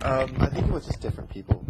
I think it was just different people.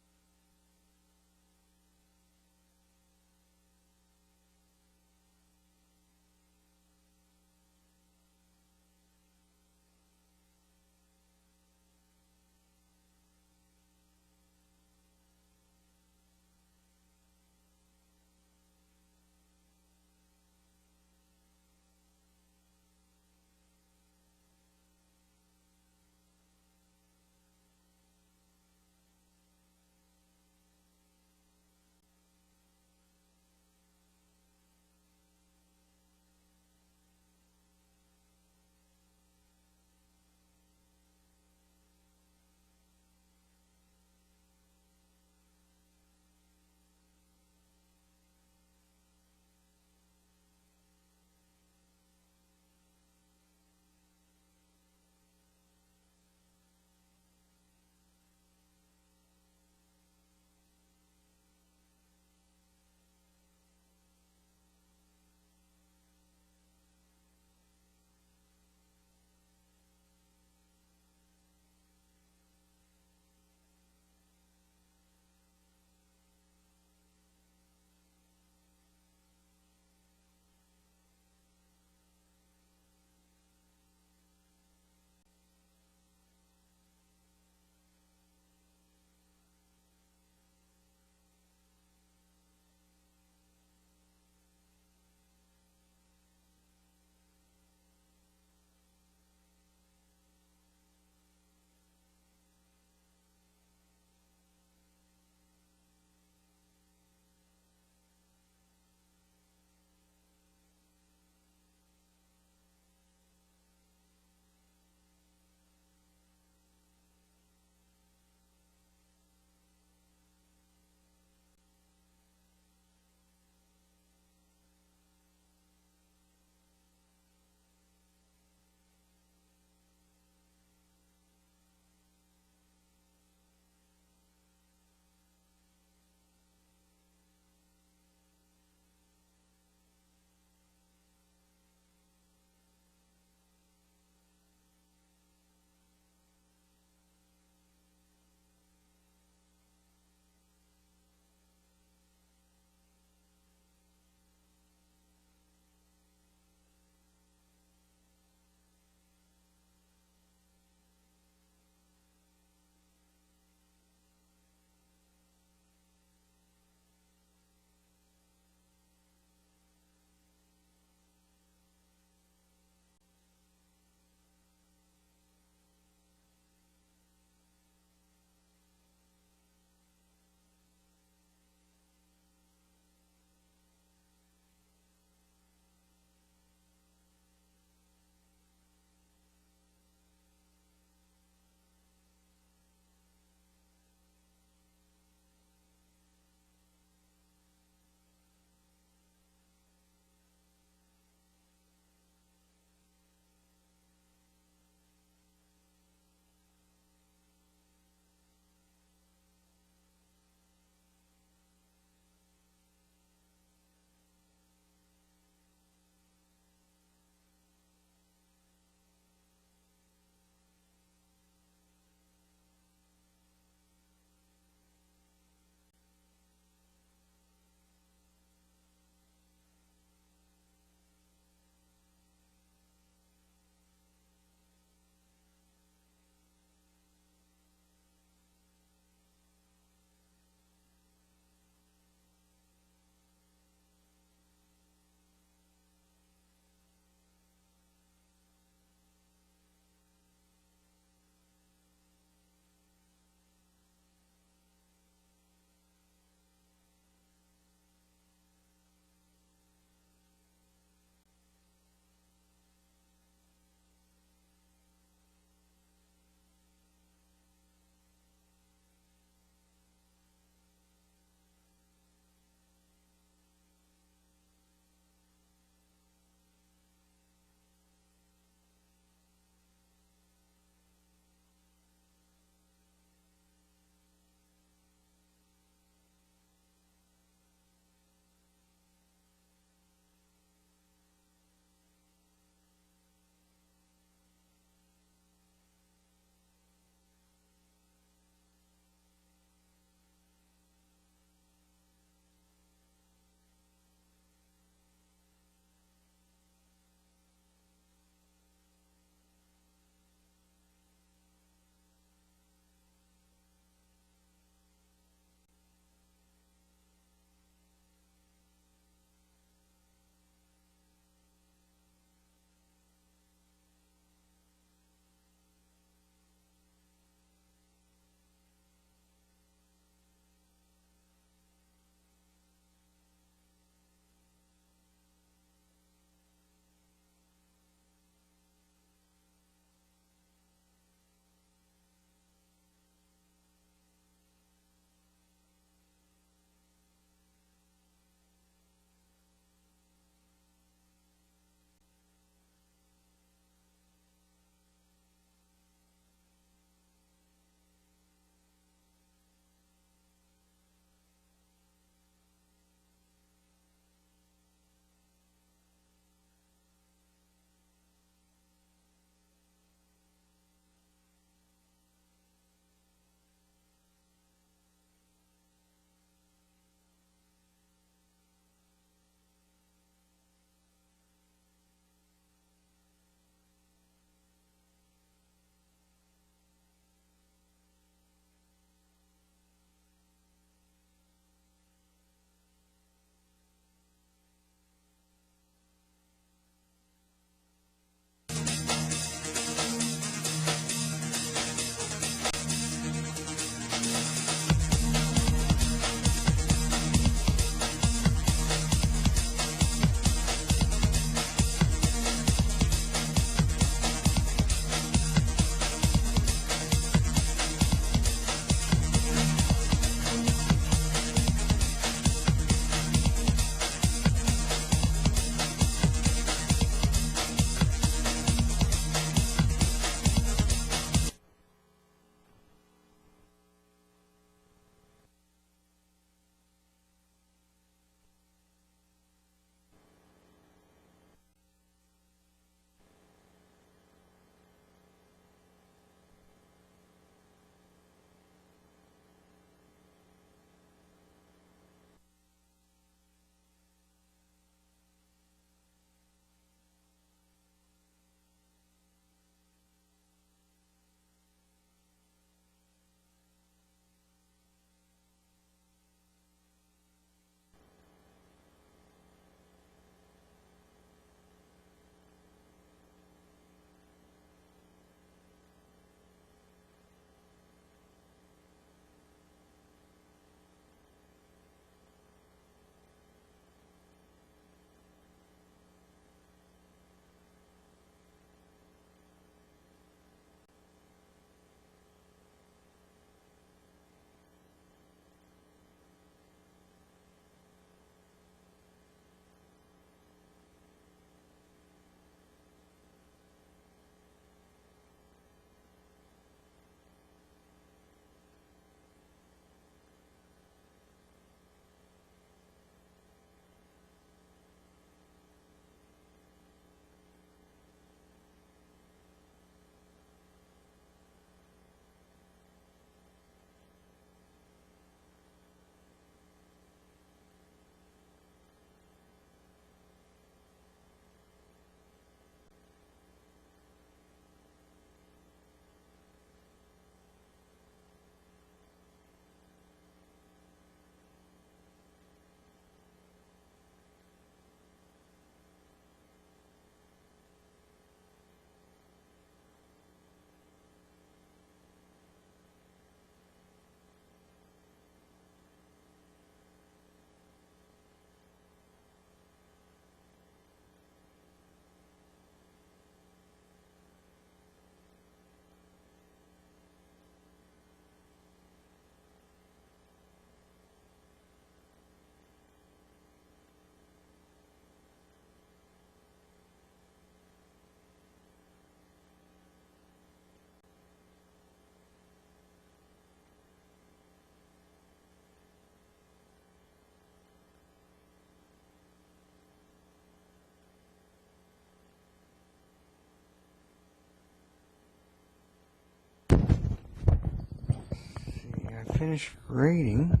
finish grading.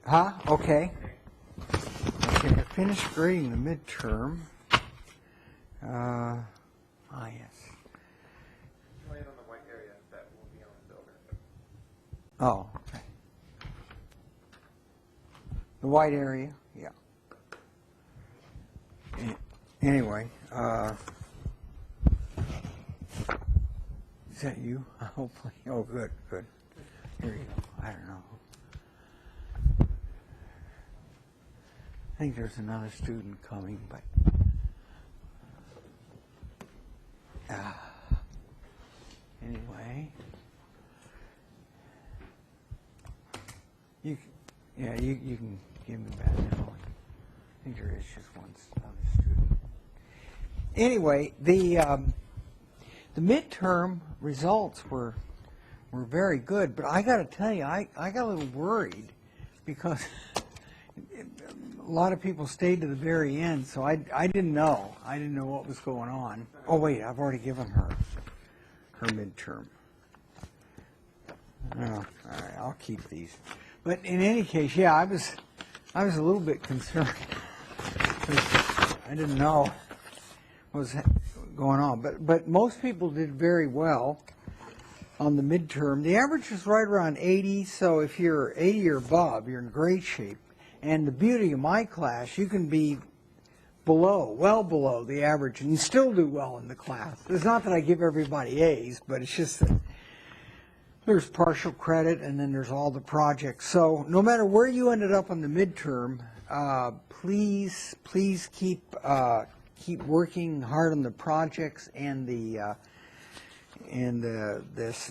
Huh? Okay. Okay, I finished grading the midterm. Yes. Land on the white area that will be on the builder. Oh, okay. The white area, yeah. Anyway, is that you? Hopefully. Oh, good, good. Here you go. I don't know. I think there's another student coming, but anyway, you can give me back now. I think there is just one other student. Anyway, the midterm results were very good, but I got to tell you, I got a little worried because a lot of people stayed to the very end, so I didn't know. I didn't know what was going on. Oh wait, I've already given her midterm. Oh, all right, I'll keep these. But in any case, yeah, I was a little bit concerned. I didn't know what was going on, but most people did very well on the midterm. The average is right around 80, so if you're 80 or above, you're in great shape. And the beauty of my class, you can be well below the average and still do well in the class. It's not that I give everybody A's, but it's just that there's partial credit and then there's all the projects. So no matter where you ended up on the midterm, please keep working hard on the projects and the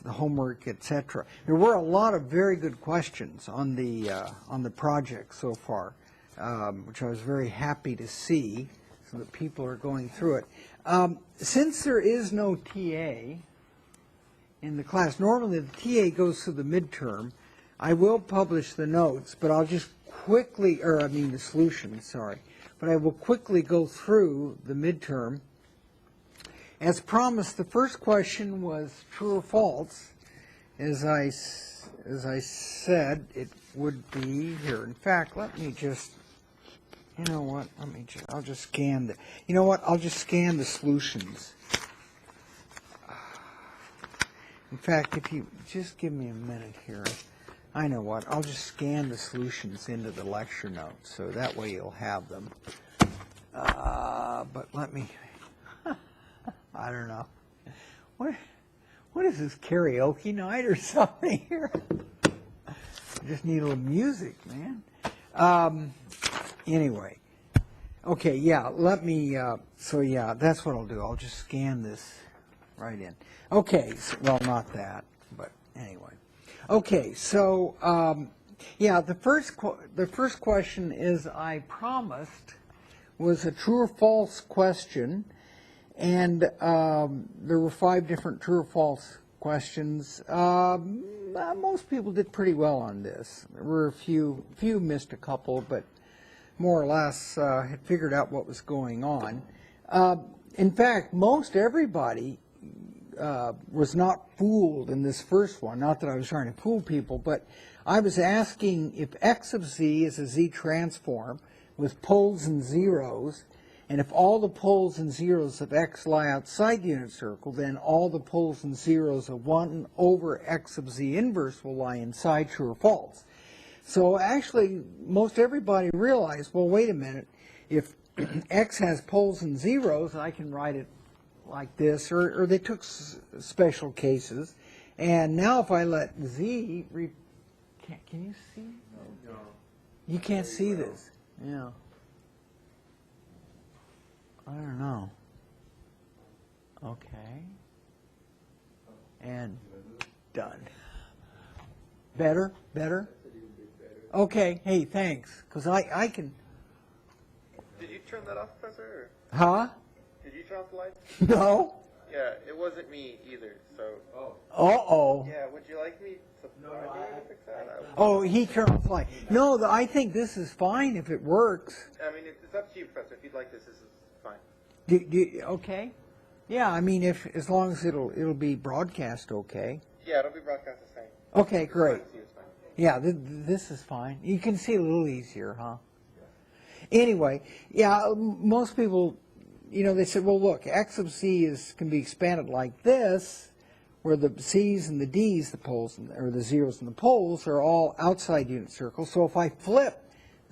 homework, etc. There were a lot of very good questions on the project so far, which I was very happy to see, so that people are going through it. Since there is no TA in the class, normally the TA goes through the midterm. I will publish the notes, but I'll just quickly, the solution, sorry, but I will quickly go through the midterm. As promised, the first question was true or false. As I said, it would be here. In fact, let me just, I'll just scan I'll just scan the solutions. In fact, if you just give me a minute here, I know what, I'll just scan the solutions into the lecture notes, so that way you'll have them. But let me, I don't know. What is this, karaoke night or something here? I just need a little music, man. Anyway. Okay, yeah, let me, so yeah, that's what I'll do. I'll just scan this right in. Okay, so, well, not that, but anyway. Okay, so, yeah, the first question is, I promised, was a true or false question. And there were 5 different true or false questions. Most people did pretty well on this. There were a few missed a couple, but more or less had figured out what was going on. In fact, most everybody was not fooled in this first one. Not that I was trying to fool people, but I was asking if x of z is a z transform with poles and zeros, and if all the poles and zeros of x lie outside the unit circle, then all the poles and zeros of 1 over x of z inverse will lie inside, true or false. So actually, most everybody realized, well, wait a minute, if x has poles and zeros, I can write it like this, or they took special cases. And now if I let z, can you see? No. You can't see this. Yeah. I don't know. Okay. And done. Better? Better? Okay. Hey, thanks. Because I can... Did you turn that off, Professor? Huh? Did you turn off the lights? No. Yeah, it wasn't me either, so... Uh-oh. Yeah, would you like me to fix that? Oh, he turned off the light. No, I think this is fine if it works. I mean, it's up to you, Professor. If you'd like this is fine. Okay. Yeah, I mean, as long as it'll be broadcast okay. Yeah, it'll be broadcast the same. Okay, great. See it's fine. Yeah, this is fine. You can see a little easier, huh? Anyway, yeah, most people, they said, well, look, x of c can be expanded like this, where the c's and the d's, the poles, or the zeros and the poles, are all outside unit circles. So if I flip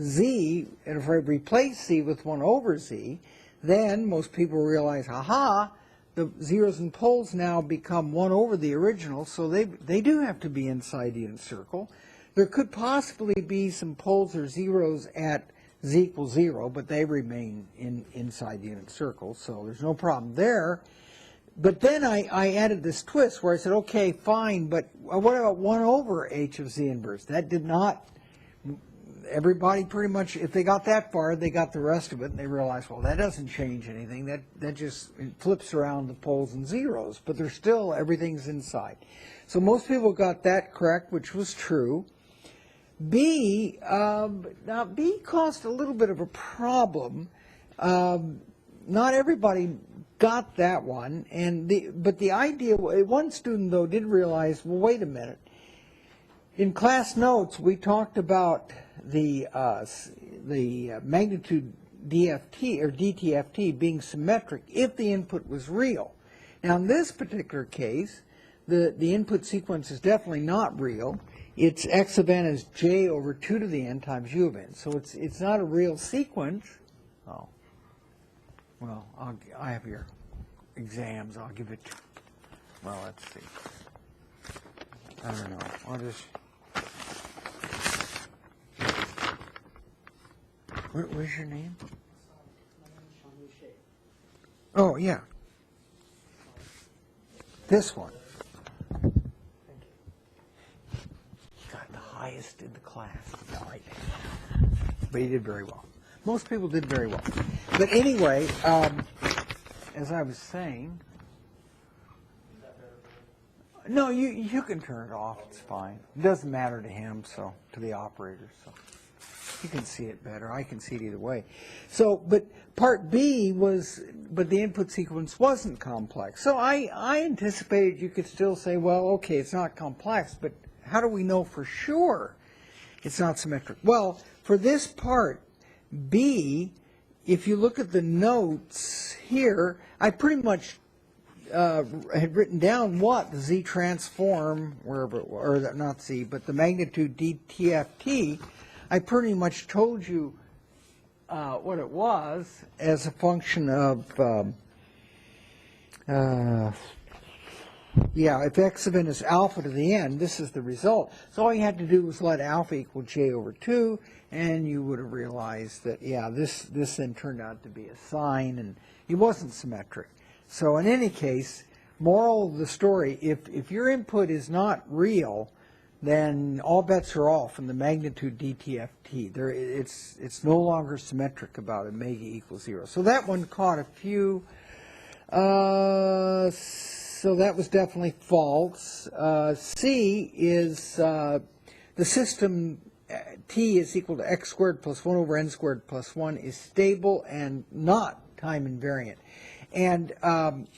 z, and if I replace z with 1 over z, then most people realize, aha, the zeros and poles now become 1 over the original, so they do have to be inside unit circle. There could possibly be some poles or zeros at z equals 0, but they remain inside unit circle, so there's no problem there. But then I added this twist where I said, okay, fine, but what about 1 over h of z inverse? That did not, everybody pretty much, if they got that far, they got the rest of it, and they realized, well, that doesn't change anything. That just flips around the poles and zeros, but there's still, everything's inside. So most people got that correct, which was true. B, now B caused a little bit of a problem. Not everybody got that one, but the idea, one student though did realize, well, wait a minute. In class notes, we talked about the magnitude DFT or DTFT being symmetric if the input was real. Now in this particular case, the input sequence is definitely not real. Its x of n is j over 2 to the n times u of n. So it's not a real sequence. Oh, well, I have your exams. I'll give it. Well, let's see. I don't know. I'll just. Where's your name? Oh yeah. This one. Highest in the class. No, but he did very well. Most people did very well. But anyway, as I was saying, no, you can turn it off. It's fine. It doesn't matter to him, so to the operator. So you can see it better. I can see it either way. So, but part B was, but the input sequence wasn't complex. So I anticipated you could still say, well, okay, it's not complex, but how do we know for sure it's not symmetric? Well, for this part, B, if you look at the notes here, I pretty much had written down what the Z transform, wherever it was, or not Z, but the magnitude DTFT, I pretty much told you what it was as a function of yeah, if x of n is alpha to the n, this is the result. So all you had to do was let alpha equal j over 2, and you would have realized that, yeah, this then turned out to be a sine, and it wasn't symmetric. So in any case, moral of the story, if your input is not real, then all bets are off in the magnitude DTFT. It's no longer symmetric about omega equals 0. So that one caught a few. So that was definitely false. C is the system T is equal to x squared plus 1 over n squared plus 1 is stable and not time invariant. And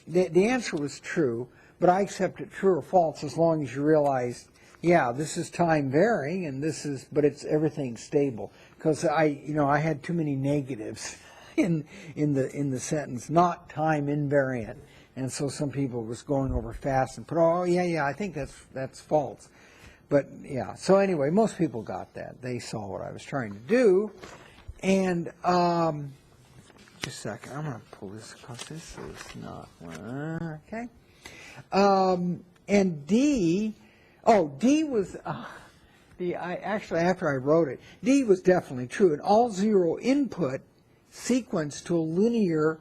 the answer was true, but I accept it true or false as long as you realize, yeah, this is time varying, and this is, but it's everything stable. Because I had too many negatives in the sentence, not time invariant. And so some people was going over fast and put, oh yeah, I think that's false. But yeah, so anyway, most people got that. They saw what I was trying to do. And just a second, I'm going to pull this because this is not okay. And D was actually after I wrote it, D was definitely true. An all zero input sequence to a linear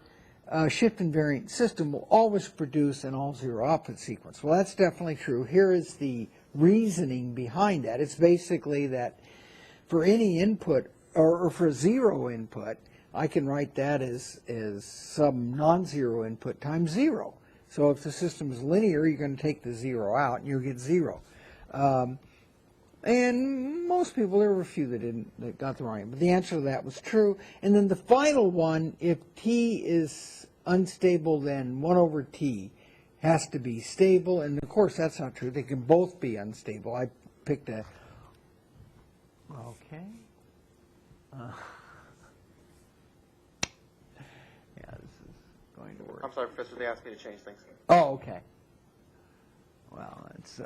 shift invariant system will always produce an all zero output sequence. Well, that's definitely true. Here is the reasoning behind that. It's basically that for any input or for zero input, I can write that as some non-zero input times 0. So if the system is linear, you're going to take the 0 out and you'll get 0. And most people, there were a few that got the wrong answer, but the answer to that was true. And then the final one, if t is unstable, then 1 over t has to be stable, and of course that's not true. They can both be unstable. I picked a, okay. Yeah, this is going to work. I'm sorry, Professor, they asked me to change things. Oh, okay. Well, it's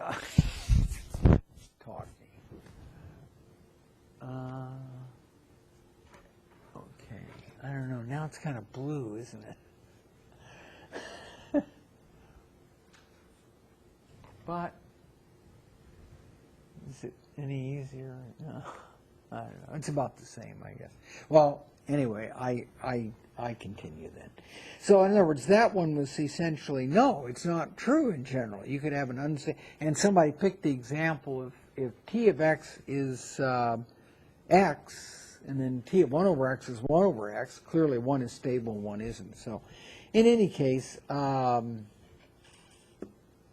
taught me. Okay, I don't know. Now it's kind of blue, isn't it? But is it any easier? No, I don't know. It's about the same, I guess. Well, anyway, I continue then. So in other words, that one was essentially, no, it's not true in general. You could have an unstable, and somebody picked the example if t of x is x, and then t of 1 over x is 1 over x, clearly one is stable and one isn't. So in any case,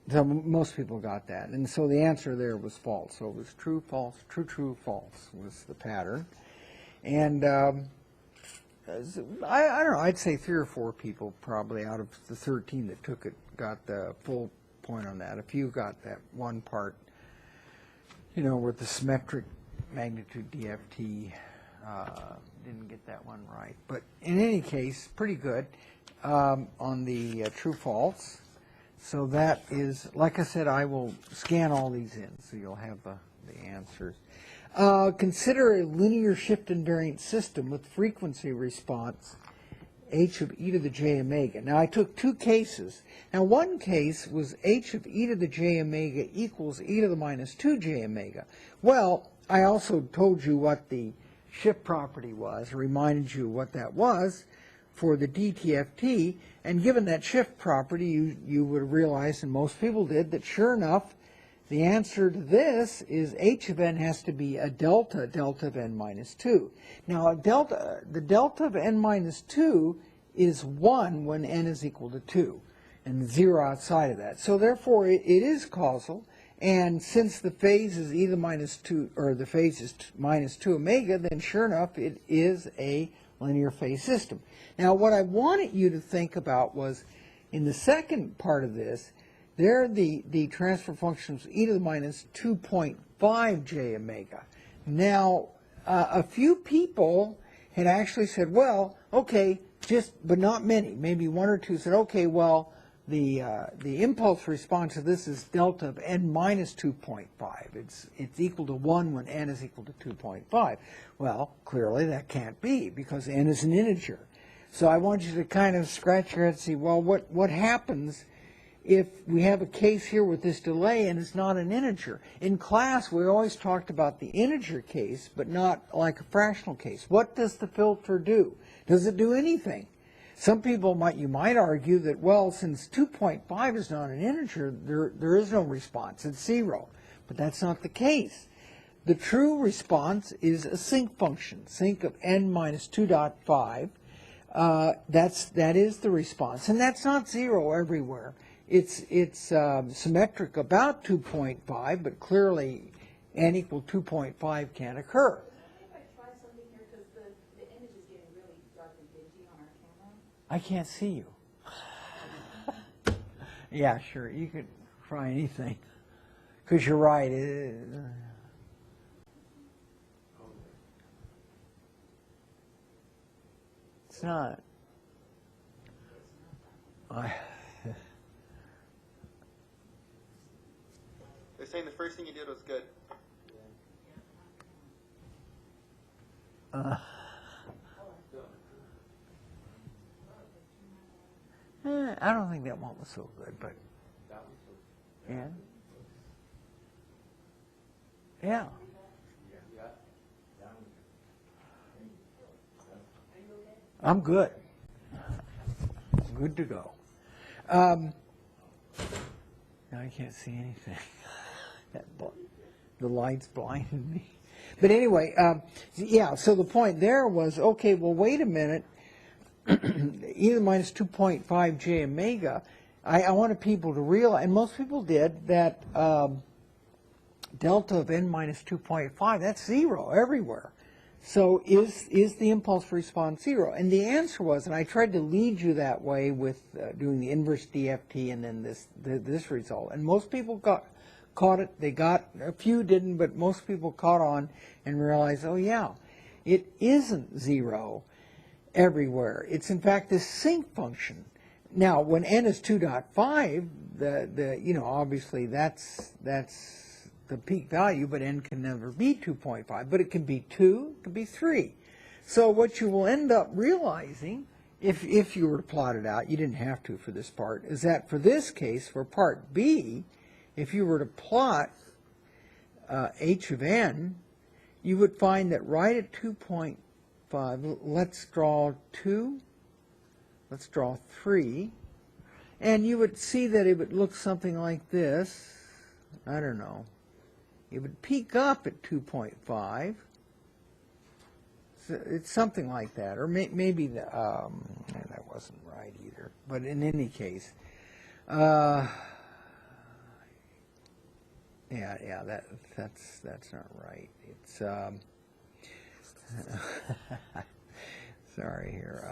so most people got that. And so the answer there was false. So it was true, false, true, true, false was the pattern. And I don't know, I'd say 3 or 4 people probably out of the 13 that took it got the full point on that. A few got that one part, you know, with the symmetric magnitude DFT. Didn't get that one right. But in any case, pretty good on the true, false. So that is, like I said, I will scan all these in, so you'll have the answers. Consider a linear shift-invariant system with frequency response h of e to the j omega. Now, I took 2 cases. Now, one case was h of e to the j omega equals e to the minus 2 j omega. Well, I also told you what the shift property was, reminded you what that was for the DTFT, and given that shift property, you would have realized, and most people did, that sure enough, the answer to this is h of n has to be a delta of n minus 2. Now, the delta of n minus 2 is 1 when n is equal to 2, and 0 outside of that. So therefore, it is causal, and since the phase is e to the minus 2, or the phase is minus 2 omega, then sure enough, it is a linear phase system. Now, what I wanted you to think about was, in the second part of this, there the transfer function was e to the minus 2.5 j omega. Now, a few people had actually said, well, okay, but not many, maybe 1 or 2 said, okay, well, the impulse response to this is delta of n minus 2.5. It's equal to 1 when n is equal to 2.5. Well, clearly that can't be because n is an integer. So I want you to kind of scratch your head and see, well, what happens if we have a case here with this delay and it's not an integer? In class, we always talked about the integer case, but not like a fractional case. What does the filter do? Does it do anything? Some people you might argue that, well, since 2.5 is not an integer, there is no response. It's 0. But that's not the case. The true response is a sinc function, sinc of n minus 2.5. That is the response. And that's not 0 everywhere. It's symmetric about 2.5, but clearly n equal 2.5 can't occur. I can't see you. Yeah, sure. You could try anything. Because you're right. It's not. They're saying the first thing you did was good. I don't think that one was so good, but yeah. Yeah. I'm good. Good to go. Now I can't see anything. The lights blinded me. But anyway, yeah, so the point there was, okay, well, wait a minute. E to the minus 2.5 j omega, I wanted people to realize, and most people did, that delta of n minus 2.5, that's 0 everywhere. So is the impulse response 0? And the answer was, and I tried to lead you that way with doing the inverse DFT and then this result. And most people caught it. They got, a few didn't, but most people caught on and realized, oh yeah, it isn't 0 everywhere. It's in fact this sinc function. Now, when n is 2.5, obviously that's the peak value, but n can never be 2.5, but it can be 2, it can be 3. So what you will end up realizing, if you were to plot it out, you didn't have to for this part, is that for this case, for part B, if you were to plot h of n, you would find that right at 2.5, let's draw 2, let's draw 3, and you would see that it would look something like this. I don't know. It would peak up at 2.5. So it's something like that, or maybe that wasn't right either. But in any case, that's not right. It's sorry here.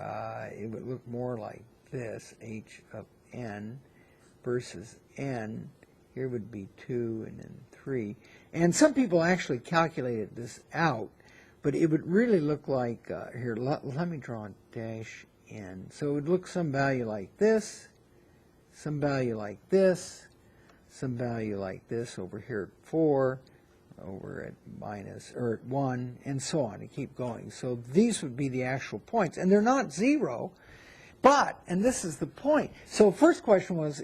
It would look more like this: h of n versus n. Here would be 2 and then 3. And some people actually calculated this out, but it would really look like, here, let me draw a dash n. So it would look some value like this, some value like this, some value like this over here at 4, over at minus, or at 1, and so on, and keep going. So these would be the actual points. And they're not 0, but, and this is the point. So first question was,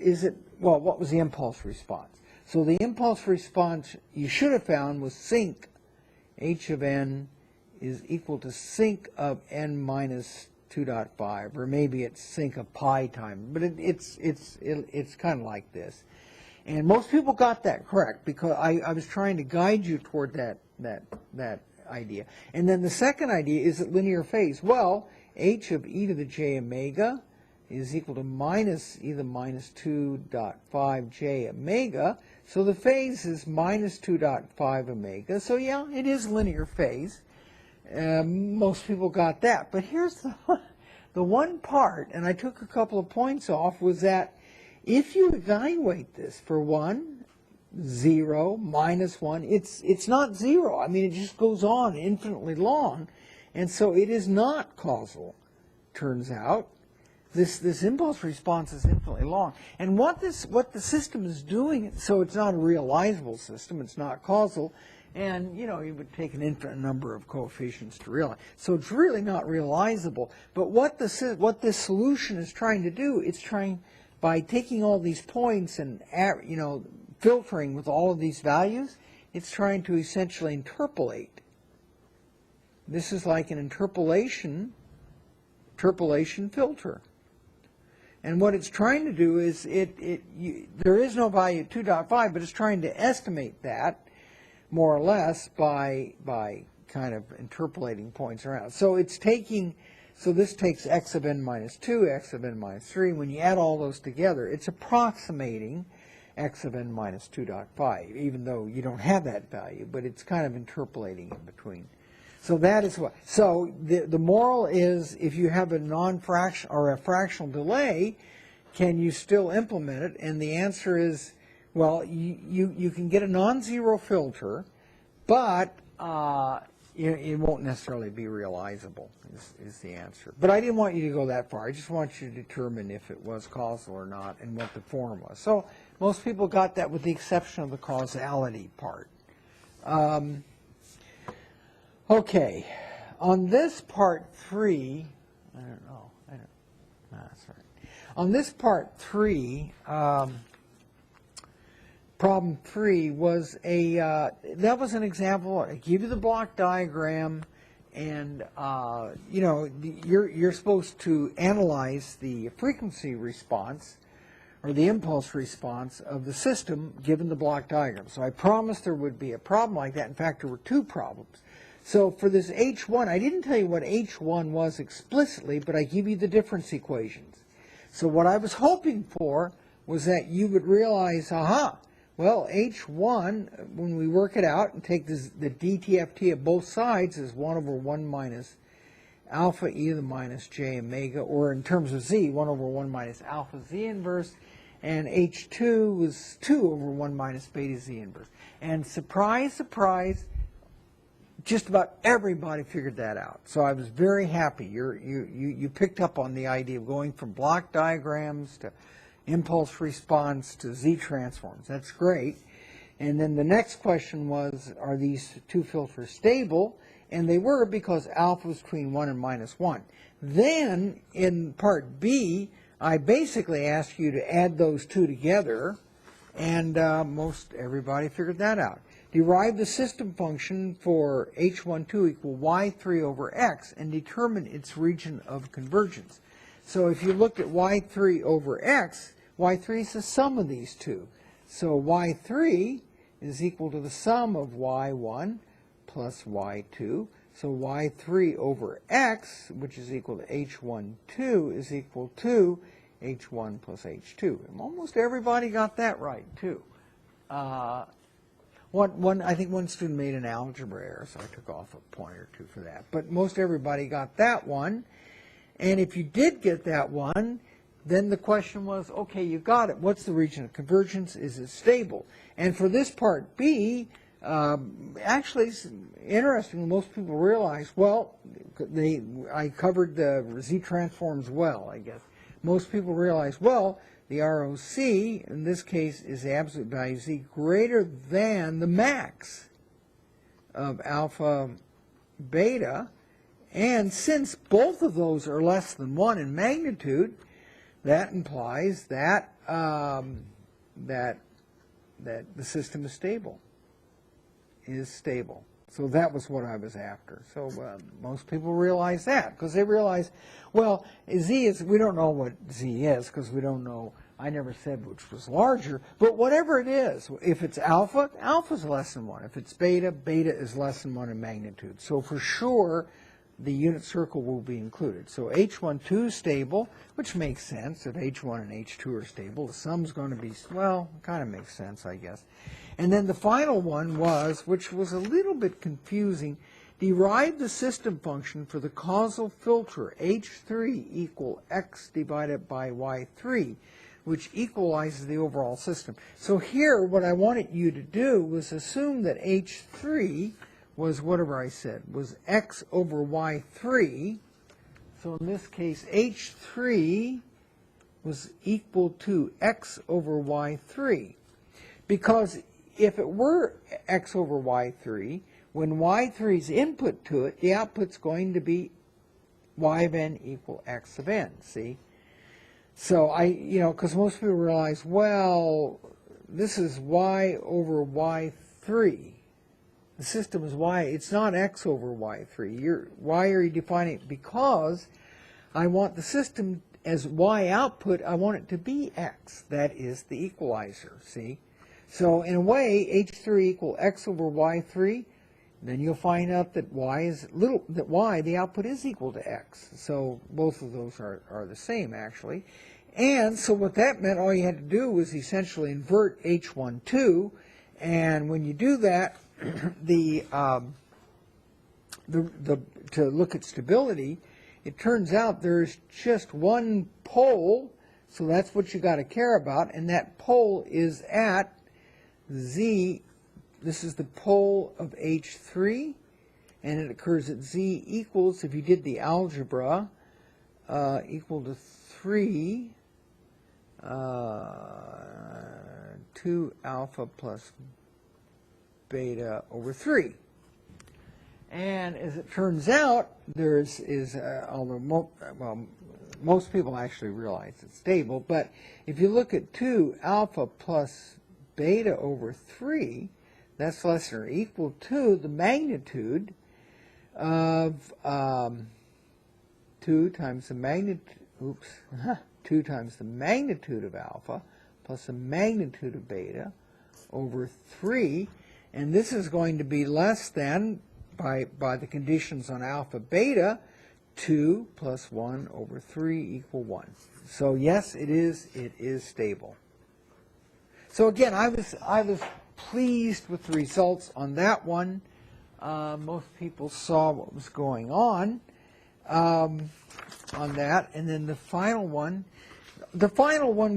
what was the impulse response? So the impulse response you should have found was sinc h of n is equal to sinc of n minus 2.5, or maybe it's sinc of pi time, but it's kind of like this. And most people got that correct because I was trying to guide you toward that idea. And then the second idea is that linear phase. Well, h of e to the j omega is equal to minus e to the minus 2.5 j omega. So the phase is minus 2.5 omega. So yeah, it is linear phase. Most people got that. But here's the one part, and I took a couple of points off, was that if you evaluate this for 1, 0, minus 1, it's not 0. I mean, it just goes on infinitely long. And so it is not causal, turns out. This impulse response is infinitely long. And what the system is doing, so it's not a realizable system, it's not causal, and you would take an infinite number of coefficients to realize. So it's really not realizable. But what this solution is trying to do, it's trying, by taking all these points and filtering with all of these values, it's trying to essentially interpolate. This is like an interpolation filter. And what it's trying to do is, there is no value at 2.5, but it's trying to estimate that, more or less, by kind of interpolating points around. So it's taking, so this takes x of n minus 2, x of n minus 3. When you add all those together, it's approximating x of n minus 2.5, even though you don't have that value, but it's kind of interpolating in between. So that is what. So the moral is, if you have a non-fraction or a fractional delay, can you still implement it? And the answer is, well, you can get a non-zero filter, but it won't necessarily be realizable. Is the answer. But I didn't want you to go that far. I just want you to determine if it was causal or not and what the form was. So most people got that, with the exception of the causality part. Okay, on this part 3, that's right. On this part 3, problem 3 was that was an example. I give you the block diagram, and you're supposed to analyze the frequency response or the impulse response of the system given the block diagram. So I promised there would be a problem like that. In fact, there were 2 problems. So for this H1, I didn't tell you what H1 was explicitly, but I give you the difference equations. So what I was hoping for was that you would realize, aha, Well, H1, when we work it out and take this, the dTFT of both sides, is 1 over 1 minus alpha e to the minus j omega, or in terms of z, 1 over 1 minus alpha z inverse, and H2 was 2 over 1 minus beta z inverse. And surprise, surprise, just about everybody figured that out. So I was very happy. You picked up on the idea of going from block diagrams to impulse response to z transforms. That's great. And then the next question was, are these two filters stable? And they were, because alpha was between 1 and minus 1. Then in part B, I basically asked you to add those two together, and most everybody figured that out. Derive the system function for h12 equal y3 over x and determine its region of convergence. So if you looked at y3 over x, y3 is the sum of these two. So y3 is equal to the sum of y1 plus y2. So y3 over x, which is equal to h12, is equal to h1 plus h2. And almost everybody got that right, too. I think one student made an algebra error, so I took off a point or two for that. But most everybody got that one. And if you did get that one, then the question was, okay, you got it. What's the region of convergence? Is it stable? And for this part B, actually, it's interesting. Most people realize, well, I covered the z transforms well, I guess. Most people realize, well, the ROC, in this case, is the absolute value z greater than the max of alpha beta. And since both of those are less than 1 in magnitude, that implies that that the system is stable. So that was what I was after. So most people realize that, because they realize, well, z is, we don't know what z is, because we don't know, I never said which was larger, but whatever it is, if it's alpha, alpha is less than 1. If it's beta, beta is less than 1 in magnitude. So for sure, the unit circle will be included. So H12 is stable, which makes sense. If H1 and H2 are stable, the sum's going to be, well, kind of makes sense, I guess. And then the final one was, which was a little bit confusing, derive the system function for the causal filter H3 equal x divided by y3, which equalizes the overall system. So here, what I wanted you to do was assume that H3 was whatever I said, was x over y3. So in this case, H3 was equal to x over y3. Because if it were x over y3, when y3 is input to it, the output's going to be y of n equal x of n, see? So because most people realize, well, this is y over y3. The system is y, it's not x over y3. Why are you defining it? Because I want the system as y output, I want it to be x. That is the equalizer, see? So in a way, H3 equal x over y3, then you'll find out that y, the output is equal to x. So both of those are the same, actually. And so what that meant, all you had to do was essentially invert H12, and when you do that, to look at stability, it turns out there's just one pole, so that's what you got to care about, and that pole is at z. This is the pole of H3, and it occurs at z equals, if you did the algebra, equal to 3, 2 alpha plus beta over 3. And as it turns out, although most people actually realize it's stable, but if you look at 2 alpha plus beta over 3, that's less than or equal to the magnitude of 2 times the magnitude of alpha plus the magnitude of beta over 3. And this is going to be less than, by the conditions on alpha beta, 2 plus 1 over 3 equal 1. So yes, it is stable. So again, I was pleased with the results on that one. Most people saw what was going on that. And then the final one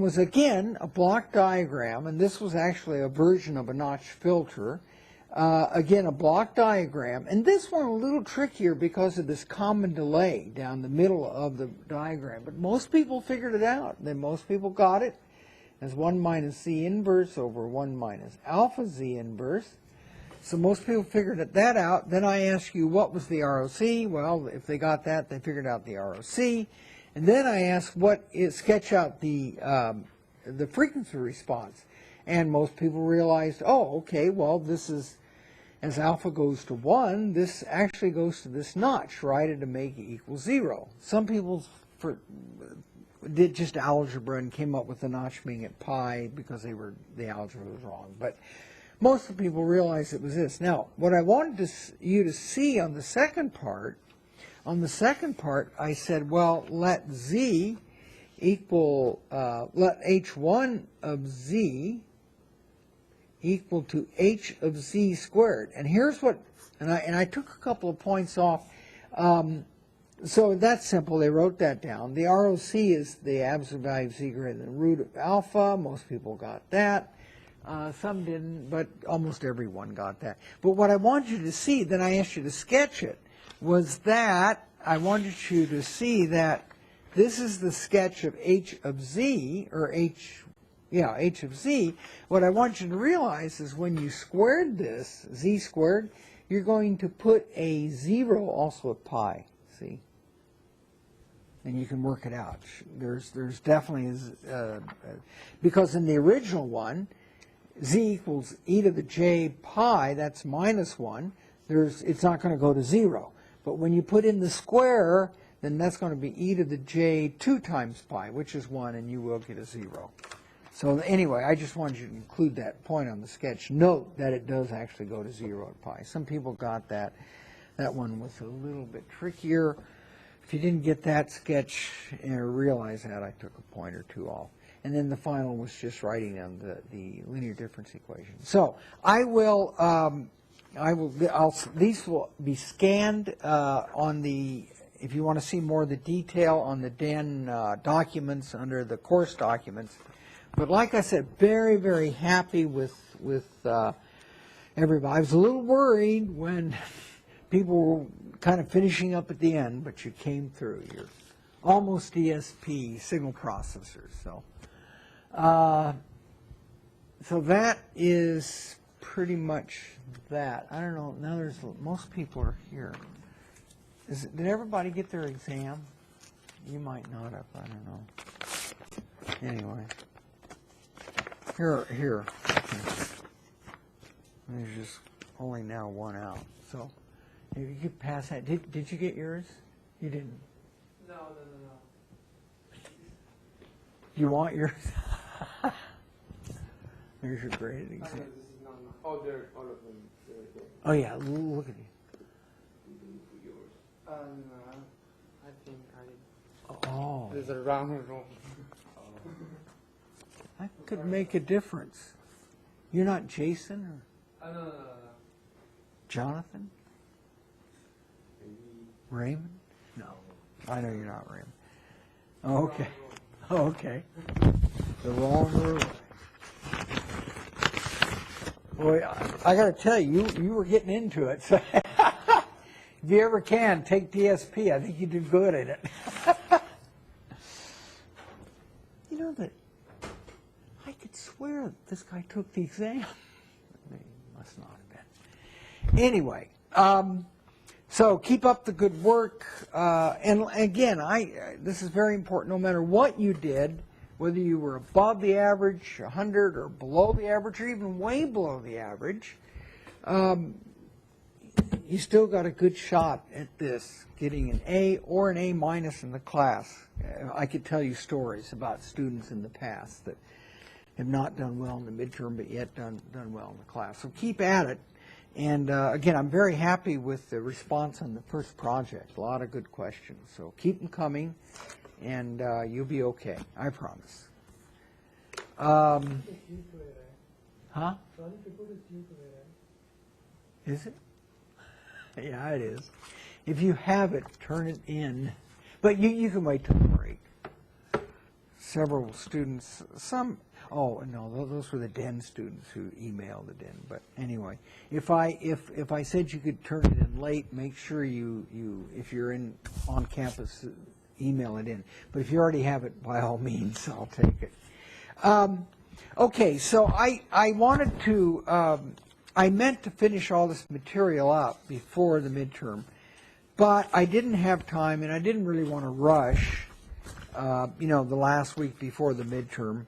was, again, a block diagram, and this was actually a version of a notch filter. Again, a block diagram, and this one a little trickier because of this common delay down the middle of the diagram. But most people figured it out. Then most people got it as 1 minus z inverse over 1 minus alpha z inverse. So most people figured that out. Then I asked you, what was the ROC? Well, if they got that, they figured out the ROC. And then I asked, sketch out the frequency response. And most people realized, oh, okay, well, this is, as alpha goes to 1, this actually goes to this notch, right, to make it equal 0. Some people did just algebra and came up with the notch being at pi because the algebra was wrong. But most of the people realized it was this. Now, what I wanted you to see on the second part, I said, well, let z equal, let h1 of z equal to h of z squared. And here's what, and I took a couple of points off. So that's simple. They wrote that down. The ROC is the absolute value of z greater than the root of alpha. Most people got that. Some didn't, but almost everyone got that. But what I wanted you to see, then I asked you to sketch it, was that I wanted you to see that this is the sketch of h of z, or h of z. What I want you to realize is when you squared this, z squared, you're going to put a 0 also at pi, see? And you can work it out. There's definitely, because in the original one, z equals e to the j pi, that's minus 1, it's not going to go to 0. But when you put in the square, then that's going to be e to the j 2 times pi, which is 1, and you will get a 0. So anyway, I just wanted you to include that point on the sketch. Note that it does actually go to 0 at pi. Some people got that. That one was a little bit trickier. If you didn't get that sketch or realize that, I took a point or two off. And then the final was just writing down the linear difference equation. So these will be scanned on the, if you want to see more of the detail on the DEN documents under the course documents. But like I said, very, very happy with everybody. I was a little worried when people were kind of finishing up at the end, but you came through. You're almost DSP signal processors. So that is pretty much that. I don't know. Now most people are here. Did everybody get their exam? You might not have. I don't know. Anyway. Here. There's just only now one out. So if you could pass that. Did you get yours? You didn't. No. You want yours? There's your graded exam. This is not. Oh, they're all of them. They're Oh yeah, look at you. yours. No, I think Oh. there's a wrong room. That could make a difference. You're not Jason or No. Jonathan? Raymond? No. I know you're not Raymond. Oh, okay. Oh, okay. The wrong room. Boy, I got to tell you, you were getting into it. So if you ever can, take DSP. I think you do good at it. You know that I could swear that this guy took the exam. He must not have been. Anyway, so keep up the good work. And again, this is very important. No matter what you did, whether you were above the average, 100, or below the average, or even way below the average, you still got a good shot at this, getting an A or an A minus in the class. I could tell you stories about students in the past that have not done well in the midterm, but yet done well in the class. So keep at it. And again, I'm very happy with the response on the first project. A lot of good questions. So keep them coming, and you'll be okay. I promise. Huh? Is it? Yeah, it is. If you have it, turn it in. But you can wait till the break. Several students, oh no, those were the DEN students who emailed it in. But anyway, if I said you could turn it in late, make sure you if you're on campus, email it in. But if you already have it, by all means, I'll take it. Okay, so I wanted to, I meant to finish all this material up before the midterm, but I didn't have time, and I didn't really want to rush, the last week before the midterm,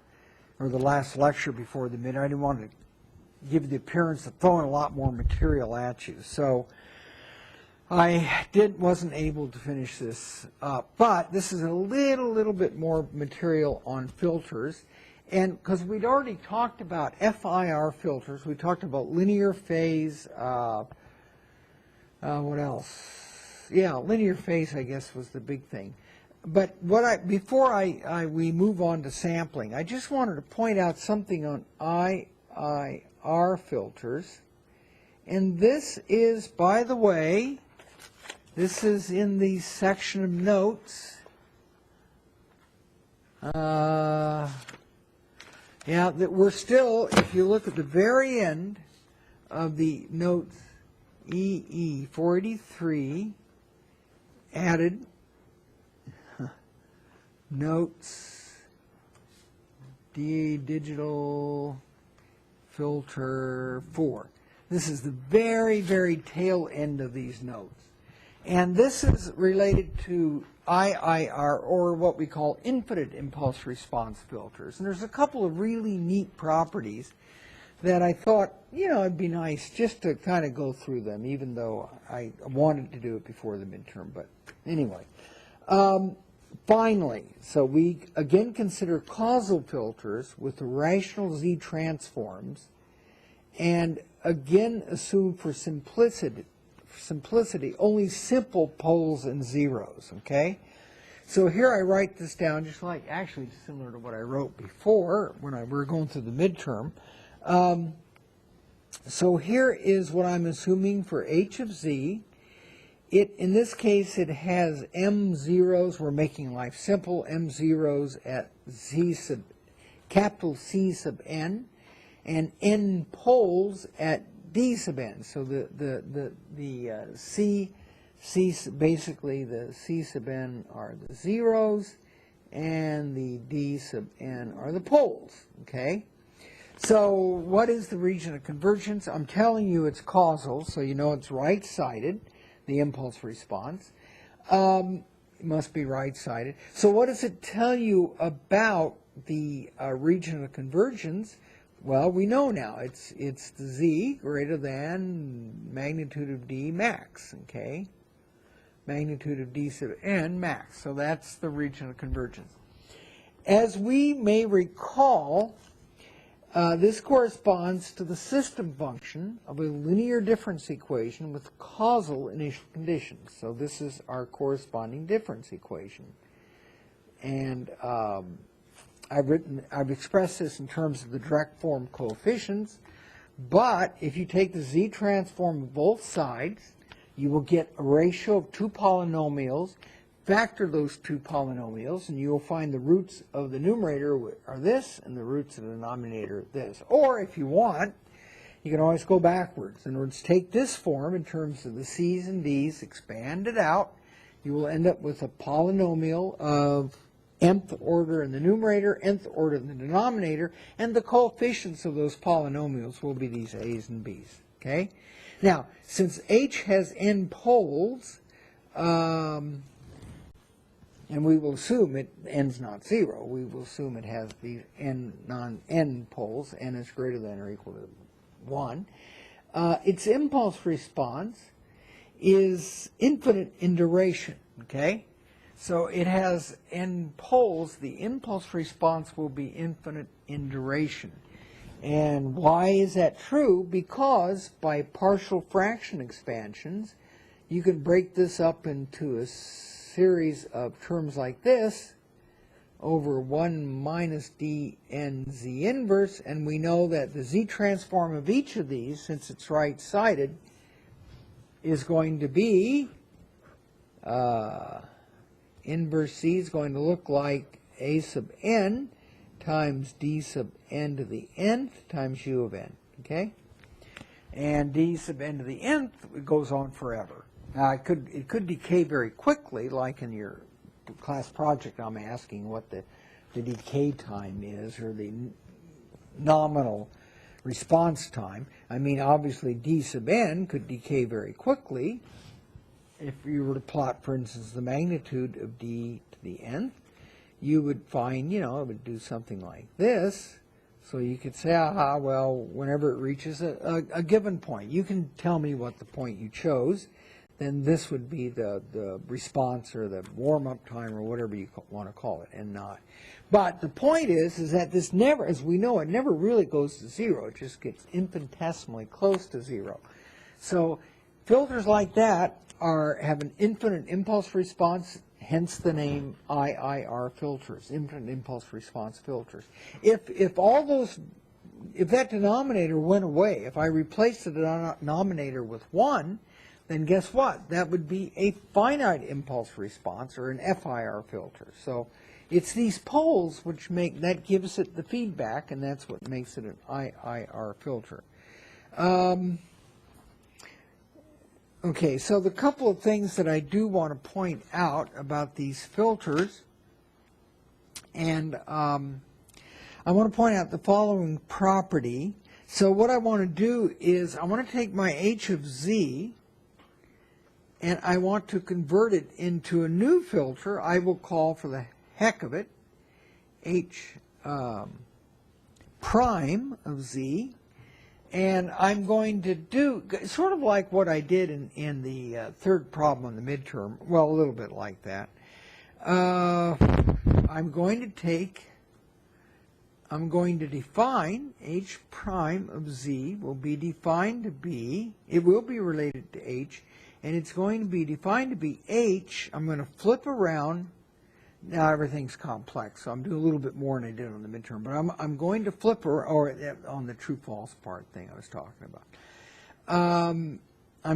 or the last lecture before the midterm. I didn't want to give the appearance of throwing a lot more material at you. So I wasn't able to finish this up, but this is a little bit more material on filters. And because we'd already talked about FIR filters, we talked about linear phase, what else? Yeah, linear phase, I guess, was the big thing. But before we move on to sampling, I just wanted to point out something on IIR filters. And this is, by the way, this is in the section of notes. Yeah, that we're still, if you look at the very end of the notes, EE483, added notes, digital filter 4. This is the very tail end of these notes. And this is related to IIR, or what we call infinite impulse response filters. And there's a couple of really neat properties that I thought, it'd be nice just to kind of go through them, even though I wanted to do it before the midterm. But anyway, finally, so we again consider causal filters with rational Z transforms, and again assume for simplicity only simple poles and zeros, okay? So here I write this down just like, actually similar to what I wrote before when we were going through the midterm. So here is what I'm assuming for H of Z. In this case, it has M zeros, we're making life simple, M zeros at capital C sub n, and N poles at D sub n. So the C basically the C sub n are the zeros, and the D sub n are the poles. Okay. So what is the region of convergence? I'm telling you it's causal, so you know it's right-sided, the impulse response. It must be right-sided. So what does it tell you about the region of convergence? Well, we know now it's the Z greater than magnitude of D max, okay? Magnitude of D sub n max. So that's the region of convergence. As we may recall, this corresponds to the system function of a linear difference equation with causal initial conditions. So this is our corresponding difference equation. And I've expressed this in terms of the direct form coefficients, but if you take the Z transform of both sides, you will get a ratio of two polynomials. Factor those two polynomials, and you will find the roots of the numerator are this, and the roots of the denominator are this. Or if you want, you can always go backwards. In other words, take this form in terms of the C's and D's, expand it out. You will end up with a polynomial of nth order in the numerator, nth order in the denominator, and the coefficients of those polynomials will be these A's and B's. Okay? Now, since H has n poles, and we will assume n's not 0. We will assume it has these n poles, n is greater than or equal to 1. Its impulse response is infinite in duration, okay? So it has n poles. The impulse response will be infinite in duration. And why is that true? Because by partial fraction expansions, you can break this up into a series of terms like this, over 1 minus dn z inverse, and we know that the z transform of each of these, since it's right-sided, is going to be, inverse z is going to look like a sub n times d sub n to the nth times u of n, okay? And d sub n to the nth goes on forever. Now, it could decay very quickly, like in your class project. I'm asking what the decay time is, or the nominal response time. I mean, obviously, d sub n could decay very quickly. If you were to plot, for instance, the magnitude of d to the nth, you would find, it would do something like this. So you could say, aha, well, whenever it reaches a given point, you can tell me what the point you chose, then this would be the response or the warm-up time or whatever you want to call it, and not. But the point is that this never, as we know, it never really goes to zero. It just gets infinitesimally close to zero. So filters like that have an infinite impulse response, hence the name IIR filters, infinite impulse response filters. If that denominator went away, if I replaced the denominator with 1, then guess what? That would be a finite impulse response, or an FIR filter. So it's these poles which that gives it the feedback, and that's what makes it an IIR filter. Okay, so the couple of things that I do want to point out about these filters, and I want to point out the following property. So what I want to do is I want to take my h of z, and I want to convert it into a new filter I will call, for the heck of it, h prime of z. And I'm going to do sort of like what I did in the third problem on the midterm. Well, a little bit like that. I'm going to define h prime of z will be defined to be, it will be related to h, and it's going to be defined to be h. I'm going to flip around. Now everything's complex, so I'm doing a little bit more than I did on the midterm, but I'm going to flip, or on the true-false part thing I was talking about. I'm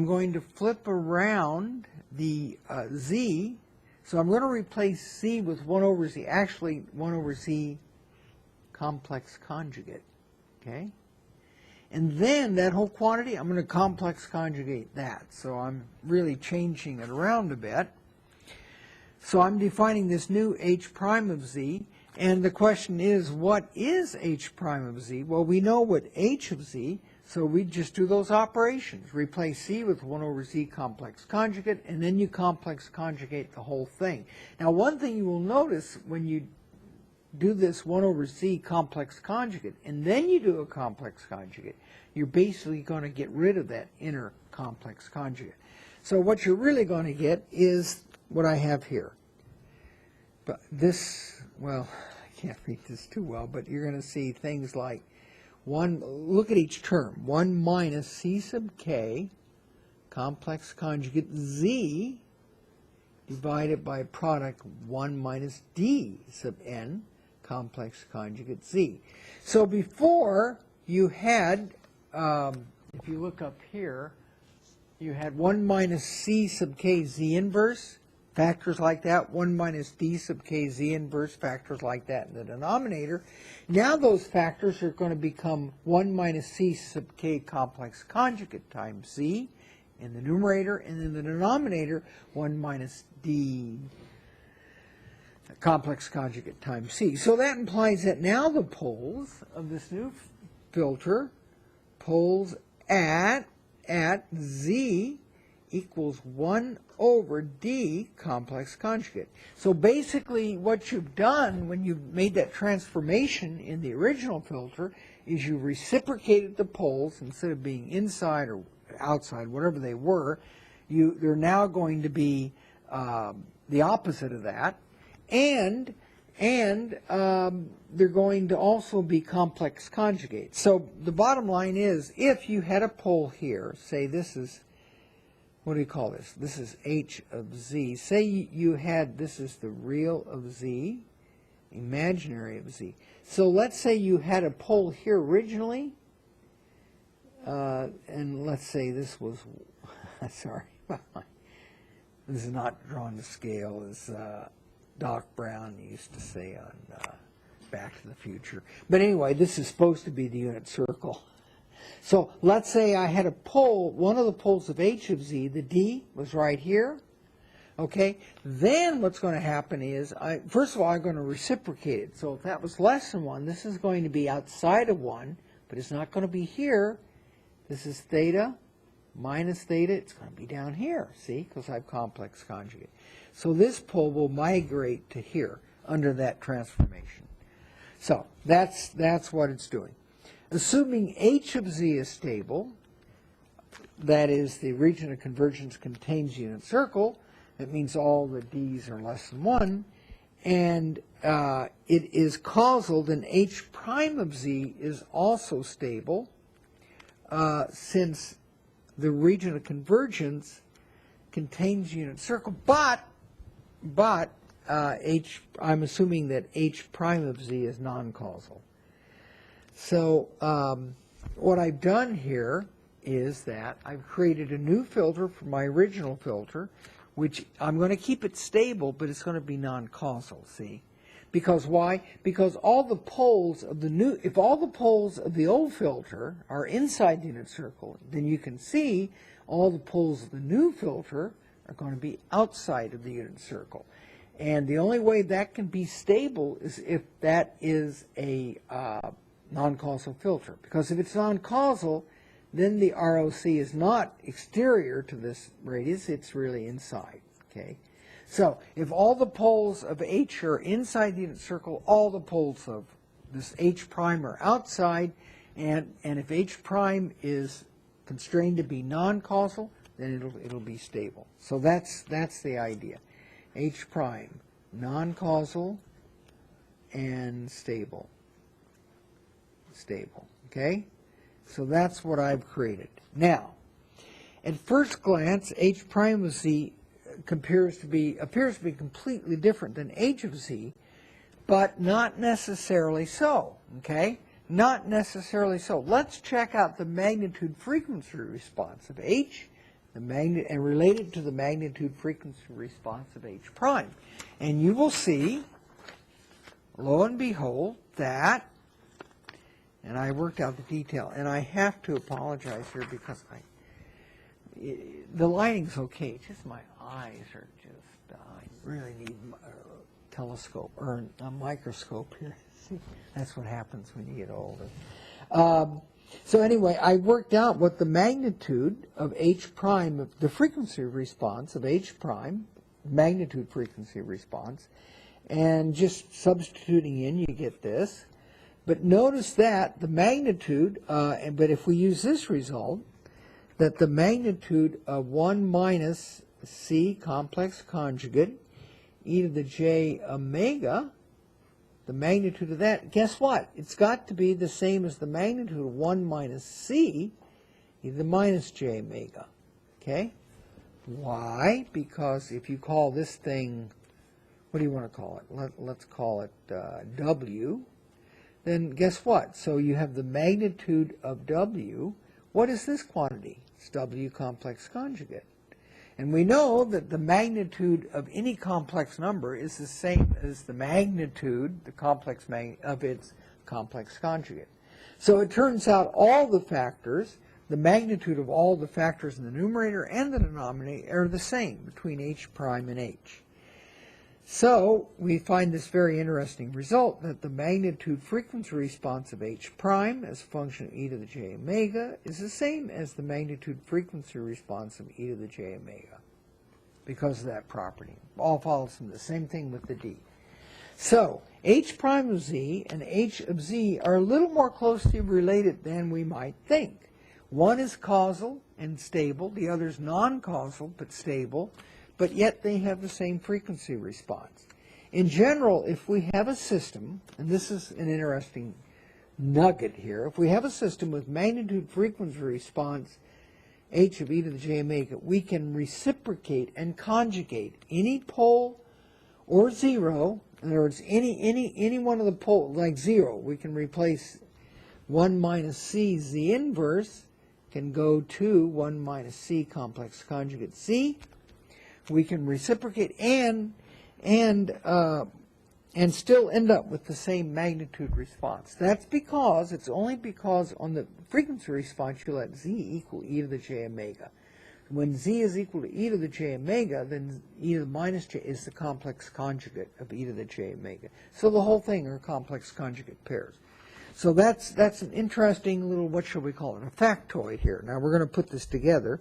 going to flip around the z, so I'm going to replace z with 1 over z, actually 1 over z complex conjugate, okay? And then that whole quantity, I'm going to complex conjugate that, so I'm really changing it around a bit. So I'm defining this new h prime of z, and the question is, what is h prime of z? Well, we know what h of z, so we just do those operations. Replace z with 1 over z complex conjugate, and then you complex conjugate the whole thing. Now, one thing you will notice when you do this 1 over z complex conjugate, and then you do a complex conjugate, you're basically going to get rid of that inner complex conjugate. So what you're really going to get is what I have here. But this, well, I can't read this too well, but you're going to see things like look at each term, 1 minus c sub k complex conjugate z divided by product 1 minus d sub n complex conjugate z. So before you had, if you look up here, you had 1 minus c sub k z inverse, factors like that, 1 minus d sub k z inverse, factors like that in the denominator. Now those factors are going to become 1 minus c sub k complex conjugate times z in the numerator, and in the denominator, 1 minus d complex conjugate times c. So that implies that now the poles of this new filter, poles at z equals 1 over d complex conjugate. So basically what you've done when you made that transformation in the original filter is you reciprocated the poles. Instead of being inside or outside, whatever they were, they're now going to be the opposite of that, and they're going to also be complex conjugates. So the bottom line is, if you had a pole here, say this is, what do you call this? This is h of z. Say you had, this is the real of z, imaginary of z. So let's say you had a pole here originally, and let's say this was, sorry, this is not drawn to scale, as Doc Brown used to say on Back to the Future. But anyway, this is supposed to be the unit circle. So let's say I had a pole, one of the poles of h of z, the d was right here. Okay, then what's going to happen is, first of all, I'm going to reciprocate it. So if that was less than 1, this is going to be outside of 1, but it's not going to be here. This is theta minus theta. It's going to be down here, see, because I have complex conjugate. So this pole will migrate to here under that transformation. So that's what it's doing. Assuming h of z is stable, that is, the region of convergence contains unit circle, that means all the d's are less than 1, and it is causal, then h prime of z is also stable, since the region of convergence contains unit circle, but I'm assuming that h prime of z is non-causal. So what I've done here is that I've created a new filter for my original filter, which I'm going to keep it stable, but it's going to be non-causal, see? Because why? Because all the poles of the new, if all the poles of the old filter are inside the unit circle, then you can see all the poles of the new filter are going to be outside of the unit circle. And the only way that can be stable is if that is a non-causal filter. Because if it's non-causal, then the ROC is not exterior to this radius, it's really inside, okay? So if all the poles of H are inside the unit circle, all the poles of this H prime are outside, and if H prime is constrained to be non-causal, then it'll be stable. So that's the idea. H prime, non-causal and stable, okay? So that's what I've created. Now, at first glance, h prime of z appears to be completely different than h of z, but not necessarily so, okay? Not necessarily so. Let's check out the magnitude frequency response of h, and relate it to the magnitude frequency response of h prime. And you will see, lo and behold, that, and I worked out the detail, and I have to apologize here because the lighting's okay, it's just my eyes are just, I really need a telescope, or a microscope here. See, that's what happens when you get older. So anyway, I worked out what the magnitude of h prime, the frequency response of h prime, magnitude frequency response, and just substituting in, you get this. But notice that the magnitude, but if we use this result, that the magnitude of 1 minus c complex conjugate e to the j omega, the magnitude of that, guess what? It's got to be the same as the magnitude of 1 minus c e to the minus j omega. Okay? Why? Because if you call this thing, what do you want to call it? Let's call it w. Then guess what? So you have the magnitude of w. What is this quantity? It's w complex conjugate. And we know that the magnitude of any complex number is the same as the magnitude, of its complex conjugate. So it turns out all the factors, the magnitude of all the factors in the numerator and the denominator are the same between h prime and h. So we find this very interesting result, that the magnitude frequency response of h prime as a function of e to the j omega is the same as the magnitude frequency response of e to the j omega because of that property. All follows from the same thing with the d. So h prime of z and h of z are a little more closely related than we might think. One is causal and stable, the other is non-causal but stable, but yet they have the same frequency response. In general, if we have a system, and this is an interesting nugget here, if we have a system with magnitude frequency response h of e to the j omega, we can reciprocate and conjugate any pole or zero In other words, any one of the poles, like 0, we can replace 1 minus c z inverse can go to 1 minus c complex conjugate z. We can reciprocate and still end up with the same magnitude response. That's because, it's only because on the frequency response you let z equal e to the j omega. When z is equal to e to the j omega, then e to the minus j is the complex conjugate of e to the j omega. So the whole thing are complex conjugate pairs. So that's an interesting little, what shall we call it, a factoid here. Now we're going to put this together.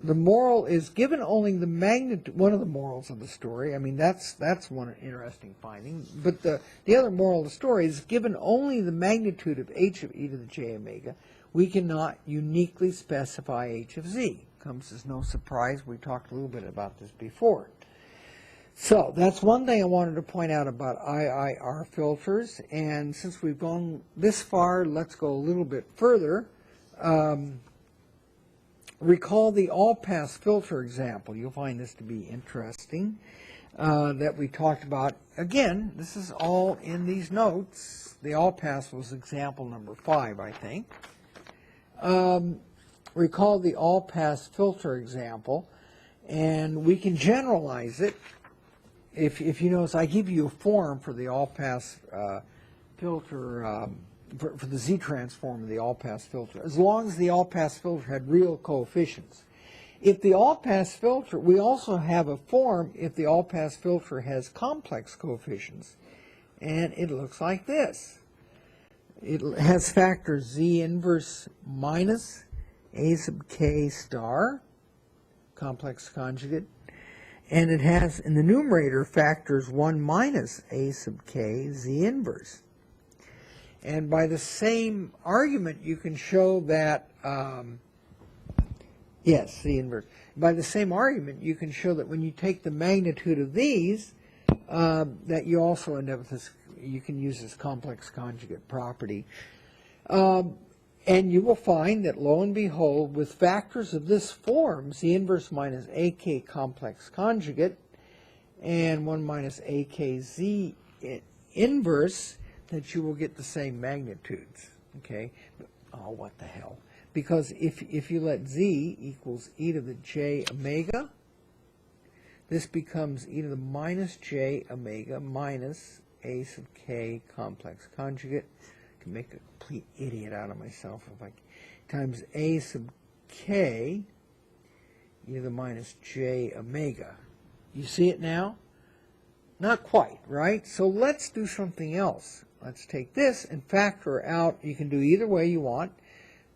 The moral is given only the magnitude, one of the morals of the story. I mean, that's one interesting finding. But the other moral of the story is given only the magnitude of h of e to the j omega, we cannot uniquely specify h of z. Comes as no surprise. We talked a little bit about this before. So that's one thing I wanted to point out about IIR filters. And since we've gone this far, let's go a little bit further. Recall the all-pass filter example. You'll find this to be interesting, that we talked about. Again, this is all in these notes. The all-pass was example number 5, I think. Recall the all-pass filter example, and we can generalize it. If you notice, I give you a form for the all-pass filter, for the z-transform of the all-pass filter, as long as the all-pass filter had real coefficients. If the all-pass filter, we also have a form if the all-pass filter has complex coefficients, and it looks like this. It has factors z inverse minus a sub k star, complex conjugate, and it has in the numerator factors 1 minus a sub k z inverse. And by the same argument, you can show that, yes, the inverse. By the same argument, you can show that when you take the magnitude of these, that you also end up with this, you can use this complex conjugate property. And you will find that, lo and behold, with factors of this form, z inverse minus ak complex conjugate, and 1 minus akz inverse, that you will get the same magnitudes, okay? Oh, what the hell. Because if you let z equals e to the j omega, this becomes e to the minus j omega minus a sub k complex conjugate. I can make a complete idiot out of myself if I times a sub k e to the minus j omega. You see it now? Not quite, right? So let's do something else. Let's take this and factor out. You can do either way you want,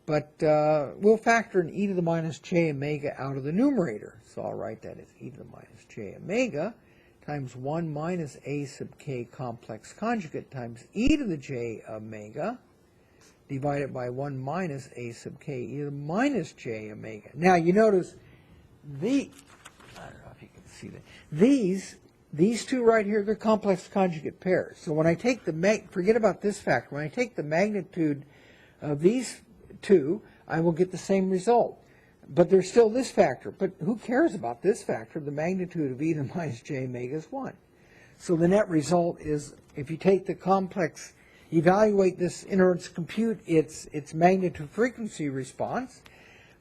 but we'll factor an e to the minus j omega out of the numerator. So I'll write that as e to the minus j omega times 1 minus a sub k complex conjugate times e to the j omega divided by 1 minus a sub k e to the minus j omega. Now you notice I don't know if you can see that. These two right here, they're complex conjugate pairs. So when I take the, forget about this factor, when I take the magnitude of these two, I will get the same result. But there's still this factor. But who cares about this factor? The magnitude of e to the minus j omega is 1. So the net result is, if you take the complex, evaluate this, in order to compute its magnitude frequency response,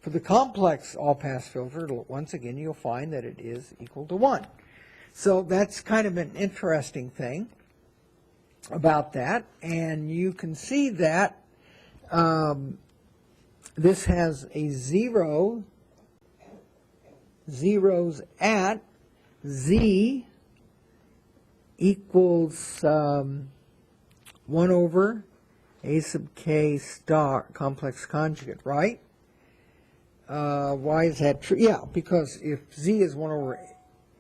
for the complex all-pass filter, once again, you'll find that it is equal to 1. So that's kind of an interesting thing about that. And you can see that this has a zeros at z equals 1 over a sub k star complex conjugate, right? Why is that true? Yeah, because if z is 1 over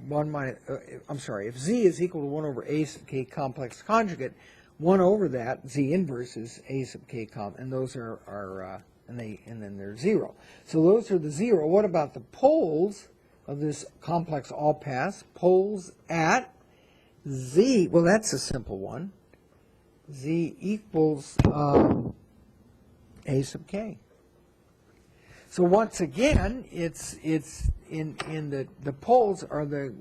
1 minus, if z is equal to 1 over a sub k complex conjugate, 1 over that, z inverse is a sub k and those are and then they're 0. So those are the 0. What about the poles of this complex all-pass? Poles at z, well, that's a simple one. Z equals a sub k. So once again, it's in the poles are the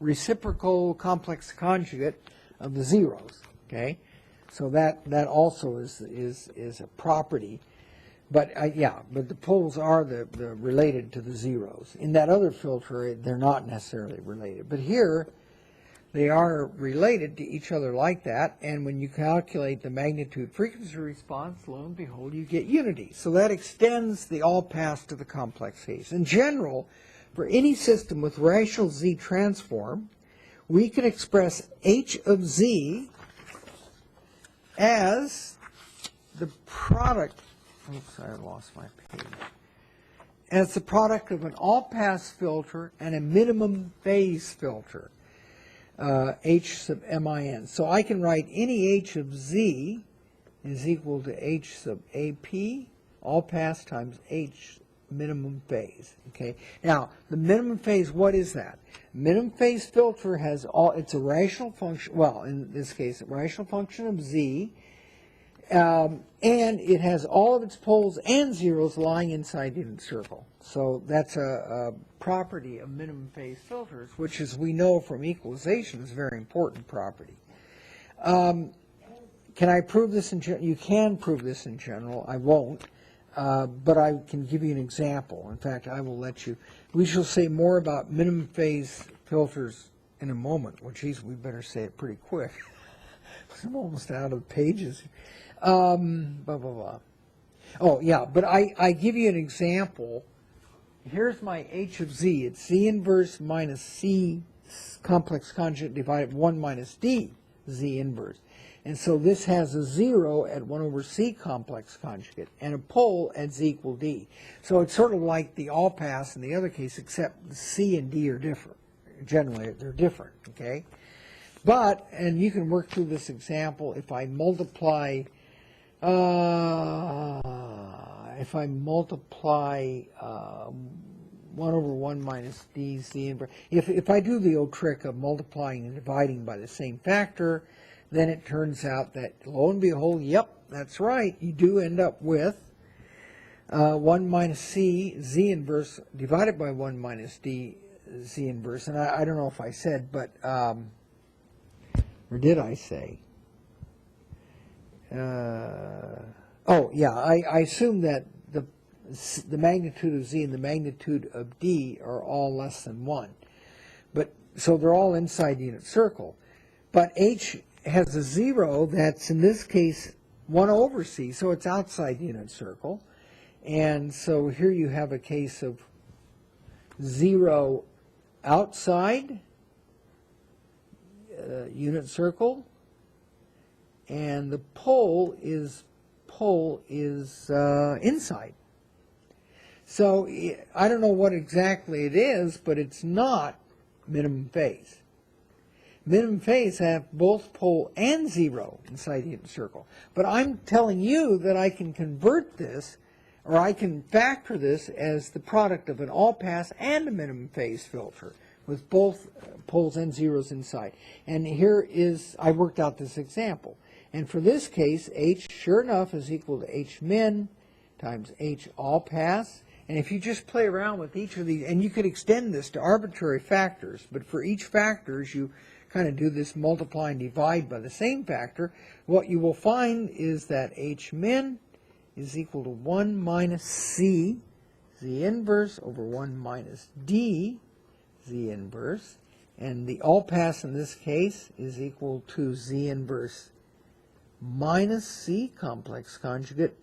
reciprocal complex conjugate of the zeros. Okay, so that also is a property. But but the poles are the related to the zeros. In that other filter, they're not necessarily related. But here, they are related to each other like that. And when you calculate the magnitude frequency response, lo and behold, you get unity. So that extends the all-pass to the complex phase. In general, for any system with rational z transform, we can express h of z as the product. Oops, I lost my page. As the product of an all-pass filter and a minimum phase filter, h sub min. So I can write any h of z is equal to h sub ap, all-pass times h minimum phase. Okay. Now, the minimum phase, what is that? Minimum phase filter has it's a rational function, well, in this case, a rational function of z, and it has all of its poles and zeros lying inside the unit circle. So that's a property of minimum phase filters, which, as we know from equalization, is a very important property. Can I prove this in general? You can prove this in general. I won't, but I can give you an example. In fact, I will let you. We shall say more about minimum phase filters in a moment. Well, geez, we better say it pretty quick. I'm almost out of pages. Blah, blah, blah. Oh, yeah, but I give you an example. Here's my h of z. It's z inverse minus c complex conjugate divided by 1 minus d z inverse. And so this has a 0 at 1 over c complex conjugate and a pole at z equal d. So it's sort of like the all-pass in the other case, except c and d are different. Generally, they're different, okay? But, and you can work through this example, if I multiply 1 over 1 minus d z inverse. If I do the old trick of multiplying and dividing by the same factor, then it turns out that, lo and behold, yep, that's right, you do end up with 1 minus c z inverse divided by 1 minus d z inverse. And I don't know if I said, but, or did I say? Oh, yeah, I assume that the magnitude of z and the magnitude of d are all less than 1. But, so they're all inside the unit circle. But h has a 0 that's, in this case, 1 over c, so it's outside the unit circle. And so here you have a case of 0 outside unit circle, and the pole is inside. So I don't know what exactly it is, but it's not minimum phase. Minimum phase have both pole and 0 inside the unit circle. But I'm telling you that I can convert this, or I can factor this as the product of an all-pass and a minimum phase filter with both poles and zeros inside. And here is, I worked out this example. And for this case, h, sure enough, is equal to h min times h all-pass. And if you just play around with each of these, and you could extend this to arbitrary factors, but for each factors you kind of do this multiply and divide by the same factor, what you will find is that h min is equal to 1 minus c z inverse over 1 minus d z inverse, and the all-pass in this case is equal to z inverse minus c complex conjugate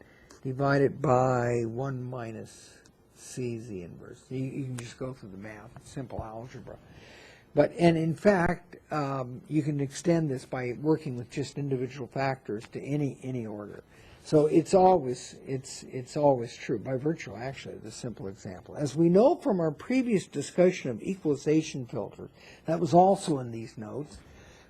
divided by 1 minus c z inverse. You can just go through the math, simple algebra. But, and in fact, you can extend this by working with just individual factors to any order. So it's always true, by virtue, actually, of this simple example. As we know from our previous discussion of equalization filters, that was also in these notes,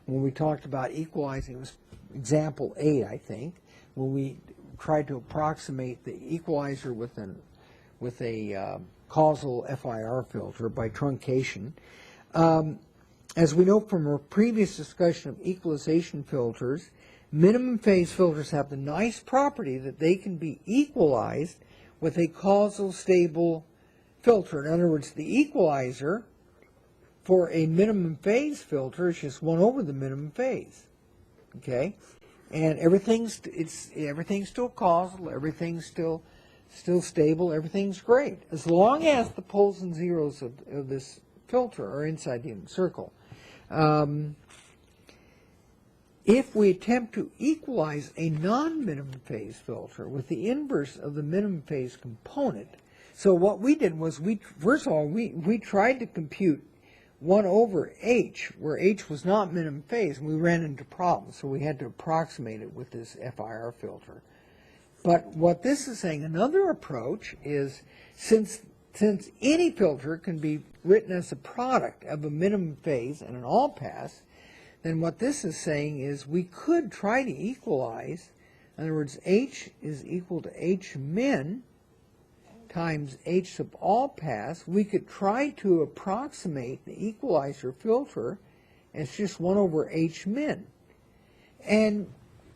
when we talked about equalizing, it was example 8, I think, when we tried to approximate the equalizer with a causal FIR filter by truncation. As we know from our previous discussion of equalization filters, minimum phase filters have the nice property that they can be equalized with a causal stable filter. In other words, the equalizer for a minimum phase filter, it's just 1 over the minimum phase. Okay? And everything's still causal, everything's still stable, everything's great, as long as the poles and zeros of this filter are inside the unit circle. If we attempt to equalize a non-minimum phase filter with the inverse of the minimum phase component, so what we did was, first of all, we tried to compute 1 over h, where h was not minimum phase, and we ran into problems, so we had to approximate it with this FIR filter. But what this is saying, another approach is, since any filter can be written as a product of a minimum phase and an all-pass, then what this is saying is we could try to equalize, in other words, h is equal to h min times h sub all pass. We could try to approximate the equalizer filter as just 1 over h min. And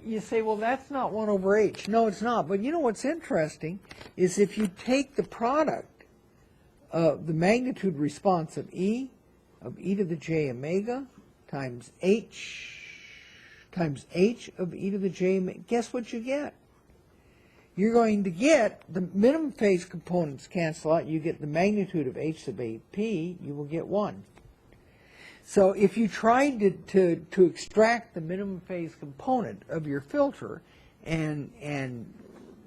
you say, well, that's not 1 over h. No, it's not. But you know what's interesting is if you take the product of the magnitude response of e to the j omega times h of e to the j omega, guess what you get? You're going to get the minimum phase components cancel out. You get the magnitude of h sub 8p, you will get 1. So if you tried to extract the minimum phase component of your filter and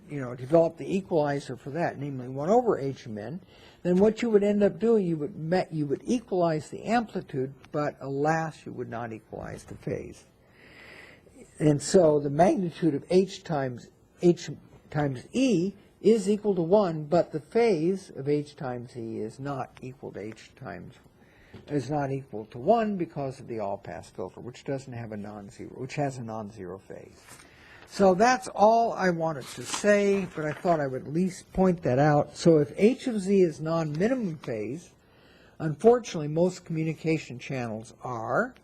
develop the equalizer for that, namely 1 over h min, then what you would end up doing, you would equalize the amplitude, but alas, you would not equalize the phase. And so the magnitude of h times e is equal to 1, but the phase of h times e is not equal to is not equal to 1 because of the all-pass filter, which doesn't have a non-zero, which has a non-zero phase. So that's all I wanted to say, but I thought I would at least point that out. So if h of z is non-minimum phase, unfortunately most communication channels are,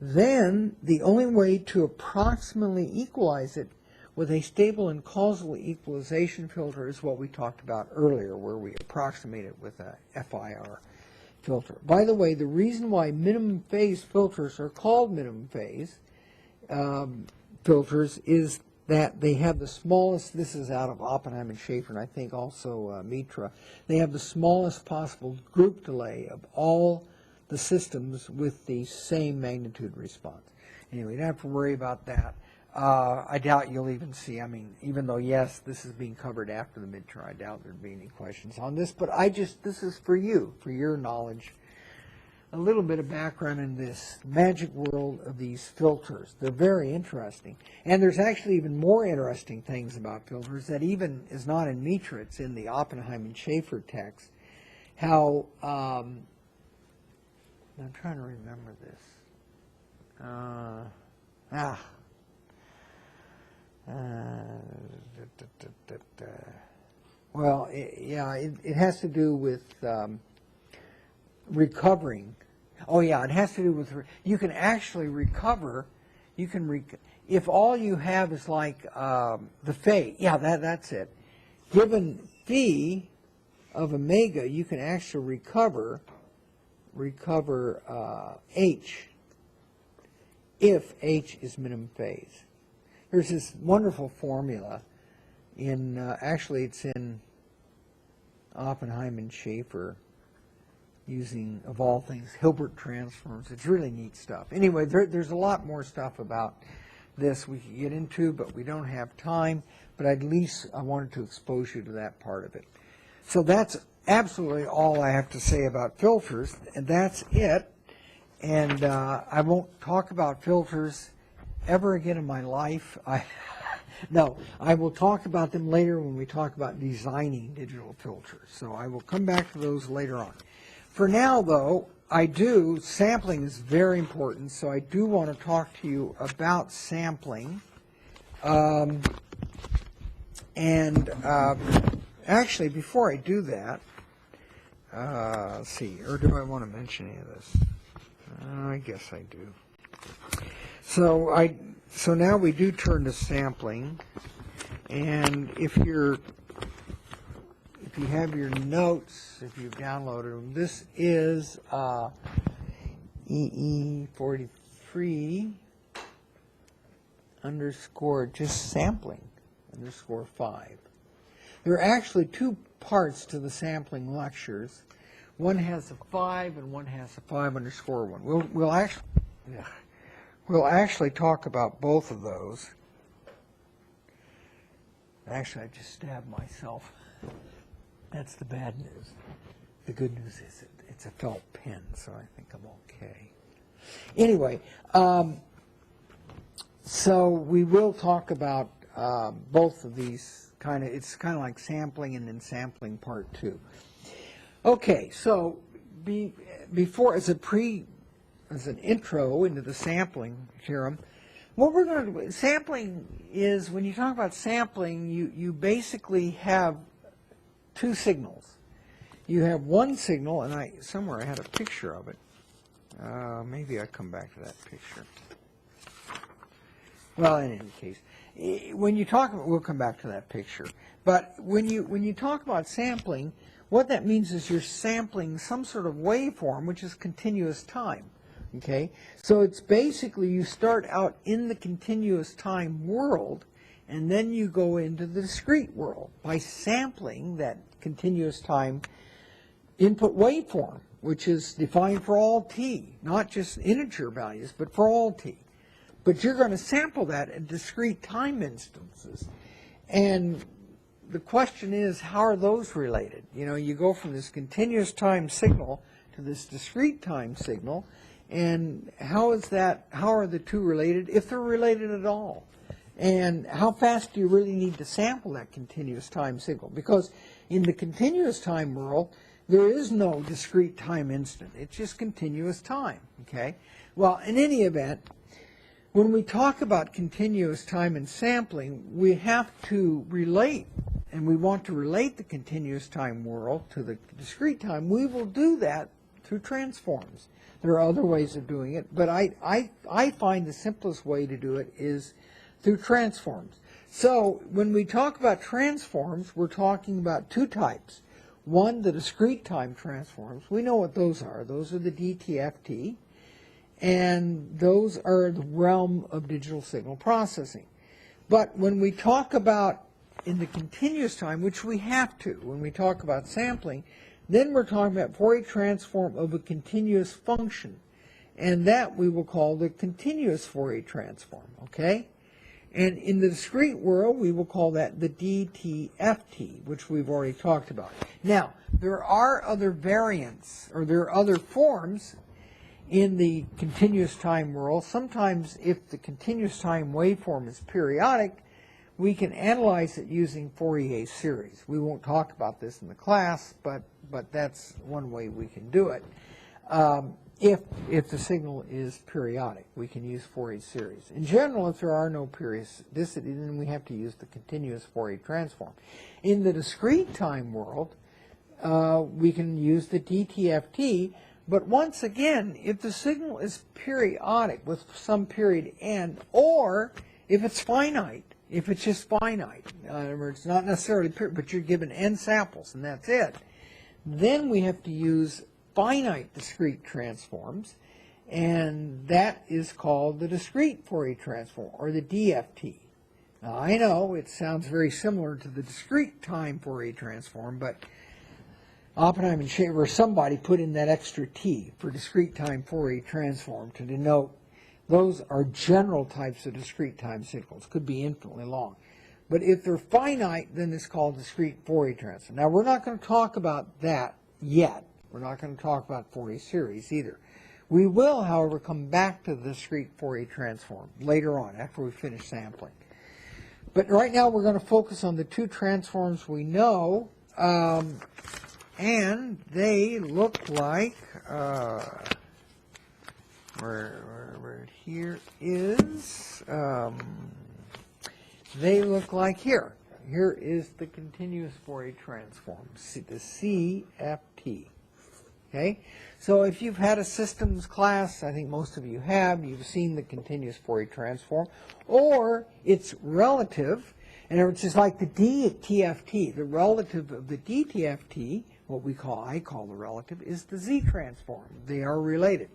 then the only way to approximately equalize it with a stable and causal equalization filter is what we talked about earlier, where we approximate it with a FIR filter. By the way, the reason why minimum phase filters are called minimum phase filters is that they have the smallest, this is out of Oppenheim and Schaefer, and I think also Mitra, they have the smallest possible group delay of all the systems with the same magnitude response. Anyway, you don't have to worry about that. I doubt you'll even see, I mean, even though, yes, this is being covered after the midterm, I doubt there'd be any questions on this, but this is for you, for your knowledge, a little bit of background in this magic world of these filters. They're very interesting. And there's actually even more interesting things about filters that even is not in Mitra, it's in the Oppenheim and Schaefer text, how, I'm trying to remember this. Well, it has to do with recovering. Oh yeah, it has to do with, you can actually recover, if all you have is like the phase, yeah, that's it. Given phi of omega, you can actually recover h if h is minimum phase. There's this wonderful formula in, actually it's in Oppenheim and Schaefer, using, of all things, Hilbert transforms. It's really neat stuff. Anyway, there's a lot more stuff about this we could get into, but we don't have time. But at least I wanted to expose you to that part of it. So that's absolutely all I have to say about filters, and that's it. And I won't talk about filters ever again in my life. No, I will talk about them later when we talk about designing digital filters. So I will come back to those later on. For now, though, sampling is very important, so I do want to talk to you about sampling. Actually, before I do that, let's see, or do I want to mention any of this? I guess I do. So now we do turn to sampling, and if you have your notes, if you've downloaded them, this is EE483 underscore just sampling underscore 5. There are actually two parts to the sampling lectures. One has a 5 and one has a 5 underscore 1. We'll actually talk about both of those. Actually, I just stabbed myself. That's the bad news. The good news is it's a felt pen, so I think I'm okay. Anyway, so we will talk about both of these it's kind of like sampling and then sampling part 2. Okay, so before, as an intro into the sampling theorem, what we're going to do, sampling is, when you talk about sampling, you basically have two signals. You have one signal, and somewhere I had a picture of it. Maybe I'll come back to that picture. Well, in any case, when you talk about, we'll come back to that picture. But when you talk about sampling, what that means is you're sampling some sort of waveform, which is continuous time. Okay, so it's basically you start out in the continuous time world, and then you go into the discrete world by sampling that continuous time input waveform, which is defined for all t, not just integer values, but for all t. But you're going to sample that at discrete time instances. And the question is, how are those related? You know, you go from this continuous time signal to this discrete time signal, and how are the two related, if they're related at all? And how fast do you really need to sample that continuous time signal? Because in the continuous time world, there is no discrete time instant. It's just continuous time, okay? Well, in any event, when we talk about continuous time and sampling, we have to relate, and we want to relate the continuous time world to the discrete time. We will do that through transforms. There are other ways of doing it, but I find the simplest way to do it is through transforms. So when we talk about transforms, we're talking about two types. One, the discrete time transforms. We know what those are. Those are the DTFT, and those are the realm of digital signal processing. But when we talk about in the continuous time, which we have to, when we talk about sampling, then we're talking about Fourier transform of a continuous function, and that we will call the continuous Fourier transform, okay? And in the discrete world, we will call that the DTFT, which we've already talked about. Now, there are other variants, or there are other forms in the continuous time world. Sometimes, if the continuous time waveform is periodic, we can analyze it using Fourier series. We won't talk about this in the class, but that's one way we can do it. If the signal is periodic, we can use Fourier series. In general, if there are no periodicity, then we have to use the continuous Fourier transform. In the discrete time world, we can use the DTFT, but once again, if the signal is periodic with some period n, or if it's finite, if it's just finite, in other words, not necessarily period, but you're given n samples and that's it, then we have to use finite discrete transforms, and that is called the discrete Fourier transform, or the DFT. Now, I know it sounds very similar to the discrete time Fourier transform, but Oppenheim and Shaver, somebody put in that extra T for discrete time Fourier transform to denote those are general types of discrete time signals, could be infinitely long. But if they're finite, then it's called discrete Fourier transform. Now, we're not going to talk about that yet. We're not going to talk about Fourier series either. We will, however, come back to the discrete Fourier transform later on after we finish sampling. But right now we're going to focus on the two transforms we know, and they look like, where here is, they look like here. Here is the continuous Fourier transform, the CFT. Okay, so if you've had a systems class, I think most of you have, you've seen the continuous Fourier transform, or its relative, and it's just like the DTFT, the relative of the DTFT, what I call the relative, is the Z transform. They are related.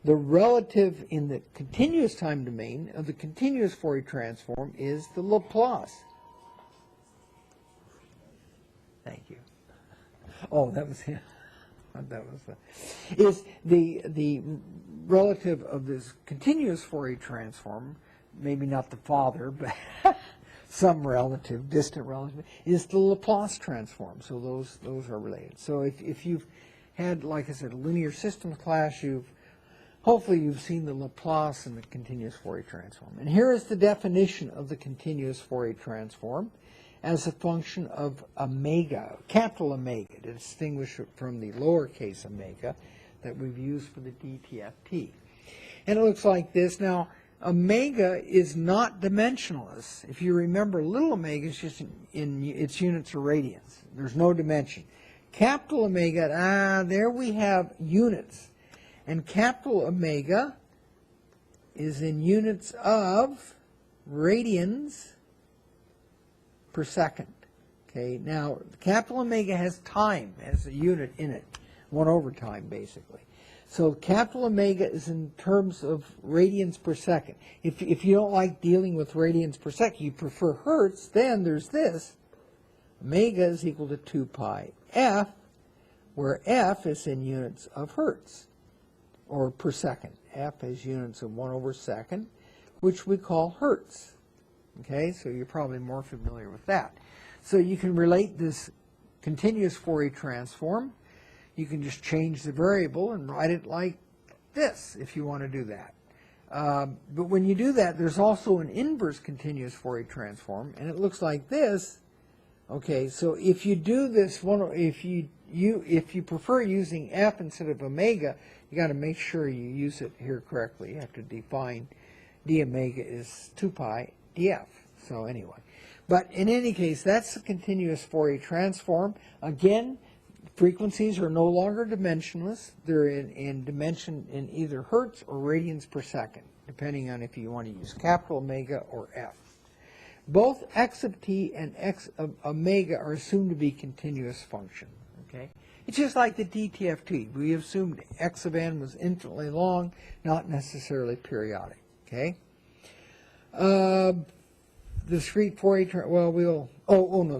the relative in the continuous time domain of the continuous Fourier transform is the Laplace. Thank you. Oh, that was him. That was is the relative of this continuous Fourier transform, maybe not the father, but some relative, distant relative, is the Laplace transform. So those are related. So if you've had, like I said, a linear systems class, hopefully you've seen the Laplace and the continuous Fourier transform. And here is the definition of the continuous Fourier transform as a function of omega, capital omega, to distinguish it from the lowercase omega that we've used for the DTFT. And it looks like this. Now, omega is not dimensionless. If you remember, little omega is just in its units of radians. There's no dimension. Capital omega, there we have units. And capital omega is in units of radians per second. Okay, now capital omega has time as a unit in it, 1 over time basically. So capital omega is in terms of radians per second. If you don't like dealing with radians per second, you prefer hertz, then there's this. Omega is equal to 2 pi f, where f is in units of hertz, or per second. F is units of 1 over second, which we call hertz. Okay, so you're probably more familiar with that. So you can relate this continuous Fourier transform. You can just change the variable and write it like this if you want to do that. But when you do that, there's also an inverse continuous Fourier transform, and it looks like this. Okay, so if you do this one, if you prefer using f instead of omega, you got to make sure you use it here correctly. You have to define d omega is 2 pi df. So anyway, but in any case, that's the continuous Fourier transform. Again, frequencies are no longer dimensionless. They're in dimension in either hertz or radians per second, depending on if you want to use capital omega or f. Both x of t and x of omega are assumed to be continuous function. Okay, it's just like the DTFT. We assumed x of n was infinitely long, not necessarily periodic. Okay. Discrete Fourier,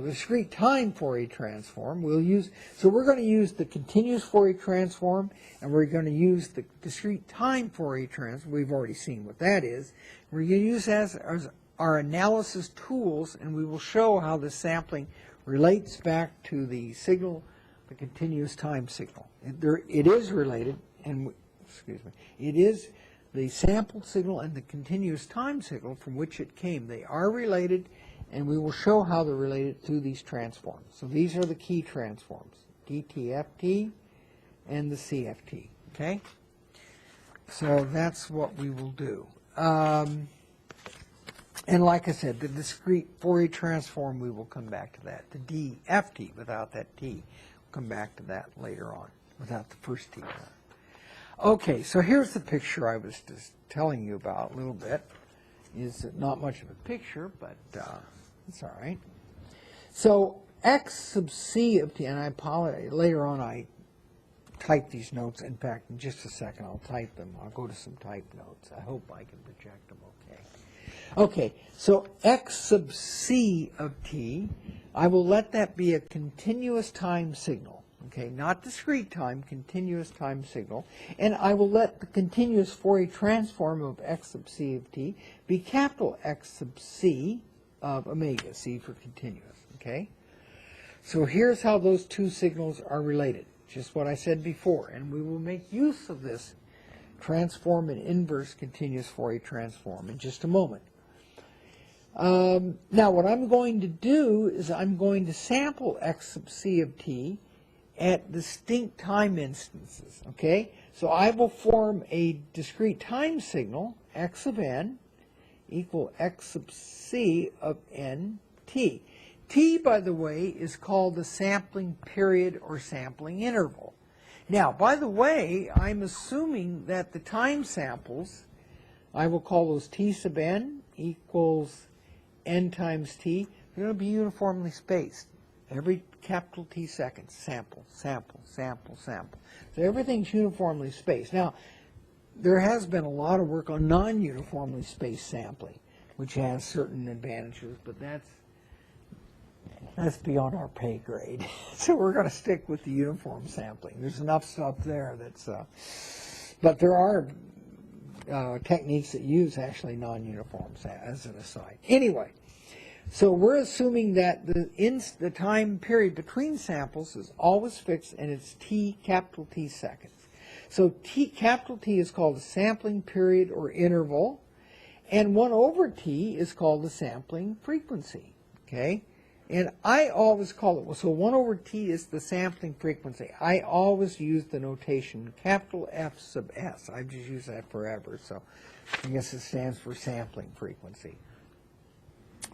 discrete time Fourier transform. We'll use, so we're going to use the continuous Fourier transform, and we're going to use the discrete time Fourier transform. We've already seen what that is. We're going to use that as our analysis tools, and we will show how the sampling relates back to the signal, the continuous time signal. It is related, and it is the sampled signal and the continuous time signal from which it came. They are related, and we will show how they're related through these transforms. So these are the key transforms, DTFT and the CFT. Okay? So that's what we will do. And like I said, the discrete Fourier transform, we will come back to that. The DFT, without that T, we'll come back to that later on, without the first T. Okay, so here's the picture I was just telling you about a little bit. Is not much of a picture, but it's all right. So x sub c of t, and I apologize, later on I type these notes. In fact, in just a second I'll type them. I'll go to some type notes. I hope I can project them okay. Okay, so x sub c of t, I will let that be a continuous time signal. Okay, not discrete time, continuous time signal. And I will let the continuous Fourier transform of x sub c of t be capital X sub c of omega, c for continuous. Okay? So here's how those two signals are related. Just what I said before. And we will make use of this transform and inverse continuous Fourier transform in just a moment. Now what I'm going to do is I'm going to sample x sub c of t at distinct time instances, okay? So I will form a discrete time signal, x of n, equal x sub c of n t. T, by the way, is called the sampling period or sampling interval. Now, by the way, I'm assuming that the time samples, I will call those t sub n equals n times t, they're going to be uniformly spaced. Every capital T seconds, sample, sample, sample, sample. So everything's uniformly spaced. Now, there has been a lot of work on non-uniformly spaced sampling, which has certain advantages, but that's beyond our pay grade. So we're going to stick with the uniform sampling. There's enough stuff there that's, but there are techniques that use actually non-uniform as an aside. Anyway, so we're assuming that the time period between samples is always fixed and it's t, capital T seconds. So capital T is called the sampling period or interval, and 1 over T is called the sampling frequency, okay? And I always call it, so 1 over T is the sampling frequency. I always use the notation capital F sub S. I've just used that forever, so I guess it stands for sampling frequency.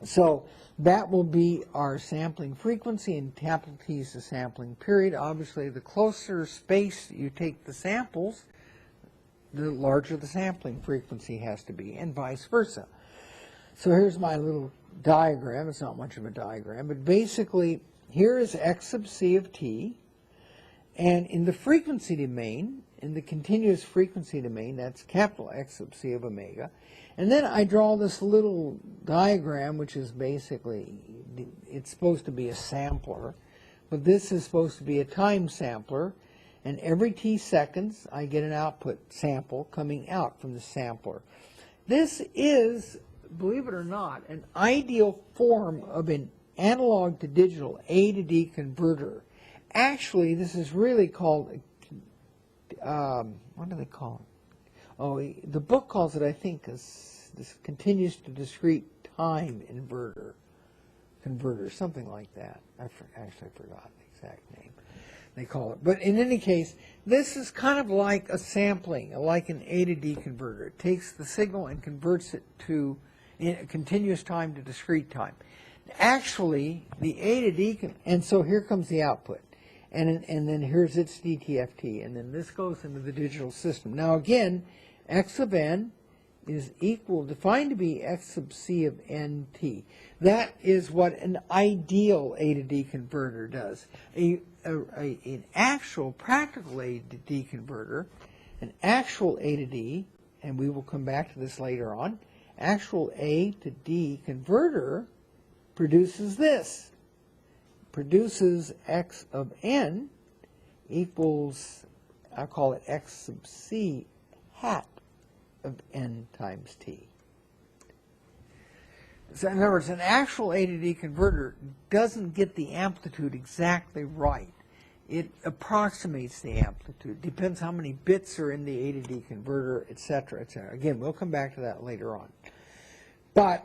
So that will be our sampling frequency, and capital T is the sampling period. Obviously, the closer space you take the samples, the larger the sampling frequency has to be, and vice versa. So here's my little diagram. It's not much of a diagram, but basically here is x sub c of t, and in the frequency domain, in the continuous frequency domain, that's capital X sub c of omega. And then I draw this little diagram, which is basically, it's supposed to be a sampler, but this is supposed to be a time sampler, and every t seconds I get an output sample coming out from the sampler. This is, believe it or not, an ideal form of an analog to digital A to D converter. Actually, this is really called, what do they call it? Oh, the book calls it, I think, this continuous to discrete time converter, something like that. Actually forgot the exact name they call it. But in any case, this is kind of like a sampling, like an A to D converter. It takes the signal and converts it to continuous time to discrete time. Actually, the A to D, and so here comes the output. And then here's its DTFT, and then this goes into the digital system. Now again, x sub n is defined to be x sub c of nt. That is what an ideal A to D converter does. An actual practical A to D converter, an actual A to D, and we will come back to this later on, actual A to D converter produces this. Produces x of n equals, I call it x sub c hat of n times t. So in other words, an actual A to D converter doesn't get the amplitude exactly right. It approximates the amplitude. Depends how many bits are in the A to D converter, etc., etc. Again, we'll come back to that later on. But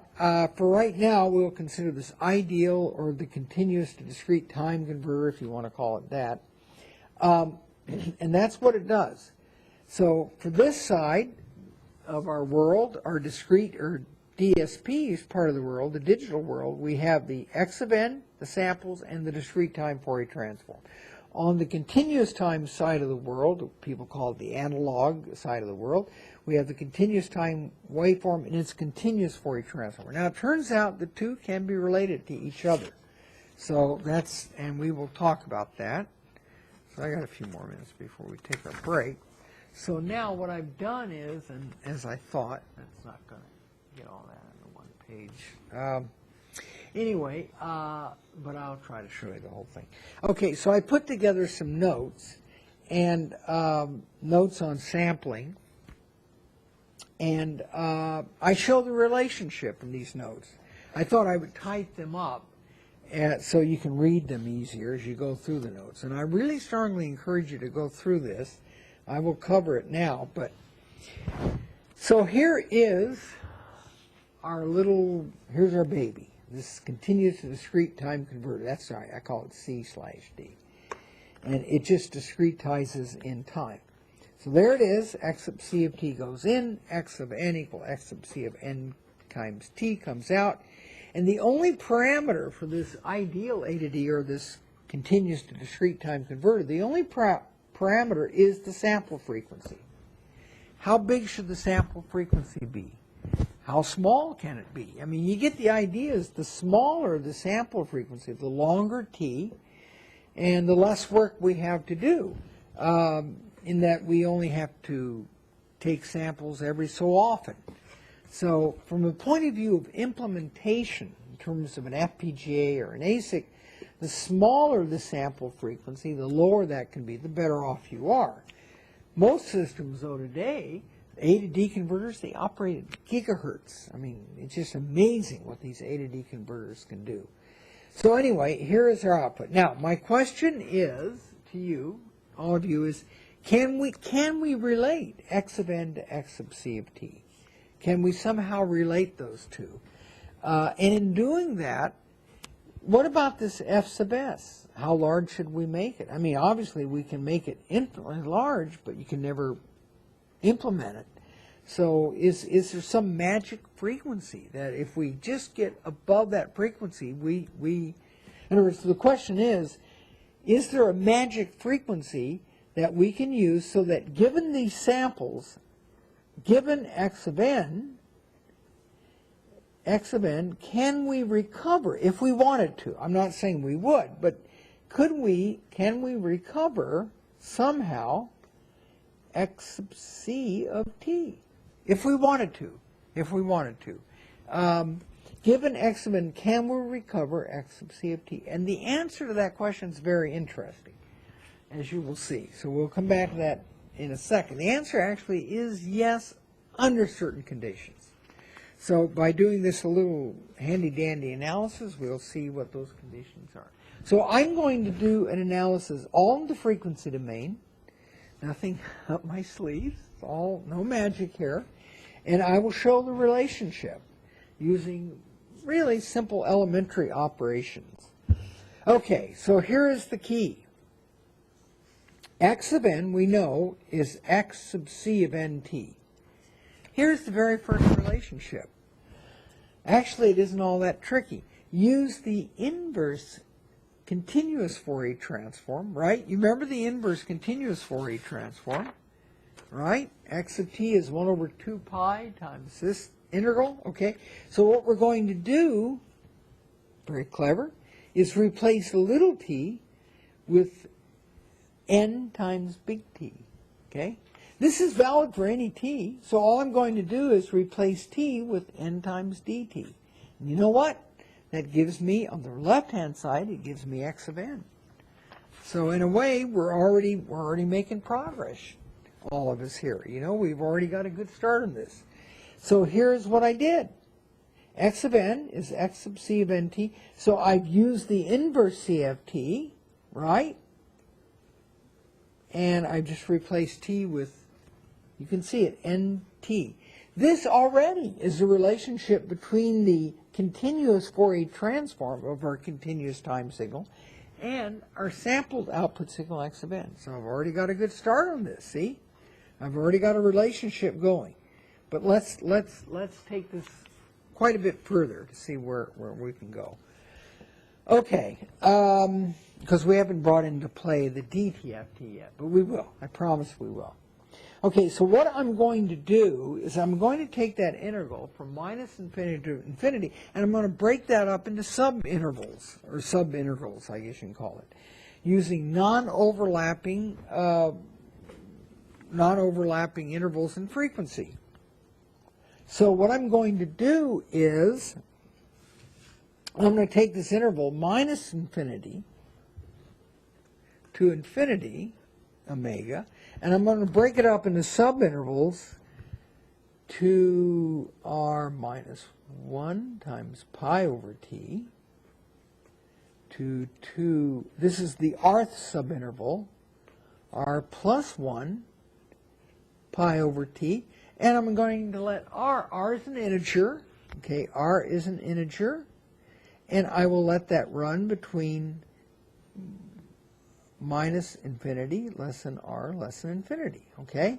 for right now, we'll consider this ideal, or the continuous to discrete time converter, if you want to call it that. And that's what it does. So for this side of our world, our discrete, or DSP is part of the world, the digital world, we have the x of n, the samples, and the discrete time Fourier transform. On the continuous time side of the world, people call it the analog side of the world, we have the continuous time waveform and its continuous Fourier transform. Now it turns out the two can be related to each other. So that's, and we will talk about that. So I got a few more minutes before we take our break. So now what I've done is, and as I thought, that's not going to get all that on one page. Anyway, but I'll try to show you the whole thing. Okay, so I put together some notes, and notes on sampling. And I show the relationship in these notes. I thought I would type them up so you can read them easier as you go through the notes. And I really strongly encourage you to go through this. I will cover it now. But so here is our little, here's our baby. This continuous to discrete time converter. That's right, I call it C/D. And it just discretizes in time. So there it is, x sub c of t goes in, x of n equal x sub c of n times t comes out. And the only parameter for this ideal A to D, or this continuous to discrete time converter, the only parameter is the sample frequency. How big should the sample frequency be? How small can it be? I mean, you get the idea, is the smaller the sample frequency, the longer t, and the less work we have to do. In that we only have to take samples every so often. So from the point of view of implementation, in terms of an FPGA or an ASIC, the smaller the sample frequency, the lower that can be, the better off you are. Most systems, though, today, A to D converters, they operate at gigahertz. I mean, it's just amazing what these A to D converters can do. So anyway, here is our output. Now, my question is to you, all of you, is can we relate x of n to x sub c of t? Can we somehow relate those two? And in doing that, what about this f sub s? How large should we make it? I mean, obviously we can make it infinitely large, but you can never implement it. So is there some magic frequency that if we just get above that frequency, in other words, the question is there a magic frequency that we can use so that given these samples, given x of n, can we recover if we wanted to? I'm not saying we would, but can we recover somehow x sub c of t? If we wanted to. Given x of n, can we recover x sub c of t? And the answer to that question is very interesting, as you will see. So we'll come back to that in a second. The answer actually is yes, under certain conditions. So by doing this a little handy-dandy analysis, we'll see what those conditions are. So I'm going to do an analysis all in the frequency domain, nothing up my sleeves, all no magic here, and I will show the relationship using really simple elementary operations. Okay, so here is the key. X of n, we know, is x sub c of nt. Here's the very first relationship. Actually, it isn't all that tricky. Use the inverse continuous Fourier transform, right? You remember the inverse continuous Fourier transform, right? X of t is 1 over 2 pi times this integral, okay? So what we're going to do, very clever, is replace little t with n times big T, okay? This is valid for any t, so all I'm going to do is replace t with n times dt. And you know what? That gives me, on the left-hand side, it gives me x of n. So in a way, we're already making progress, all of us here. You know, we've already got a good start on this. So here's what I did. X of n is x sub c of nt. So I've used the inverse CFT, right? And I've just replaced t with, you can see it, nt. This already is the relationship between the continuous Fourier transform of our continuous time signal and our sampled output signal x of n. So I've already got a good start on this, see? I've already got a relationship going. But let's take this quite a bit further to see where we can go. Okay, because we haven't brought into play the DTFT yet, but we will. I promise we will. Okay, so what I'm going to do is I'm going to take that integral from minus infinity to infinity, and I'm going to break that up into subintervals, or subintegrals, I guess you can call it, using non-overlapping intervals in frequency. So what I'm going to do is I'm going to take this interval minus infinity to infinity, omega, and I'm going to break it up into subintervals 2r minus 1 times pi over t to 2, this is the rth subinterval, r plus 1 pi over t, and I'm going to let r is an integer, okay, r is an integer, and I will let that run between minus infinity less than r less than infinity, okay?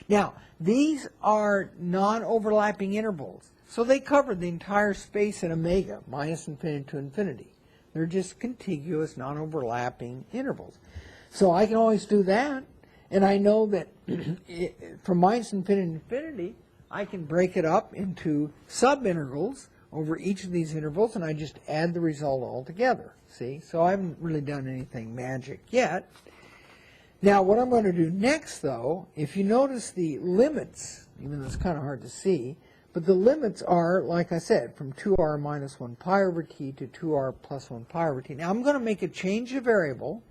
Now, these are non-overlapping intervals, so they cover the entire space in omega, minus infinity to infinity. They're just contiguous, non-overlapping intervals. So I can always do that, and I know that from minus infinity to infinity, I can break it up into subintegrals over each of these intervals, and I just add the result all together. See? So I haven't really done anything magic yet. Now, what I'm going to do next, though, if you notice the limits, even though it's kind of hard to see, but the limits are, like I said, from 2r minus 1 pi over t to 2r plus 1 pi over t. Now, I'm going to make a change of variable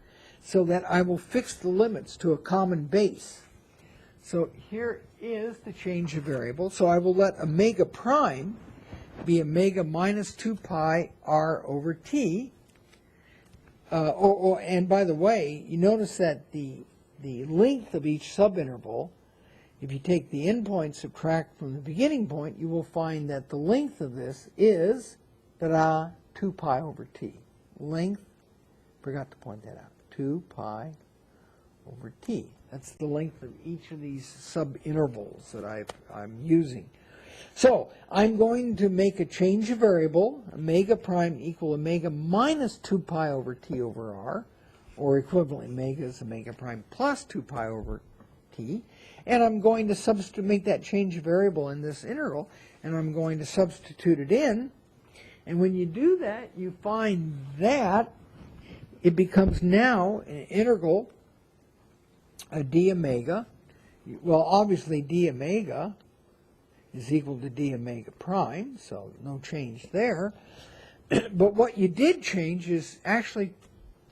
so that I will fix the limits to a common base. So here is the change of variable. So I will let omega prime be omega minus 2 pi r over t. And by the way, you notice that the length of each subinterval, if you take the endpoint, subtract from the beginning point, you will find that the length of this is 2 pi over t. Length, forgot to point that out, 2 pi over t. That's the length of each of these subintervals that I'm using. So I'm going to make a change of variable, omega prime equal omega minus 2 pi over t over r, or equivalent omega is omega prime plus 2 pi over t, and I'm going to make that change of variable in this integral, and I'm going to substitute it in, and when you do that, you find that it becomes now an integral d omega. Well, obviously d omega is equal to d omega prime, so no change there. But what you did change is actually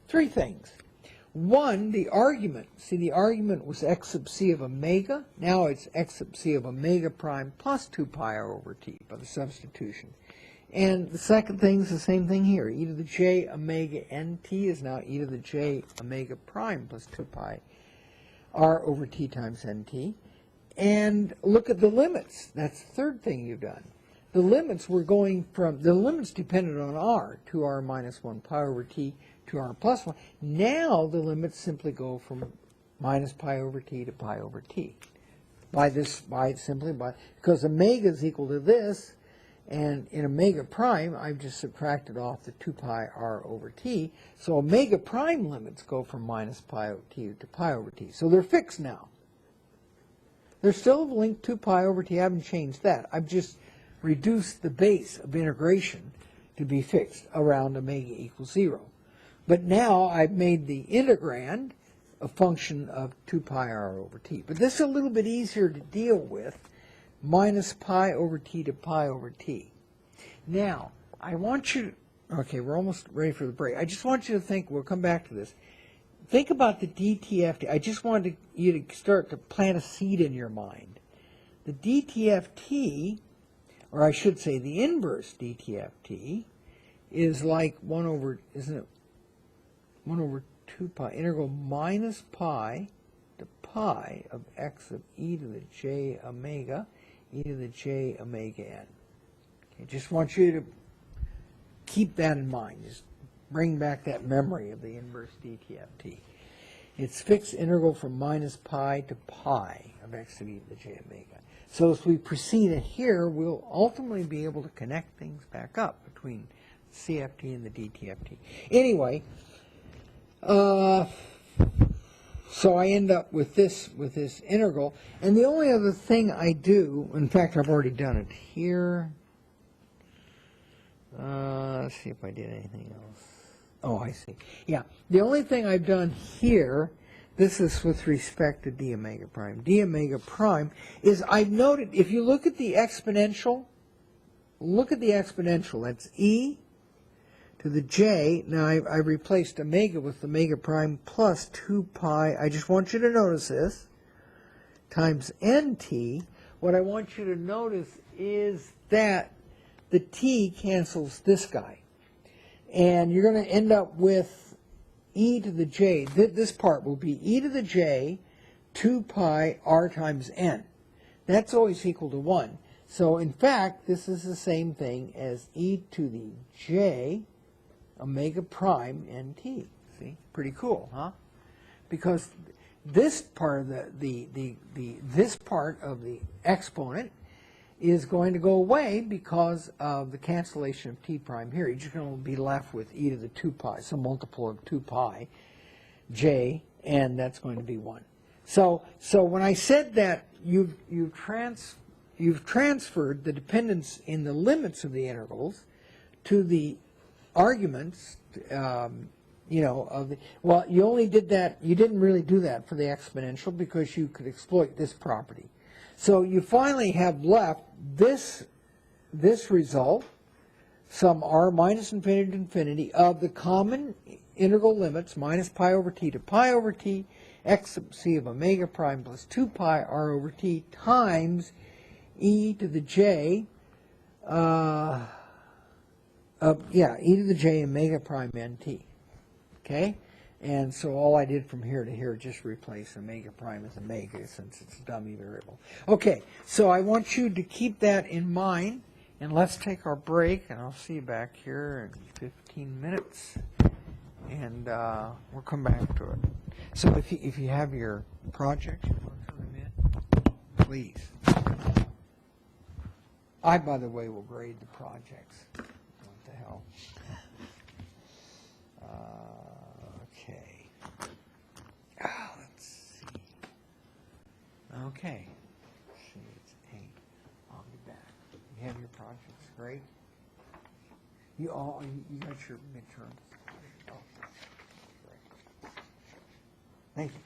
three things. One, the argument. See, the argument was x sub c of omega. Now it's x sub c of omega prime plus 2 pi r over t by the substitution. And the second thing is the same thing here. E to the j omega nt is now e to the j omega prime plus 2 pi r over t times nt. And look at the limits. That's the third thing you've done. The limits were going from, the limits depended on r, 2r minus 1 pi over t to r plus 1. Now the limits simply go from minus pi over t to pi over t. Because omega is equal to this, and in omega prime, I've just subtracted off the 2 pi r over t. So omega prime limits go from minus pi over t to pi over t. So they're fixed now. They're still linked 2 pi over t. I haven't changed that. I've just reduced the base of integration to be fixed around omega equals 0. But now I've made the integrand a function of 2 pi r over t. But this is a little bit easier to deal with, minus pi over t to pi over t. Now, I want you to, okay, we're almost ready for the break. I just want you to think, we'll come back to this. Think about the DTFT. I just wanted you to start to plant a seed in your mind. The DTFT, or I should say the inverse DTFT, is like 1 over, isn't it, 1 over 2 pi, integral minus pi to pi of x of e to the j omega, e to the j omega n. Okay, just want you to keep that in mind. Just bring back that memory of the inverse DTFT. It's fixed integral from minus pi to pi of x of e to the j omega. So as we proceed here, we'll ultimately be able to connect things back up between CFT and the DTFT. Anyway, so I end up with this integral, and the only other thing I do, in fact, I've already done it here. Let's see if I did anything else. Oh, I see. Yeah, the only thing I've done here, this is with respect to d omega prime. D omega prime is, I've noted, if you look at the exponential, that's e to the j. Now I replaced omega with omega prime plus 2 pi. I just want you to notice this, times nt. What I want you to notice is that the t cancels this guy. And you're going to end up with e to the j. This part will be e to the j 2 pi r times n. That's always equal to 1. So in fact, this is the same thing as e to the j omega prime nt. See, pretty cool, huh? Because this part of this part of the exponent is going to go away because of the cancellation of t prime here. You're just going to be left with e to the 2 pi, some multiple of 2 pi j, and that's going to be 1. So when I said that you've transferred the dependence in the limits of the integrals to the arguments, you know, well, you only did that, you didn't really do that for the exponential because you could exploit this property. So you finally have left this result, sum r minus infinity to infinity of the common integral limits minus pi over t to pi over t, x sub c of omega prime plus 2 pi r over t times e to the j, e to the j omega prime nt. Okay? And so all I did from here to here just replace omega prime with omega since it's a dummy variable. Okay, so I want you to keep that in mind, and let's take our break, and I'll see you back here in 15 minutes, and we'll come back to it. So if you have your project, you want to turn them in, please. I, by the way, will grade the projects. What the hell? Okay. Let's see. Okay. Let's see, it's 8. I'll be back. You have your projects, great. You got your midterms. Oh, great. Thank you.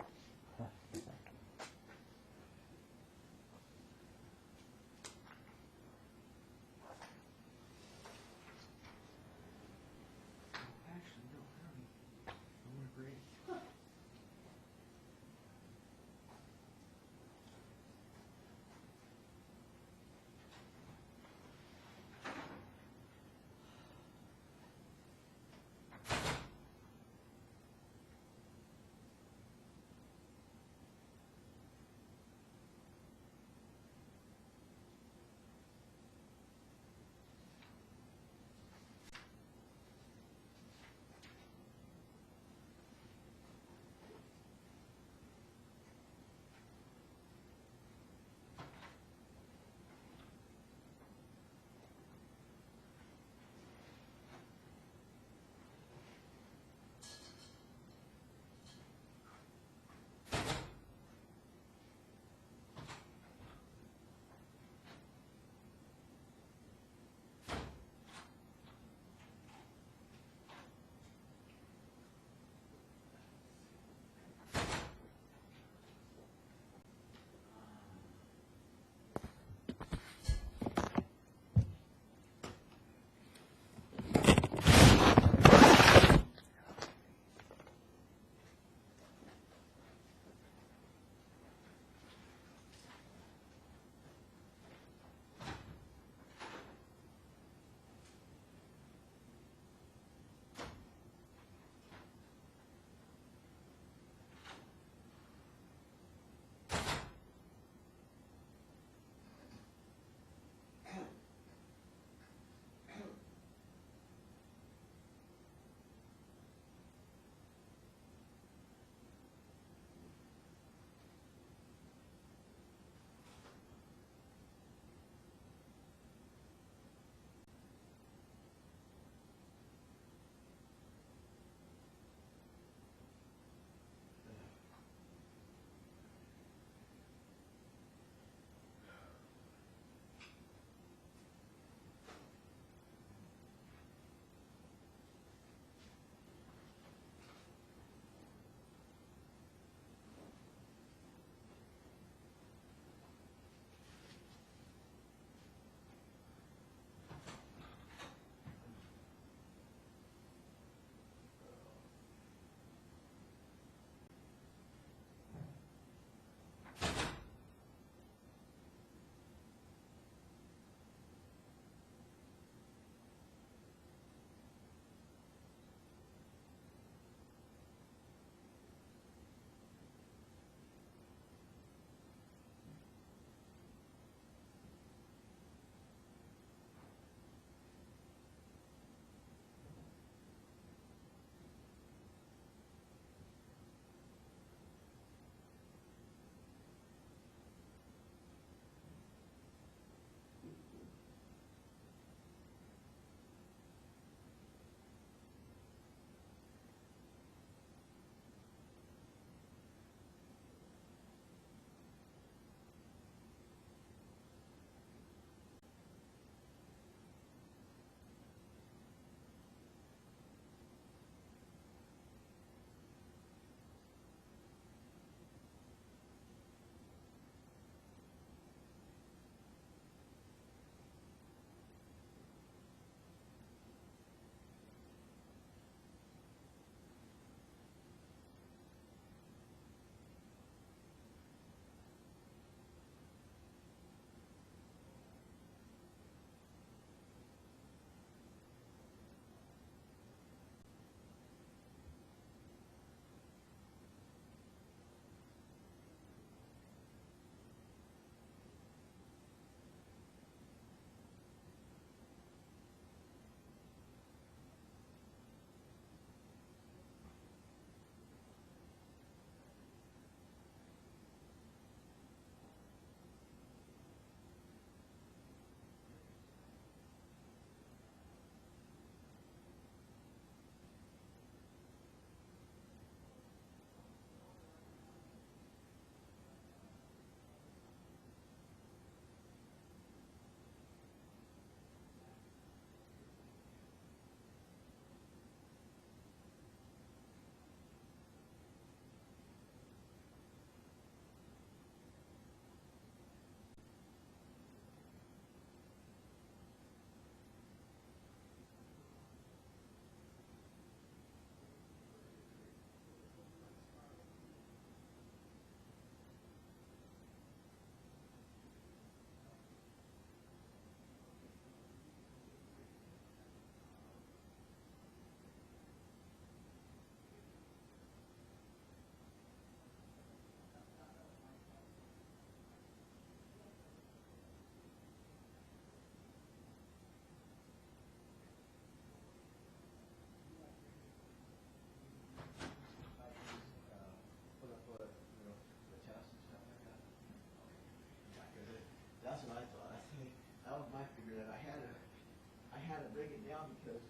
break it down because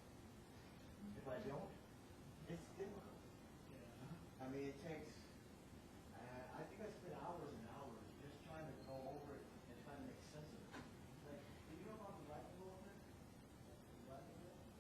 if I don't, it's difficult. I mean, it takes, I think I spent hours and hours just trying to go over it and trying to make sense of it. Like, do you know about the right movement? Right movement?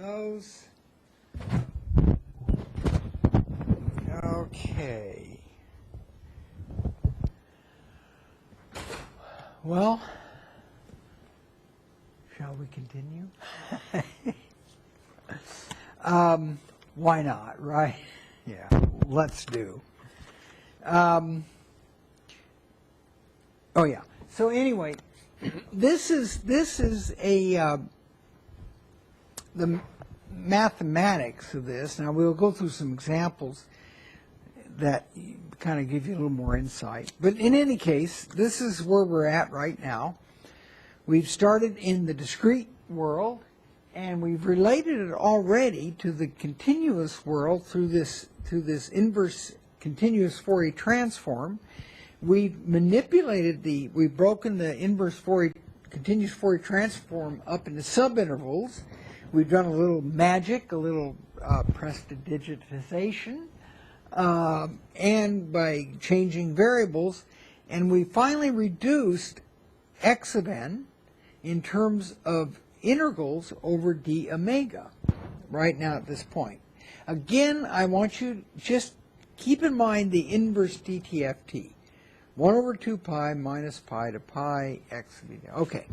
those. Okay. Well, shall we continue? Why not, right? Yeah, let's do. Oh yeah. So anyway, this is a the mathematics of this. Now we'll go through some examples that kind of give you a little more insight. But in any case, this is where we're at right now. We've started in the discrete world, and we've related it already to the continuous world through this inverse continuous Fourier transform. We've we've broken the inverse continuous Fourier transform up into subintervals. We've done a little magic, a little prestidigitization, and by changing variables, and we finally reduced x of n in terms of integrals over d omega right now at this point. Again, I want you to just keep in mind the inverse dtft. 1 over 2 pi minus pi to pi x of n. Okay,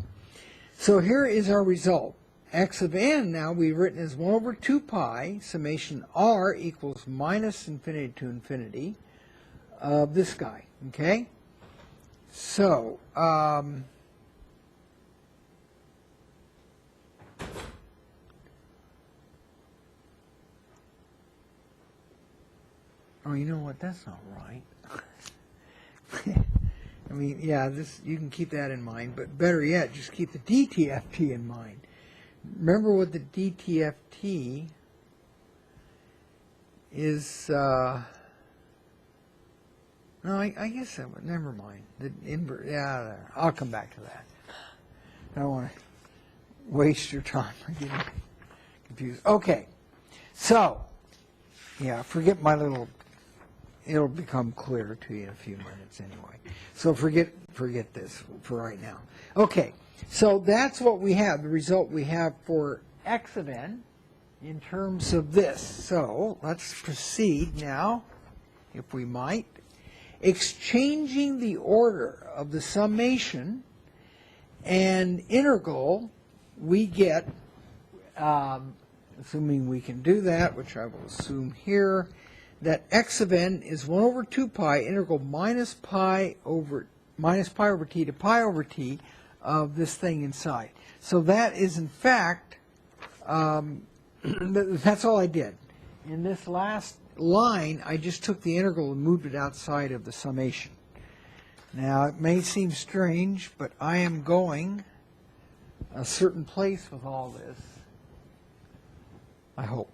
so here is our result. X of n now we've written as 1 over 2 pi summation r equals minus infinity to infinity of this guy. Okay, so oh, you know what? That's not right. I mean, yeah, you can keep that in mind, but better yet, just keep the DTFT in mind. Remember what the DTFT is. No, I guess that would. Never mind. Yeah, I'll come back to that. I don't want to waste your time by getting confused. Okay, so yeah, forget my little. It'll become clear to you in a few minutes anyway. So forget this for right now. Okay, so that's what we have, the result we have for x of n in terms of this. So let's proceed now, if we might. Exchanging the order of the summation and integral, we get, assuming we can do that, which I will assume here, that x of n is 1 over 2 pi integral minus pi over t to pi over t of this thing inside. So that is, in fact, that's all I did. In this last line, I just took the integral and moved it outside of the summation. Now, it may seem strange, but I am going a certain place with all this. I hope.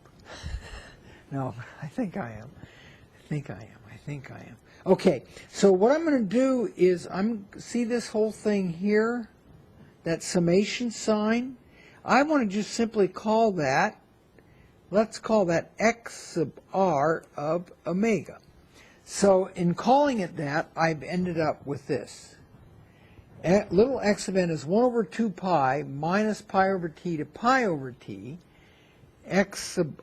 No, I think I am. I think I am. Okay, so what I'm going to do is see this whole thing here, that summation sign. I want to just simply call that, let's call that x sub r of omega. So in calling it that, I've ended up with this. Little x of n is 1 over 2 pi minus pi over t to pi over t. X sub,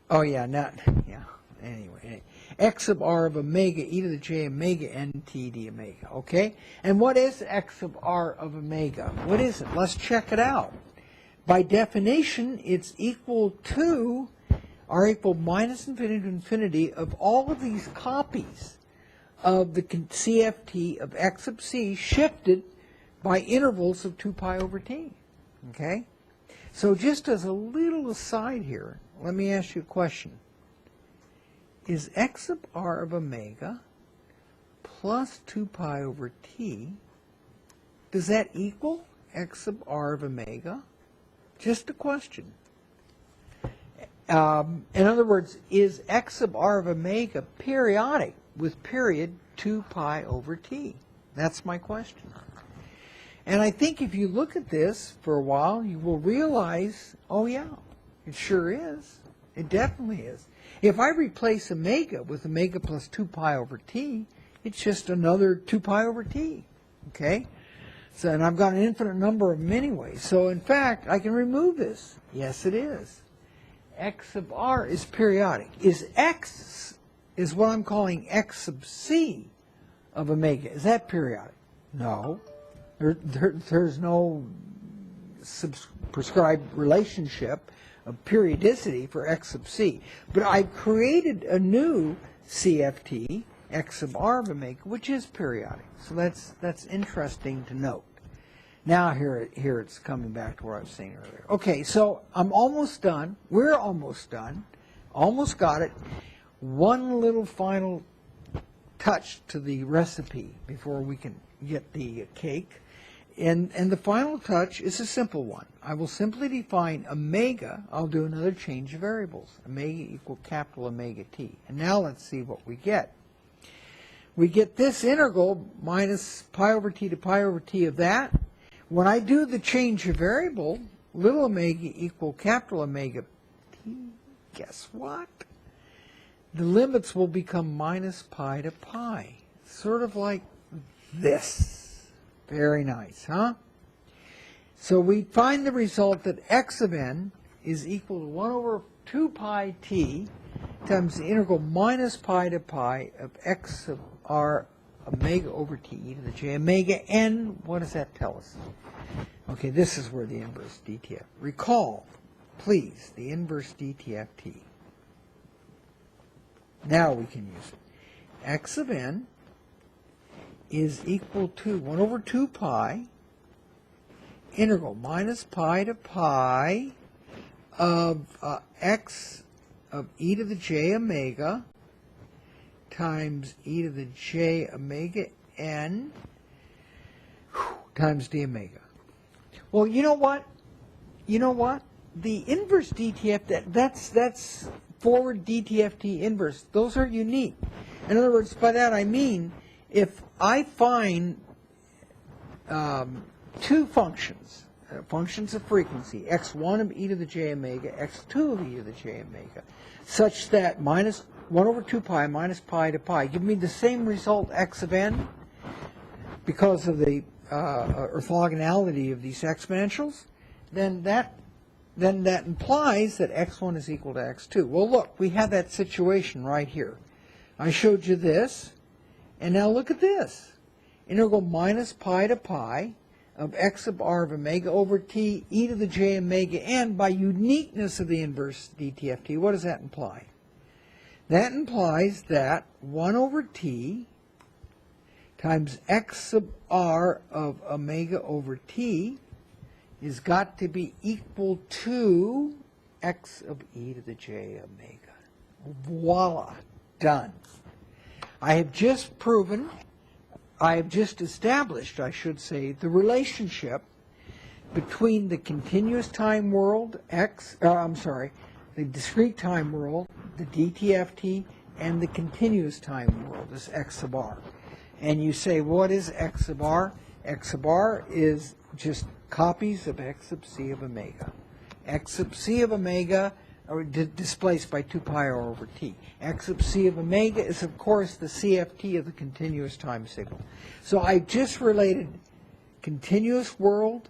oh yeah, anyway, x sub r of omega e to the j omega n t d omega, okay? And what is x sub r of omega? What is it? Let's check it out. By definition, it's equal to r equal minus infinity to infinity of all of these copies of the CFT of x sub c shifted by intervals of 2 pi over t, okay? So just as a little aside here, let me ask you a question. Is x sub r of omega plus 2 pi over t, does that equal x sub r of omega? Just a question. In other words, is x sub r of omega periodic with period 2 pi over t? That's my question. And I think if you look at this for a while, you will realize, oh yeah, it sure is. It definitely is. If I replace omega with omega plus 2 pi over t, it's just another 2 pi over t, okay? So, and I've got an infinite number of them anyway. So in fact, I can remove this. Yes, it is. x sub r is periodic. Is x, is what I'm calling x sub c of omega, is that periodic? No. There's no prescribed relationship of periodicity for x sub c. But I've created a new CFT, x sub r of omega, which is periodic. So that's interesting to note. Now here it's coming back to what I was saying earlier. Okay, so I'm almost done. We're almost done. Almost got it. One little final touch to the recipe before we can get the cake. And the final touch is a simple one. I will simply define omega. I'll do another change of variables. Omega equal capital omega t. And now let's see what we get. We get this integral minus pi over t to pi over t of that. When I do the change of variable, little omega equal capital omega t, guess what? The limits will become minus pi to pi. Sort of like this. Very nice, huh? So we find the result that x of n is equal to 1 over 2 pi t times the integral minus pi to pi of x of r omega over t e to the j omega n. What does that tell us? Okay, this is where the inverse DTF. Recall, please, the inverse DTFT. Now we can use it. X of n is equal to 1 over 2 pi integral minus pi to pi of x of e to the j omega times e to the j omega n times d omega. Well, you know what? You know what? The inverse DTF, that's forward DTFT inverse. Those are unique. In other words, by that I mean, if I find two functions, functions of frequency, x1 of e to the j omega, x2 of e to the j omega, such that minus 1 over 2 pi minus pi to pi give me the same result x of n because of the orthogonality of these exponentials, then that implies that x1 is equal to x2. Well, look, we have that situation right here. I showed you this, and now look at this. Integral minus pi to pi of x sub r of omega over t e to the j omega n by uniqueness of the inverse DTFT. What does that imply? That implies that 1 over t times x sub r of omega over t is got to be equal to x of e to the j omega. Voila, done. I have just proven, I have just established, I should say, the relationship between the continuous time world, the discrete time world, the DTFT, and the continuous time world, this x sub r. And you say, what is x sub r? X sub r is just copies of x sub c of omega. X sub c of omega are displaced by 2 pi r over t. X sub c of omega is, of course, the CFT of the continuous time signal. So I just related continuous world,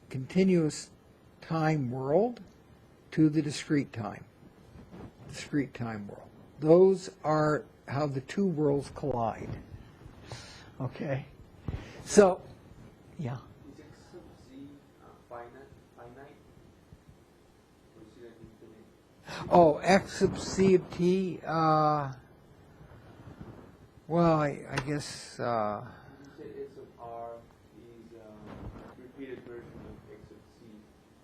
continuous time world, to the discrete time world. Those are how the two worlds collide. Okay? So, yeah. Is x sub c finite? Or is it infinite? Oh, x sub c of t, well, I guess, You said x sub r is repeated version of x sub c,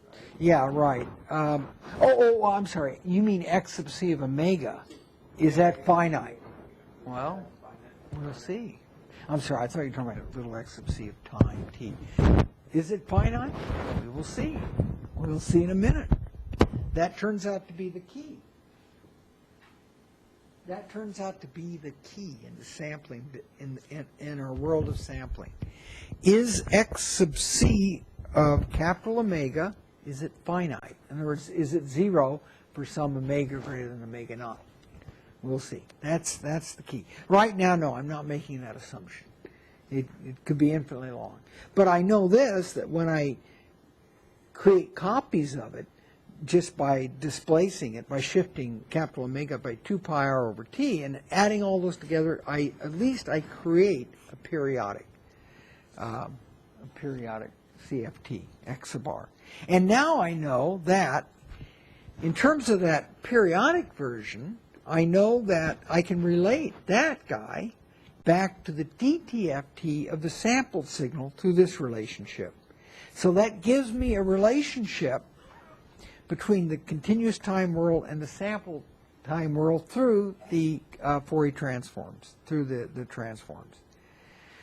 right? yeah, right. I'm sorry. You mean x sub c of omega. Is that finite? Well, we'll see. I'm sorry, I thought you were talking about little x sub c of time, t. Is it finite? We will see. We'll see in a minute. That turns out to be the key. That turns out to be the key in the sampling, in our world of sampling. Is x sub c of capital omega, is it finite? In other words, is it 0 for some omega greater than omega naught? We'll see. That's the key. Right now, no, I'm not making that assumption. It could be infinitely long. But I know this, that when I create copies of it, just by displacing it, by shifting capital omega by 2 pi r over t, and adding all those together, at least I create a periodic CFT, x sub r. And now I know that, in terms of that periodic version, I know that I can relate that guy back to the DTFT of the sampled signal through this relationship. So that gives me a relationship between the continuous time world and the sample time world through the Fourier transforms, through the transforms.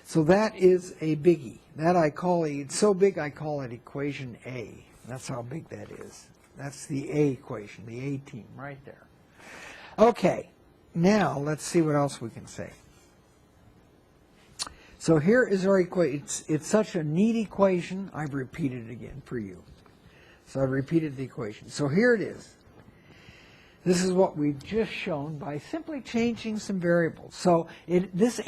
So that is a biggie. That I call it's so big I call it equation A. That's how big that is. That's the A equation, the A team right there. Okay, now let's see what else we can say. So here is our equation. It's such a neat equation, I've repeated it again for you. So I've repeated the equation. So here it is. This is what we've just shown by simply changing some variables. So this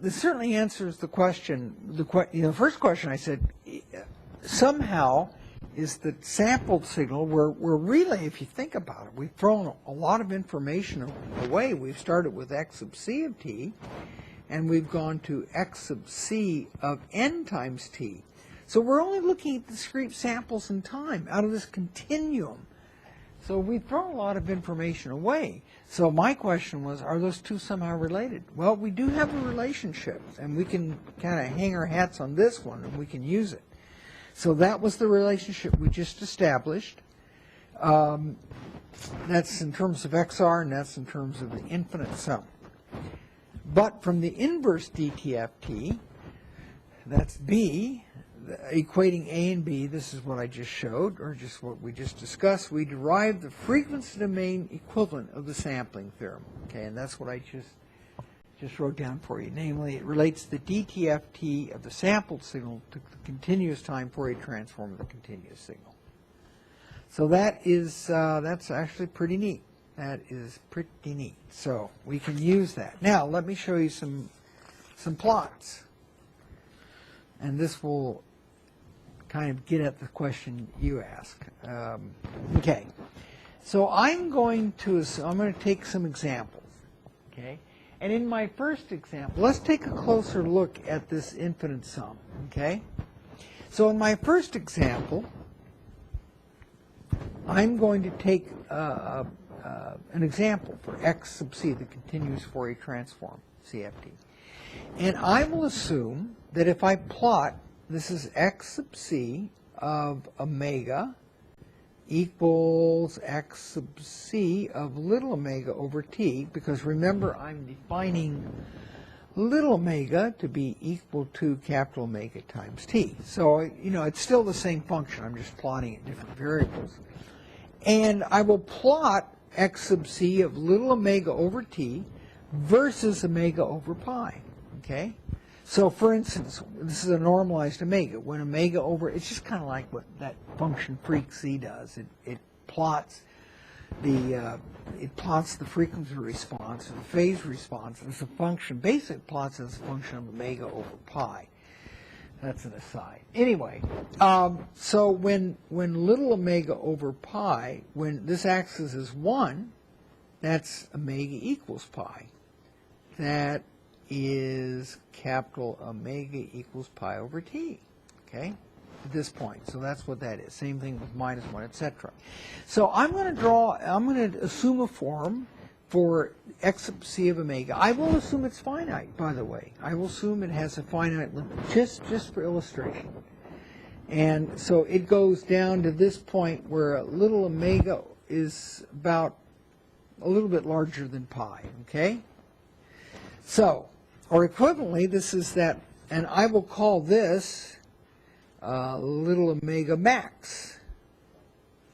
certainly answers the question. The first question I said, somehow is the sampled signal, we're really, if you think about it, we've thrown a lot of information away. We've started with x sub c of t, and we've gone to x sub c of n times t. So we're only looking at discrete samples in time out of this continuum. So we've thrown a lot of information away. So my question was, are those two somehow related? Well, we do have a relationship, and we can kind of hang our hats on this one, and we can use it. So that was the relationship we just established. That's in terms of XR, and that's in terms of the infinite sum. But from the inverse DTFT, that's B, equating A and B, this is what I just showed, or just what we just discussed. We derive the frequency domain equivalent of the sampling theorem. Okay, and that's what I just wrote down for you. Namely, it relates the DTFT of the sampled signal to the continuous time Fourier transform of the continuous signal. So that is that's actually pretty neat. That is pretty neat. So we can use that. Now let me show you some plots, and this will kind of get at the question you ask. Okay, so I'm going to take some examples. Okay. And in my first example, let's take a closer look at this infinite sum, okay? So in my first example, I'm going to take an example for x sub c, the continuous Fourier transform, CFT. And I will assume that if I plot, this is x sub c of omega equals x sub c of little omega over t, because remember I'm defining little omega to be equal to capital omega times t. So, it's still the same function. I'm just plotting at different variables. And I will plot x sub c of little omega over t versus omega over pi. Okay? So, for instance, this is a normalized omega. When omega over, it's just kind of like what that function freq c does. It plots the frequency response, the phase response as a function. Basically, it plots as a function of omega over pi. That's an aside. Anyway, so when little omega over pi, when this axis is 1, that's omega equals pi. That is capital omega equals pi over t, okay, at this point. So that's what that is. Same thing with minus 1, etc. So I'm going to assume a form for x sub c of omega. I will assume it's finite, by the way. I will assume it has a finite limit, just for illustration. And so it goes down to this point where little omega is about a little bit larger than pi, okay? So, or equivalently, this is that, and I will call this little omega max,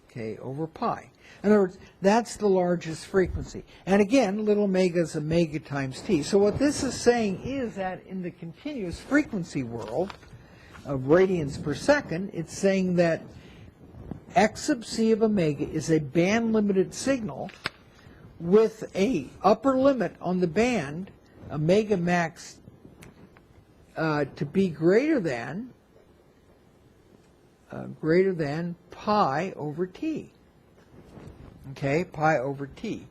okay, over pi. In other words, that's the largest frequency. And again, little omega is omega times t. So what this is saying is that in the continuous frequency world of radians per second, it's saying that x sub c of omega is a band-limited signal with a upper limit on the band, omega max, to be greater than pi over t. okay, pi over t.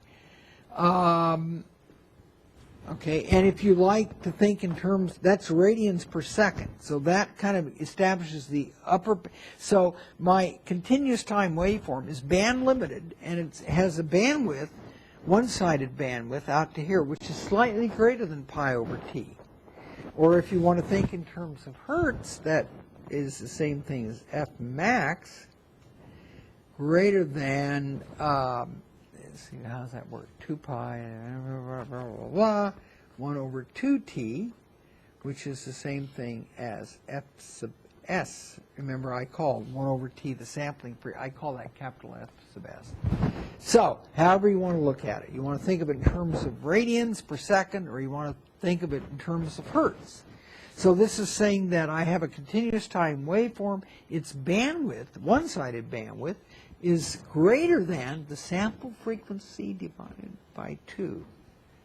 Okay, and if you like to think in terms, that's radians per second. So that kind of establishes the upper. So my continuous time waveform is band limited, and it has a bandwidth, one-sided bandwidth out to here, which is slightly greater than pi over t. Or if you want to think in terms of hertz, that is the same thing as f max greater than, let's see, how does that work? 2 pi, blah, blah, blah, blah, 1 over 2t, which is the same thing as f sub s. Remember, I called 1 over t the sampling, I call that capital F sub s. So, however you want to look at it. You want to think of it in terms of radians per second, or you want to think of it in terms of hertz. So this is saying that I have a continuous time waveform. Its bandwidth, one-sided bandwidth, is greater than the sample frequency divided by 2.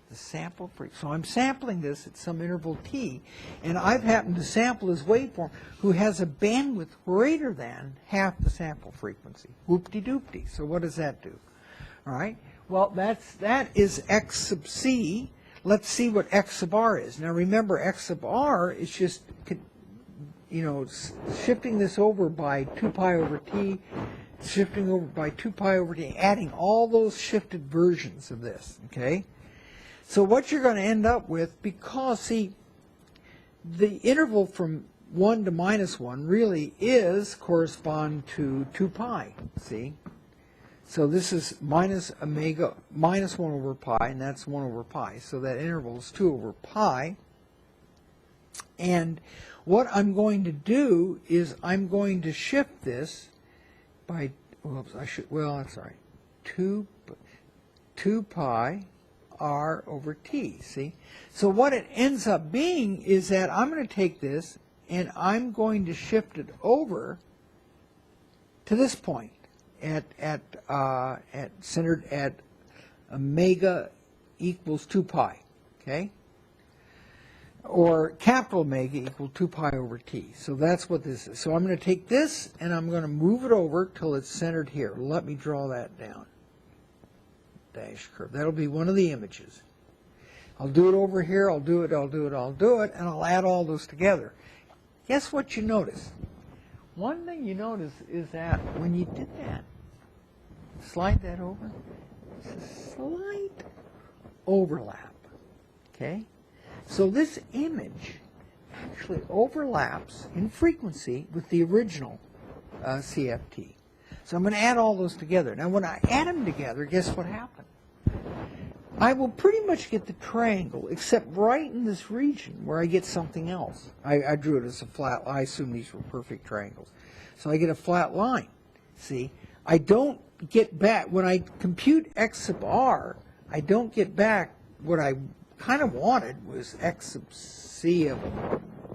The sample frequency. So I'm sampling this at some interval t, and I've happened to sample this waveform who has a bandwidth greater than half the sample frequency. Whoop-de-doop-de. So what does that do? All right. Well, that is x sub c. Let's see what x sub r is. Now remember, x sub r is just, you know, shifting this over by 2 pi over t, shifting over by 2 pi over t, adding all those shifted versions of this, okay? So what you're going to end up with, because, see, the interval from 1 to minus 1 really correspond to 2 pi, see? So this is minus omega, minus 1 over pi, and that's 1 over pi. So that interval is 2 over pi. And what I'm going to do is I'm going to shift this by, whoops, that's all right, 2 pi r over t, see? So what it ends up being is that I'm going to take this and I'm going to shift it over to this point centered at omega equals 2 pi, okay? Or capital omega equal 2 pi over t. So that's what this is. So I'm going to take this and I'm going to move it over till it's centered here. Let me draw that down. Dash curve. That'll be one of the images. I'll do it over here. I'll do it, and I'll add all those together. Guess what you notice? One thing you notice is that when you did that, slide that over, it's a slight overlap, okay? So this image actually overlaps in frequency with the original CFT. So I'm going to add all those together. Now when I add them together, guess what happened? I will pretty much get the triangle, except right in this region where I get something else. I drew it as a flat line. I assume these were perfect triangles. So I get a flat line. See, I don't get back, when I compute x sub r, I don't get back what I kind of wanted was x sub c of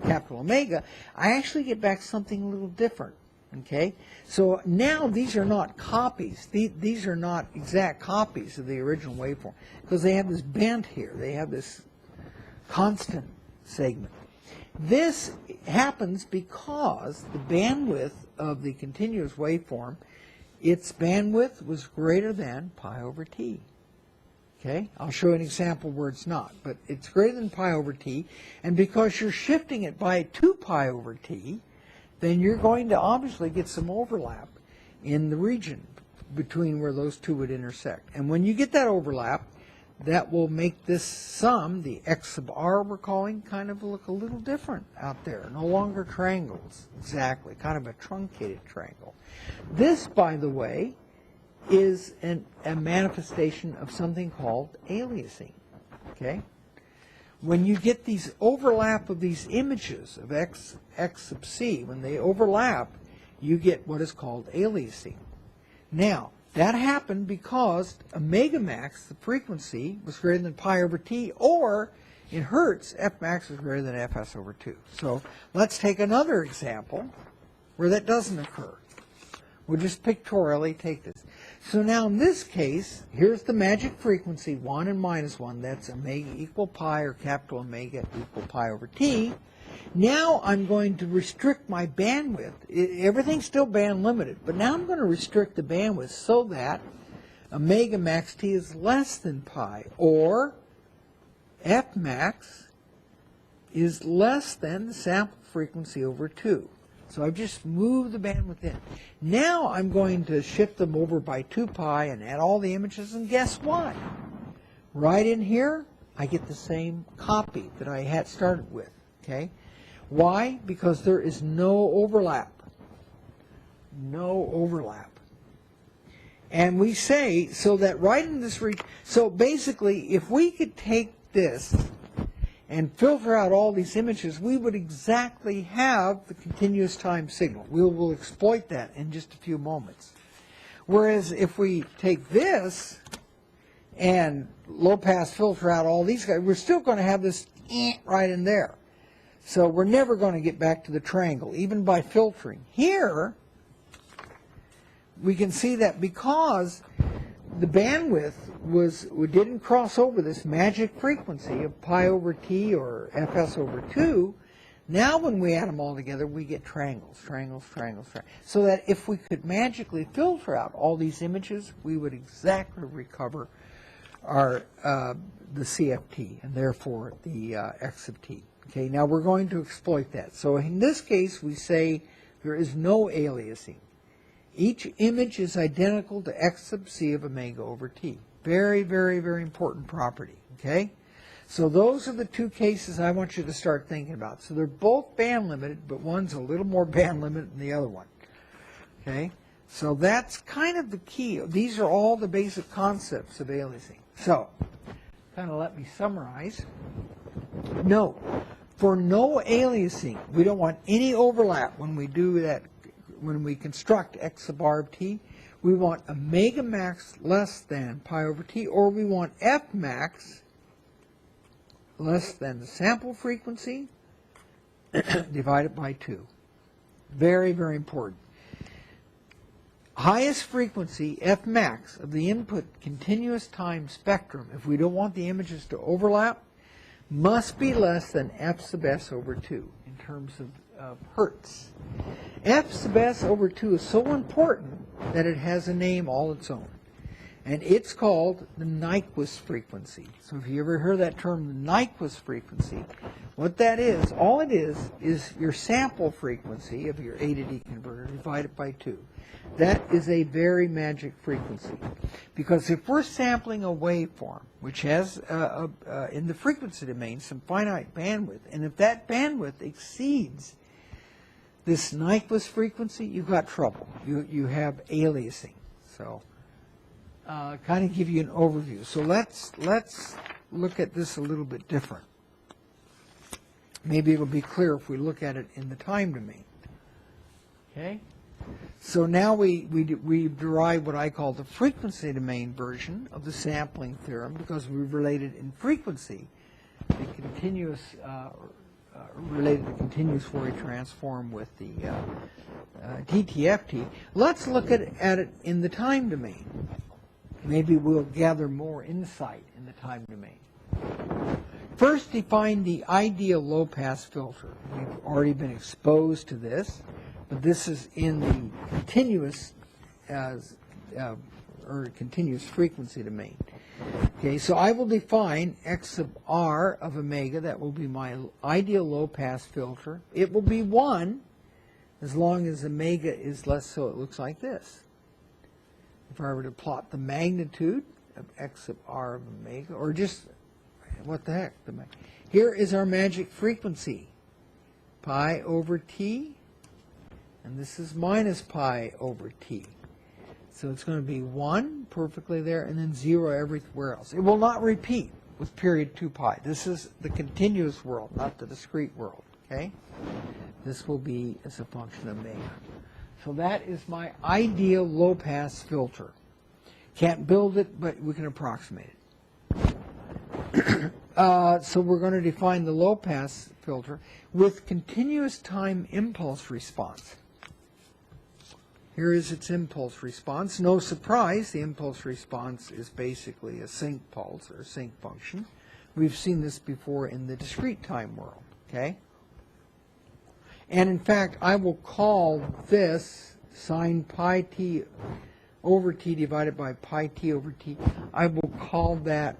capital omega. I actually get back something a little different. Okay, so now these are not copies. These are not exact copies of the original waveform because they have this bent here. They have this constant segment. This happens because the bandwidth of the continuous waveform, its bandwidth was greater than pi over t. Okay, I'll show you an example where it's not, but it's greater than pi over t, and because you're shifting it by 2 pi over t, then you're going to obviously get some overlap in the region between where those two would intersect. And when you get that overlap, that will make this sum, the x sub r we're calling, kind of look a little different out there. No longer triangles, exactly, kind of a truncated triangle. This, by the way, is a manifestation of something called aliasing, okay? When you get these overlap of these images of x sub c, when they overlap, you get what is called aliasing. Now, that happened because omega max, the frequency, was greater than pi over t, or in hertz, f max was greater than fs over 2. So let's take another example where that doesn't occur. We'll just pictorially take this. So now in this case, here's the magic frequency, 1 and minus 1. That's omega equal pi, or capital omega equal pi over t. Now I'm going to restrict my bandwidth. Everything's still band limited, but now I'm going to restrict the bandwidth so that omega max t is less than pi, or f max is less than the sample frequency over 2. So I've just moved the bandwidth in. Now I'm going to shift them over by 2 pi and add all the images, and guess what? Right in here, I get the same copy that I had started with. Okay? Why? Because there is no overlap. No overlap. And we say, so that right in this region, so basically, if we could take this and filter out all these images, we would exactly have the continuous time signal. We will exploit that in just a few moments. Whereas if we take this and low-pass filter out all these guys, we're still going to have this right in there. So we're never going to get back to the triangle, even by filtering. Here, we can see that because the bandwidth didn't cross over this magic frequency of pi over t or fs over 2, now when we add them all together, we get triangles, triangles, triangles, triangles. So that if we could magically filter out all these images, we would exactly recover our the CFT, and therefore the x of t. Okay, now we're going to exploit that. So in this case, we say there is no aliasing. Each image is identical to x sub c of omega over t. Very, very, very important property. Okay? So those are the two cases I want you to start thinking about. So they're both band limited, but one's a little more band limited than the other one. Okay? So that's kind of the key. These are all the basic concepts of aliasing. So, kind of let me summarize. Note, for no aliasing, we don't want any overlap when we do that. When we construct x sub r of t, we want omega max less than pi over t, or we want f max less than the sample frequency divided by 2. Very, very important. Highest frequency, f max, of the input continuous time spectrum, if we don't want the images to overlap, must be less than f sub s over 2 in terms of hertz. F sub s over 2 is so important that it has a name all its own. And it's called the Nyquist frequency. So if you ever heard that term, the Nyquist frequency, what that is, all it is your sample frequency of your A to D converter divided by 2. That is a very magic frequency. Because if we're sampling a waveform, which has, in the frequency domain, some finite bandwidth, and if that bandwidth exceeds this Nyquist frequency, you've got trouble. You have aliasing. So, kind of give you an overview. So let's look at this a little bit different. Maybe it'll be clear if we look at it in the time domain. Okay. So now we derive what I call the frequency domain version of the sampling theorem, because we've related in frequency the continuous related the continuous Fourier transform with the TTFT. Let's look at it in the time domain. Maybe we'll gather more insight in the time domain. First, define the ideal low-pass filter. We've already been exposed to this, but this is in the continuous continuous frequency domain. Okay, so I will define x sub r of omega. That will be my ideal low-pass filter. It will be 1 as long as omega is less, so it looks like this. If I were to plot the magnitude of x sub r of omega, or just, what the heck, here is our magic frequency, pi over t, and this is minus pi over t. So it's going to be 1 perfectly there, and then 0 everywhere else. It will not repeat with period 2 pi. This is the continuous world, not the discrete world. Okay? This will be as a function of omega. So that is my ideal low-pass filter. Can't build it, but we can approximate it. So we're going to define the low-pass filter with continuous time impulse response. Here is its impulse response. No surprise, the impulse response is basically a sync pulse or sync function. We've seen this before in the discrete time world. Okay? And in fact, I will call this sine pi t over t divided by pi t over t. I will call that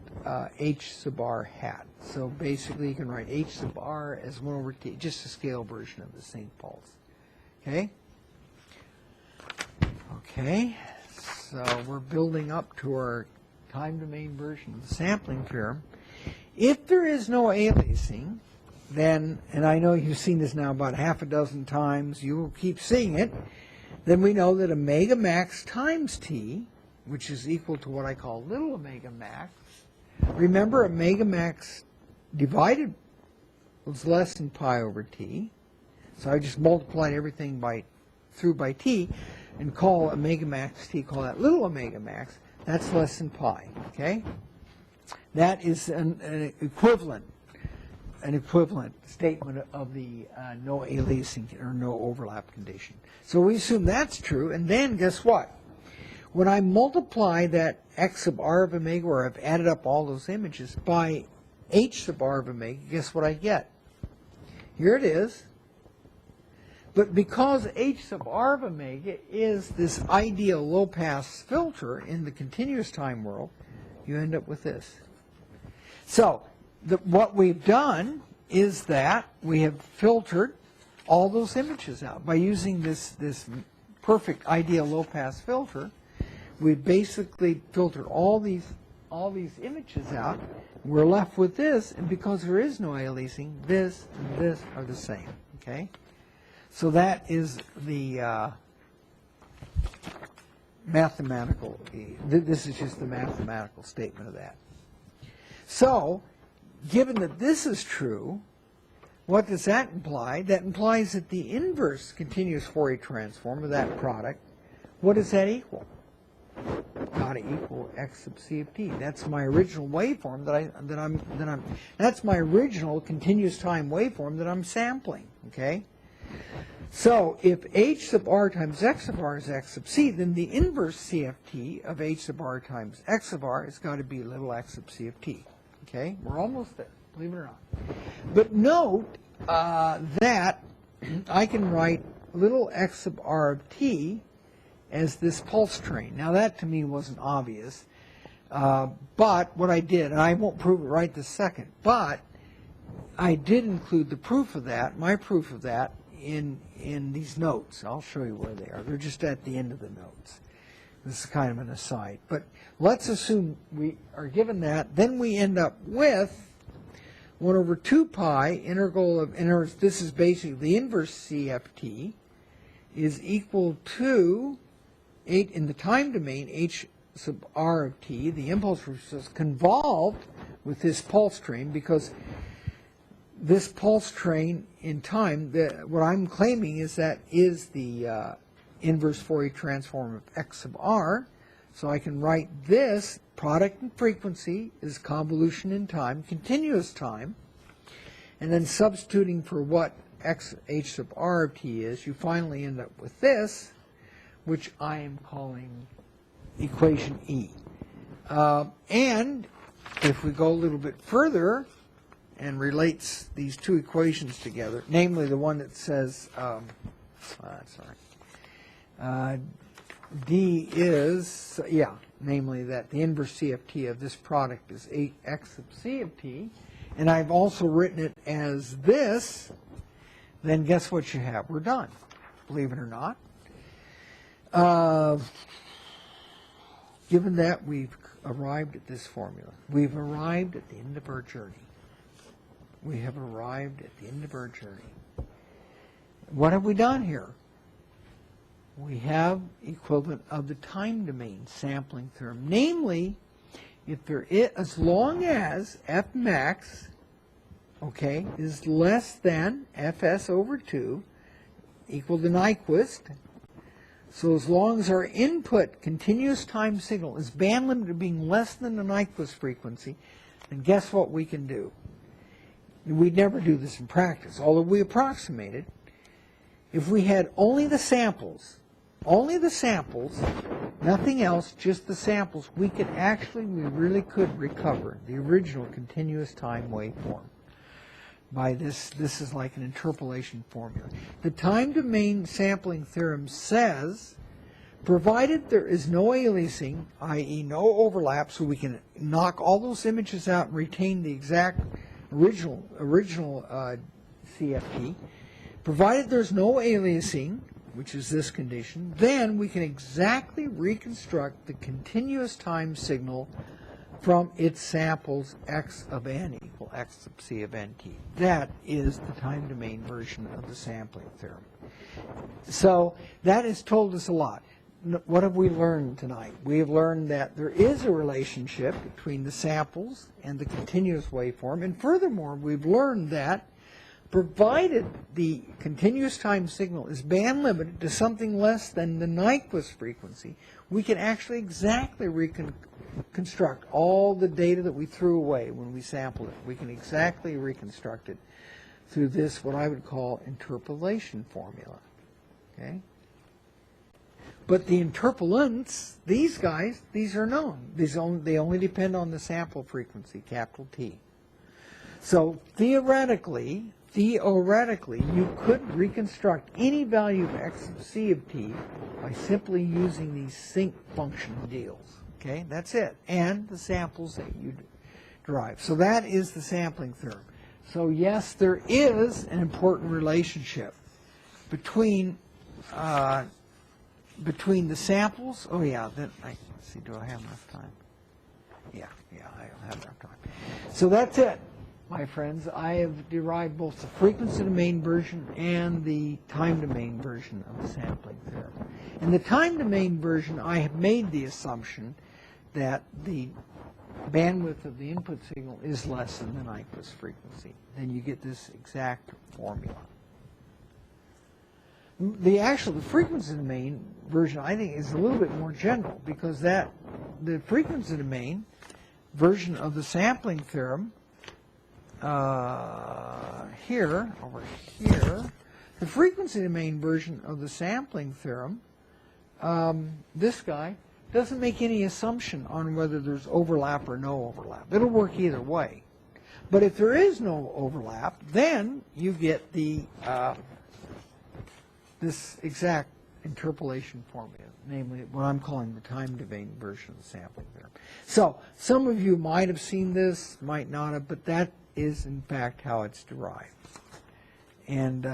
h sub r hat. So basically you can write h sub r as 1 over t, just a scale version of the St. Paul's. Okay? Okay, so we're building up to our time domain version of the sampling theorem. If there is no aliasing, then, and I know you've seen this now about half a dozen times, you will keep seeing it, then we know that omega max times t, which is equal to what I call little omega max. Remember, omega max divided was less than pi over t. So I just multiplied everything through by t and call omega max t, call that little omega max. That's less than pi, okay? That is an equivalent statement of the no aliasing or no overlap condition. So we assume that's true, and then guess what? When I multiply that x sub r of omega, or I've added up all those images, by h sub r of omega, guess what I get? Here it is. But because h sub r of omega is this ideal low-pass filter in the continuous time world, you end up with this. So what we've done is that we have filtered all those images out. By using this perfect ideal low-pass filter, we've basically filtered all these images out. We're left with this, and because there is no aliasing, this and this are the same. Okay? So that is the mathematical, this is just the mathematical statement of that. So, given that this is true, what does that imply? That implies that the inverse continuous Fourier transform of that product, what does that equal? Got to equal x sub c of t. That's my original waveform that's my original continuous time waveform that I'm sampling. Okay. So if h sub r times x sub r is x sub c, then the inverse CFT of h sub r times x sub r has got to be little x sub c of t. Okay, we're almost there, believe it or not. But note that I can write little x sub r of t as this pulse train. Now that to me wasn't obvious, but what I did, and I won't prove it right this second, but I did include the proof of that, my proof of that, in these notes. I'll show you where they are. They're just at the end of the notes. This is kind of an aside. But let's assume we are given that. Then we end up with 1 over 2 pi integral of, this is basically the inverse CFT, is equal to 8 in the time domain, h sub r of t, the impulse is convolved with this pulse train, because this pulse train in time, what I'm claiming is that is the inverse Fourier transform of x sub r. So I can write this product in frequency is convolution in time, continuous time, and then substituting for what h sub r of t is, you finally end up with this, which I am calling equation E. And if we go a little bit further, and relates these two equations together, namely the one that says, D is, namely that the inverse CFT of this product is 8x sub c of t, and I've also written it as this, then guess what you have? We're done, believe it or not. Given that we've arrived at this formula, we've arrived at the end of our journey. We have arrived at the end of our journey. What have we done here? We have equivalent of the time domain sampling theorem. Namely, if there is, as long as f max, okay, is less than fs over 2, equal to Nyquist, so as long as our input continuous time signal is band limited to being less than the Nyquist frequency, then guess what we can do? We'd never do this in practice, although we approximated. If we had only the samples, nothing else, just the samples, we really could recover the original continuous time waveform by this. This is like an interpolation formula. The time domain sampling theorem says provided there is no aliasing, i.e. no overlap, so we can knock all those images out and retain the exact original CFT, provided there's no aliasing, which is this condition, then we can exactly reconstruct the continuous time signal from its samples x of n equal x sub c of nt. That is the time domain version of the sampling theorem. So that has told us a lot. What have we learned tonight? We have learned that there is a relationship between the samples and the continuous waveform, and furthermore, we've learned that provided the continuous time signal is band limited to something less than the Nyquist frequency, we can actually exactly reconstruct all the data that we threw away when we sampled it. We can exactly reconstruct it through this, what I would call, interpolation formula. Okay? But the interpolants, these guys, these are known. They only depend on the sample frequency, capital T. So theoretically, you could reconstruct any value of x sub c of t by simply using these sinc function deals. Okay, that's it. And the samples that you derive. So that is the sampling theorem. So yes, there is an important relationship between the samples. Oh yeah, then let's see, do I have enough time? Yeah, I don't have enough time. So that's it, my friends. I have derived both the frequency domain version and the time domain version of the sampling theorem. In the time domain version, I have made the assumption that the bandwidth of the input signal is less than the Nyquist frequency. Then you get this exact formula. The frequency domain version, I think, is a little bit more general, because the frequency domain version of the sampling theorem over here, the frequency domain version of the sampling theorem, this guy, doesn't make any assumption on whether there's overlap or no overlap. It'll work either way. But if there is no overlap, then you get the this exact interpolation formula, namely what I'm calling the time domain version of the sampling theorem. So some of you might have seen this, might not have, but that is in fact how it's derived. And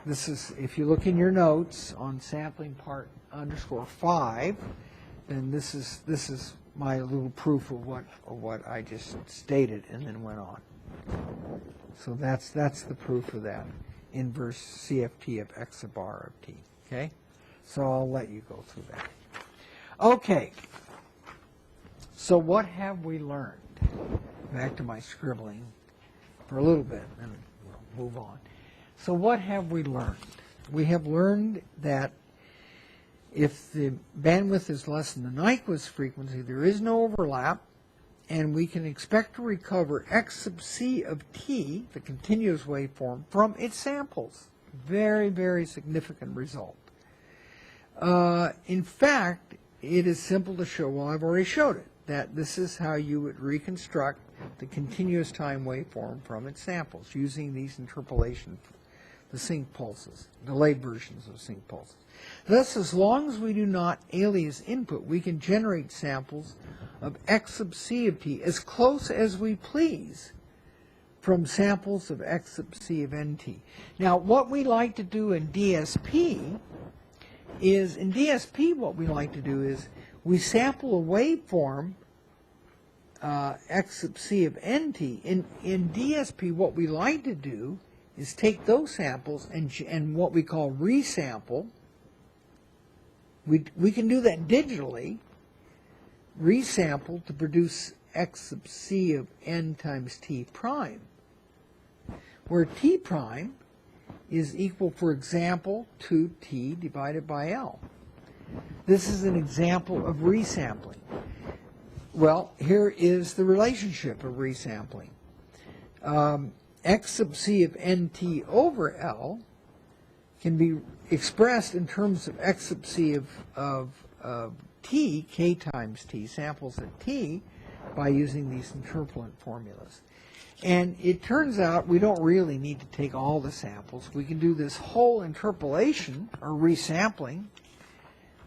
this is, if you look in your notes on sampling part _5, then this is my little proof of what I just stated and then went on. So that's the proof of that inverse CFT of x sub r of t. Okay? So I'll let you go through that. Okay. So what have we learned? Back to my scribbling for a little bit, and we'll move on. So what have we learned? We have learned that if the bandwidth is less than the Nyquist frequency, there is no overlap, and we can expect to recover x sub c of t, the continuous waveform, from its samples. Very, very significant result. In fact, it is simple to show, well, I've already showed it, that this is how you would reconstruct the continuous time waveform from its samples using these interpolation, the sinc pulses, delayed versions of sinc pulses. Thus, as long as we do not alias input, we can generate samples of x sub c of t as close as we please from samples of x sub c of nt. Now, what we like to do in DSP is, we sample a waveform x sub c of nt. In DSP, what we like to do is take those samples and what we call resample. We can do that digitally, resample to produce x sub c of n times t prime, where t prime is equal, for example, to t divided by L. This is an example of resampling. Well, here is the relationship of resampling. X sub c of nt over L can be expressed in terms of x sub c of t, k times t, samples at t, by using these interpolant formulas. And it turns out we don't really need to take all the samples. We can do this whole interpolation, or resampling,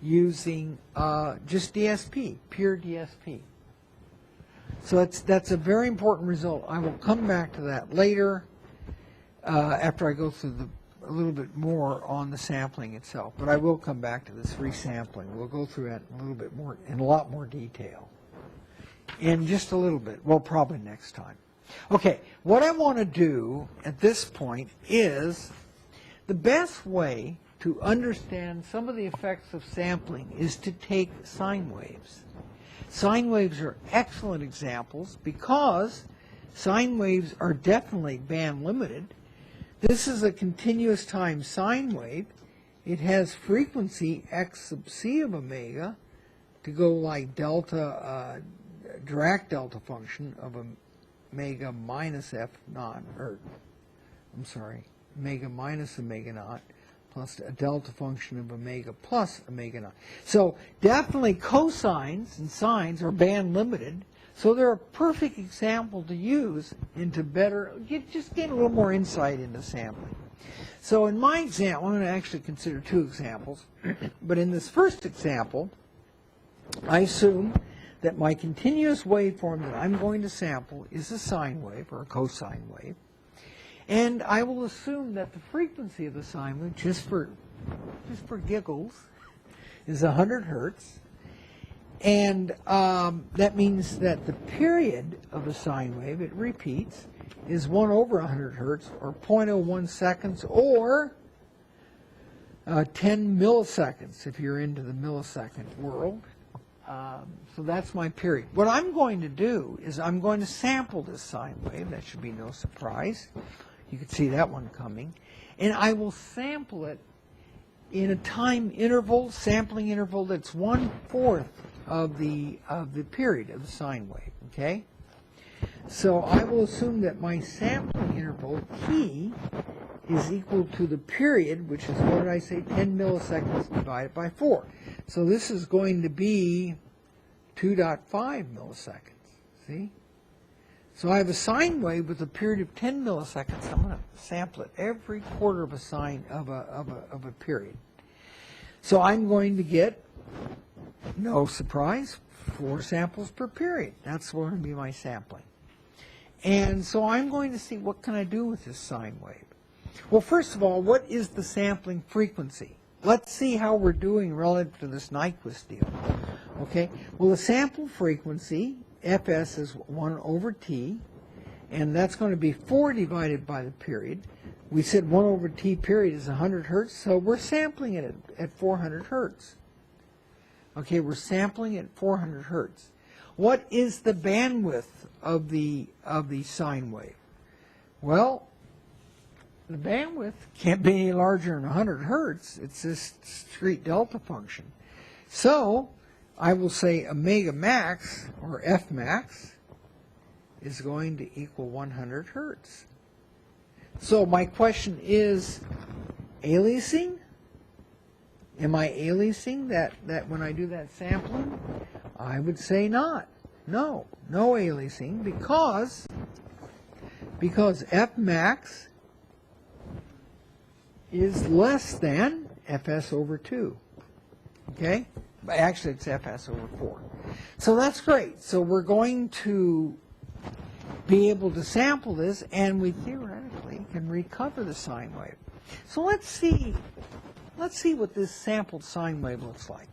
using just DSP, pure DSP. So that's a very important result. I will come back to that later after I go through a little bit more on the sampling itself. But I will come back to this resampling. We'll go through that a little bit more, in a lot more detail. In just a little bit. Well, probably next time. Okay, what I want to do at this point is the best way to understand some of the effects of sampling is to take sine waves. Sine waves are excellent examples because sine waves are definitely band limited. This is a continuous time sine wave. It has frequency x sub c of omega to go like delta, Dirac delta function of omega minus f naught, or I'm sorry, omega minus omega naught plus a delta function of omega plus omega naught. So definitely cosines and sines are band limited, so they're a perfect example to use into better, just gain a little more insight into sampling. So in my example, I'm going to actually consider two examples, but in this first example, I assume that my continuous waveform that I'm going to sample is a sine wave or a cosine wave. And I will assume that the frequency of the sine wave, just for giggles, is 100 hertz. And that means that the period of the sine wave, it repeats, is 1 over 100 hertz, or 0.01 seconds, or 10 milliseconds, if you're into the millisecond world. So that's my period. What I'm going to do is I'm going to sample this sine wave. That should be no surprise. You can see that one coming. And I will sample it in a time interval, sampling interval that's 1/4 of the period of the sine wave. Okay? So I will assume that my sampling interval, t, is equal to the period, which is, what did I say, 10 milliseconds divided by 4. So this is going to be 2.5 milliseconds. See? So I have a sine wave with a period of 10 milliseconds. I'm going to sample it every quarter of a sine of a period. So I'm going to get, no surprise, 4 samples per period. That's going to be my sampling. And so I'm going to see what can I do with this sine wave. Well, first of all, what is the sampling frequency? Let's see how we're doing relative to this Nyquist deal. Okay, well, the sample frequency, Fs, is 1 over t, and that's going to be 4 divided by the period. We said 1 over t period is 100 hertz, so we're sampling it at 400 hertz. Okay, we're sampling at 400 hertz. What is the bandwidth of the sine wave? Well, the bandwidth can't be any larger than 100 hertz. It's this discrete delta function. So I will say omega max, or F max, is going to equal 100 hertz. So my question is, aliasing? Am I aliasing that when I do that sampling? I would say not. No aliasing, because F max is less than Fs over 2. Okay? Actually, it's Fs over 4. So that's great. So we're going to be able to sample this, and we theoretically can recover the sine wave. So let's see what this sampled sine wave looks like.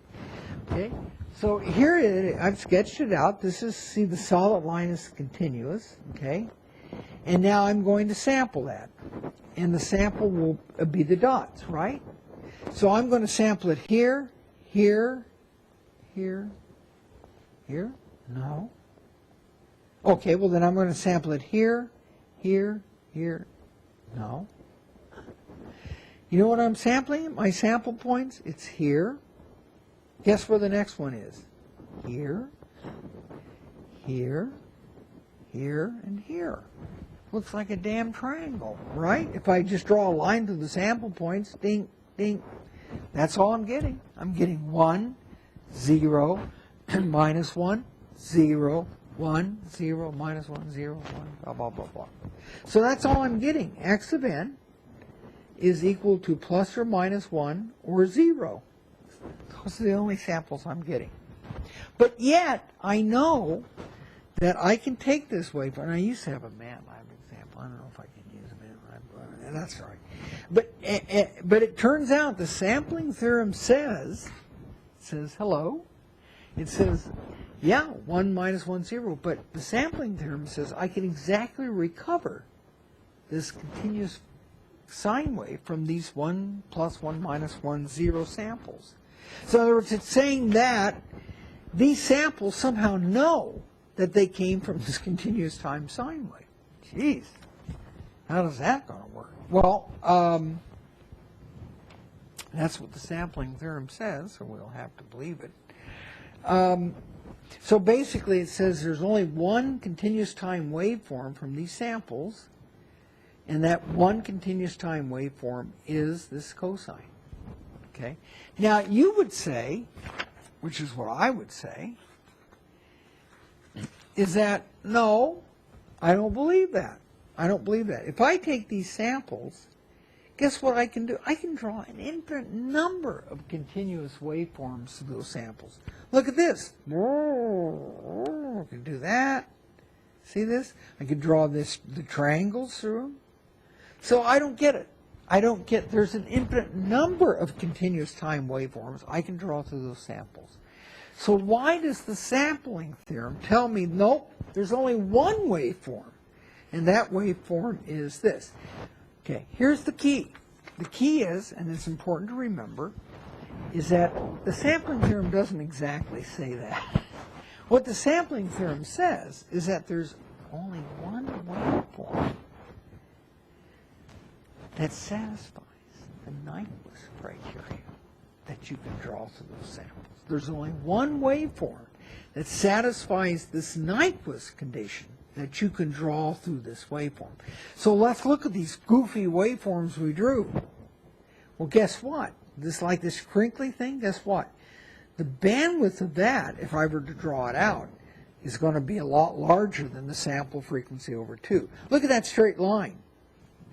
Okay? So here it is. I've sketched it out. This is, see, the solid line is continuous. Okay? And now I'm going to sample that. And the sample will be the dots, right? So I'm going to sample it here, here, here, here. No. Okay, well then I'm going to sample it here, here, here. No. You know what I'm sampling? My sample points? It's here. Guess where the next one is? Here, here, here, and here. Looks like a damn triangle, right? If I just draw a line through the sample points, ding, ding, that's all I'm getting. I'm getting 1, 0, minus 1, 0, 1, 0, minus 1, 0, 1, blah, blah, blah, blah. So that's all I'm getting. X of n is equal to plus or minus 1 or 0. Those are the only samples I'm getting. But yet, I know that I can take this waveform, and I used to have a MATLAB example. I don't know if I can use a MATLAB, and that's all right. But it turns out the sampling theorem says hello. It says, yeah, 1 minus 1, 0. But the sampling theorem says I can exactly recover this continuous sine wave from these 1 plus 1 minus 1, 0 samples. So in other words, it's saying that these samples somehow know that they came from this continuous time sine wave. Jeez, how does that going to work? Well, that's what the sampling theorem says, so we'll have to believe it. So basically it says there's only one continuous time waveform from these samples, and that one continuous time waveform is this cosine. Okay? Now you would say, which is what I would say, is that, no, I don't believe that. I don't believe that. If I take these samples, guess what I can do? I can draw an infinite number of continuous waveforms of those samples. Look at this. I can do that. See this? I could draw the triangles through them. So I don't get it. There's an infinite number of continuous time waveforms I can draw through those samples. So why does the sampling theorem tell me, nope, there's only one waveform, and that waveform is this? Okay, here's the key. The key is, and it's important to remember, is that the sampling theorem doesn't exactly say that. What the sampling theorem says is that there's only one waveform that satisfies the Nyquist criteria that you can draw through those samples. There's only one waveform that satisfies this Nyquist condition that you can draw through this waveform. So let's look at these goofy waveforms we drew. Well, guess what? This crinkly thing, guess what? The bandwidth of that, if I were to draw it out, is going to be a lot larger than the sample frequency over 2. Look at that straight line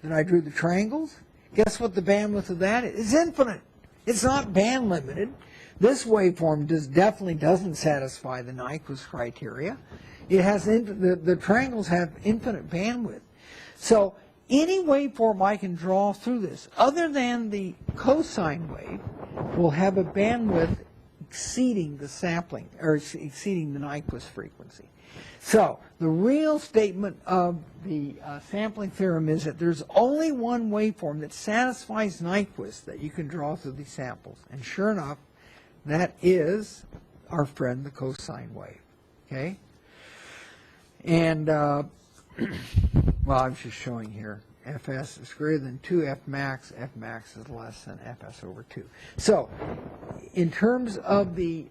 that I drew the triangles. Guess what the bandwidth of that is? It's infinite. It's not band limited. This waveform definitely doesn't satisfy the Nyquist criteria. It has the triangles have infinite bandwidth. So any waveform I can draw through this, other than the cosine wave, will have a bandwidth exceeding the sampling, or exceeding the Nyquist frequency. So the real statement of the sampling theorem is that there's only one waveform that satisfies Nyquist that you can draw through these samples. And sure enough, that is our friend the cosine wave. Okay? And, well, I'm just showing here. Fs is greater than 2 Fmax. Fmax is less than Fs over 2. So, in terms of the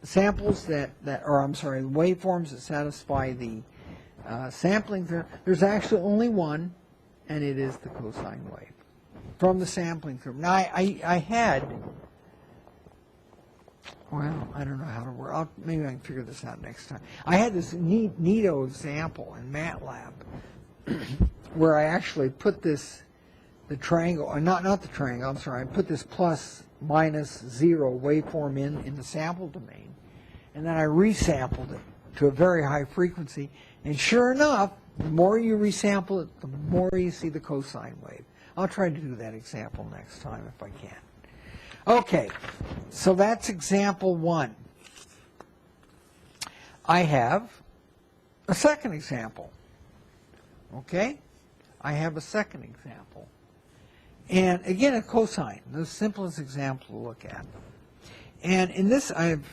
samples the waveforms that satisfy the sampling theorem, there's actually only one, and it is the cosine wave from the sampling theorem. Now, I had, well, I don't know how to work. Maybe I can figure this out next time. I had this neato example in MATLAB where I actually put the triangle, or not the triangle, I'm sorry, I put this plus minus 0 waveform in the sample domain, and then I resampled it to a very high frequency, and sure enough, the more you resample it, the more you see the cosine wave. I'll try to do that example next time if I can. Okay, so that's example 1. I have a second example. Okay? I have a second example. And again, a cosine, the simplest example to look at. And in this, I have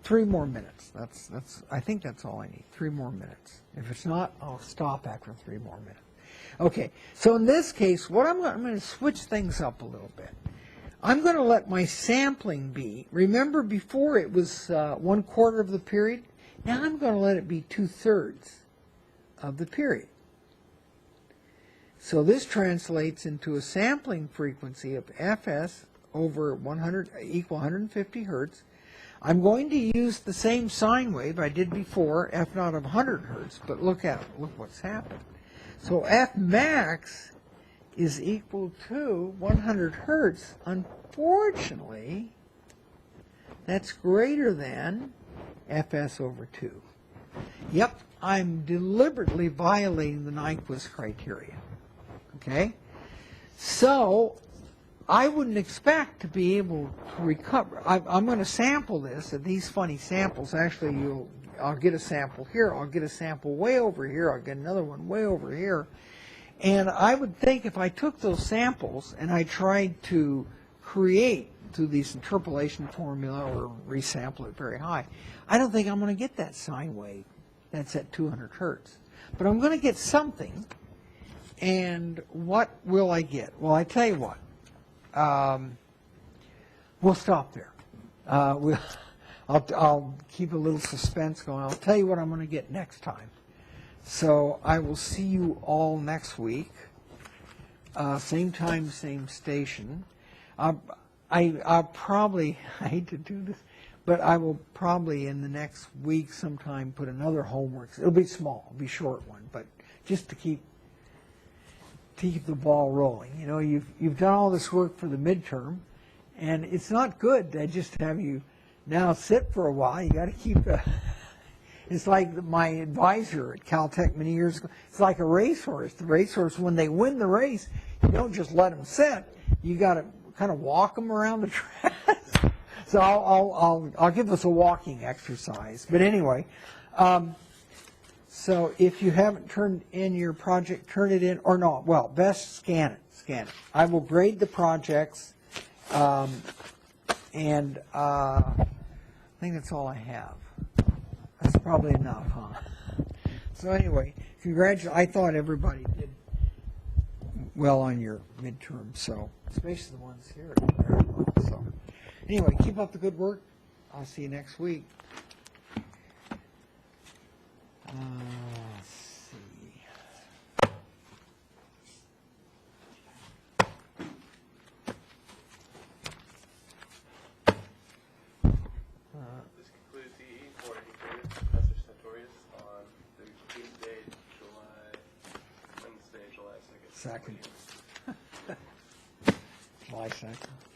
3 more minutes. I think that's all I need, 3 more minutes. If it's not, I'll stop after 3 more minutes. Okay, so in this case, I'm going to switch things up a little bit. I'm going to let my sampling be, remember before it was 1/4 of the period? Now I'm going to let it be 2/3 of the period. So this translates into a sampling frequency of Fs over 100 equal 150 hertz. I'm going to use the same sine wave I did before, F naught of 100 hertz, but look at it, look what's happened. So F max is equal to 100 hertz. Unfortunately, that's greater than Fs over 2. Yep, I'm deliberately violating the Nyquist criteria. Okay? So I wouldn't expect to be able to recover. I'm going to sample this, and these funny samples, actually I'll get a sample here, I'll get a sample way over here, I'll get another one way over here. And I would think if I took those samples and I tried to create through these interpolation formula or resample it very high, I don't think I'm going to get that sine wave that's at 200 hertz. But I'm going to get something, and what will I get? Well, I tell you what, we'll stop there. I'll keep a little suspense going. I'll tell you what I'm going to get next time. So I will see you all next week, same time, same station. I'll probably, I hate to do this, but I will probably in the next week sometime put another homework. It'll be small, it'll be a short one, but just to keep the ball rolling. You know, you've done all this work for the midterm, and it's not good to just have you now sit for a while. You got to keep the. It's like my advisor at Caltech many years ago. It's like a racehorse. The racehorse, when they win the race, you don't just let them sit. You got to kind of walk them around the track. So I'll give us a walking exercise. But anyway, so if you haven't turned in your project, turn it in, or no, well, best scan it. Scan it. I will grade the projects, and I think that's all I have. That's probably enough, huh? So anyway, congratulations. I thought everybody did well on your midterm, so especially the ones here. So anyway, keep up the good work. I'll see you next week. Let's see. This concludes EE483, Professor Satorius, on the Tuesday, Wednesday, July 2nd. July 2nd.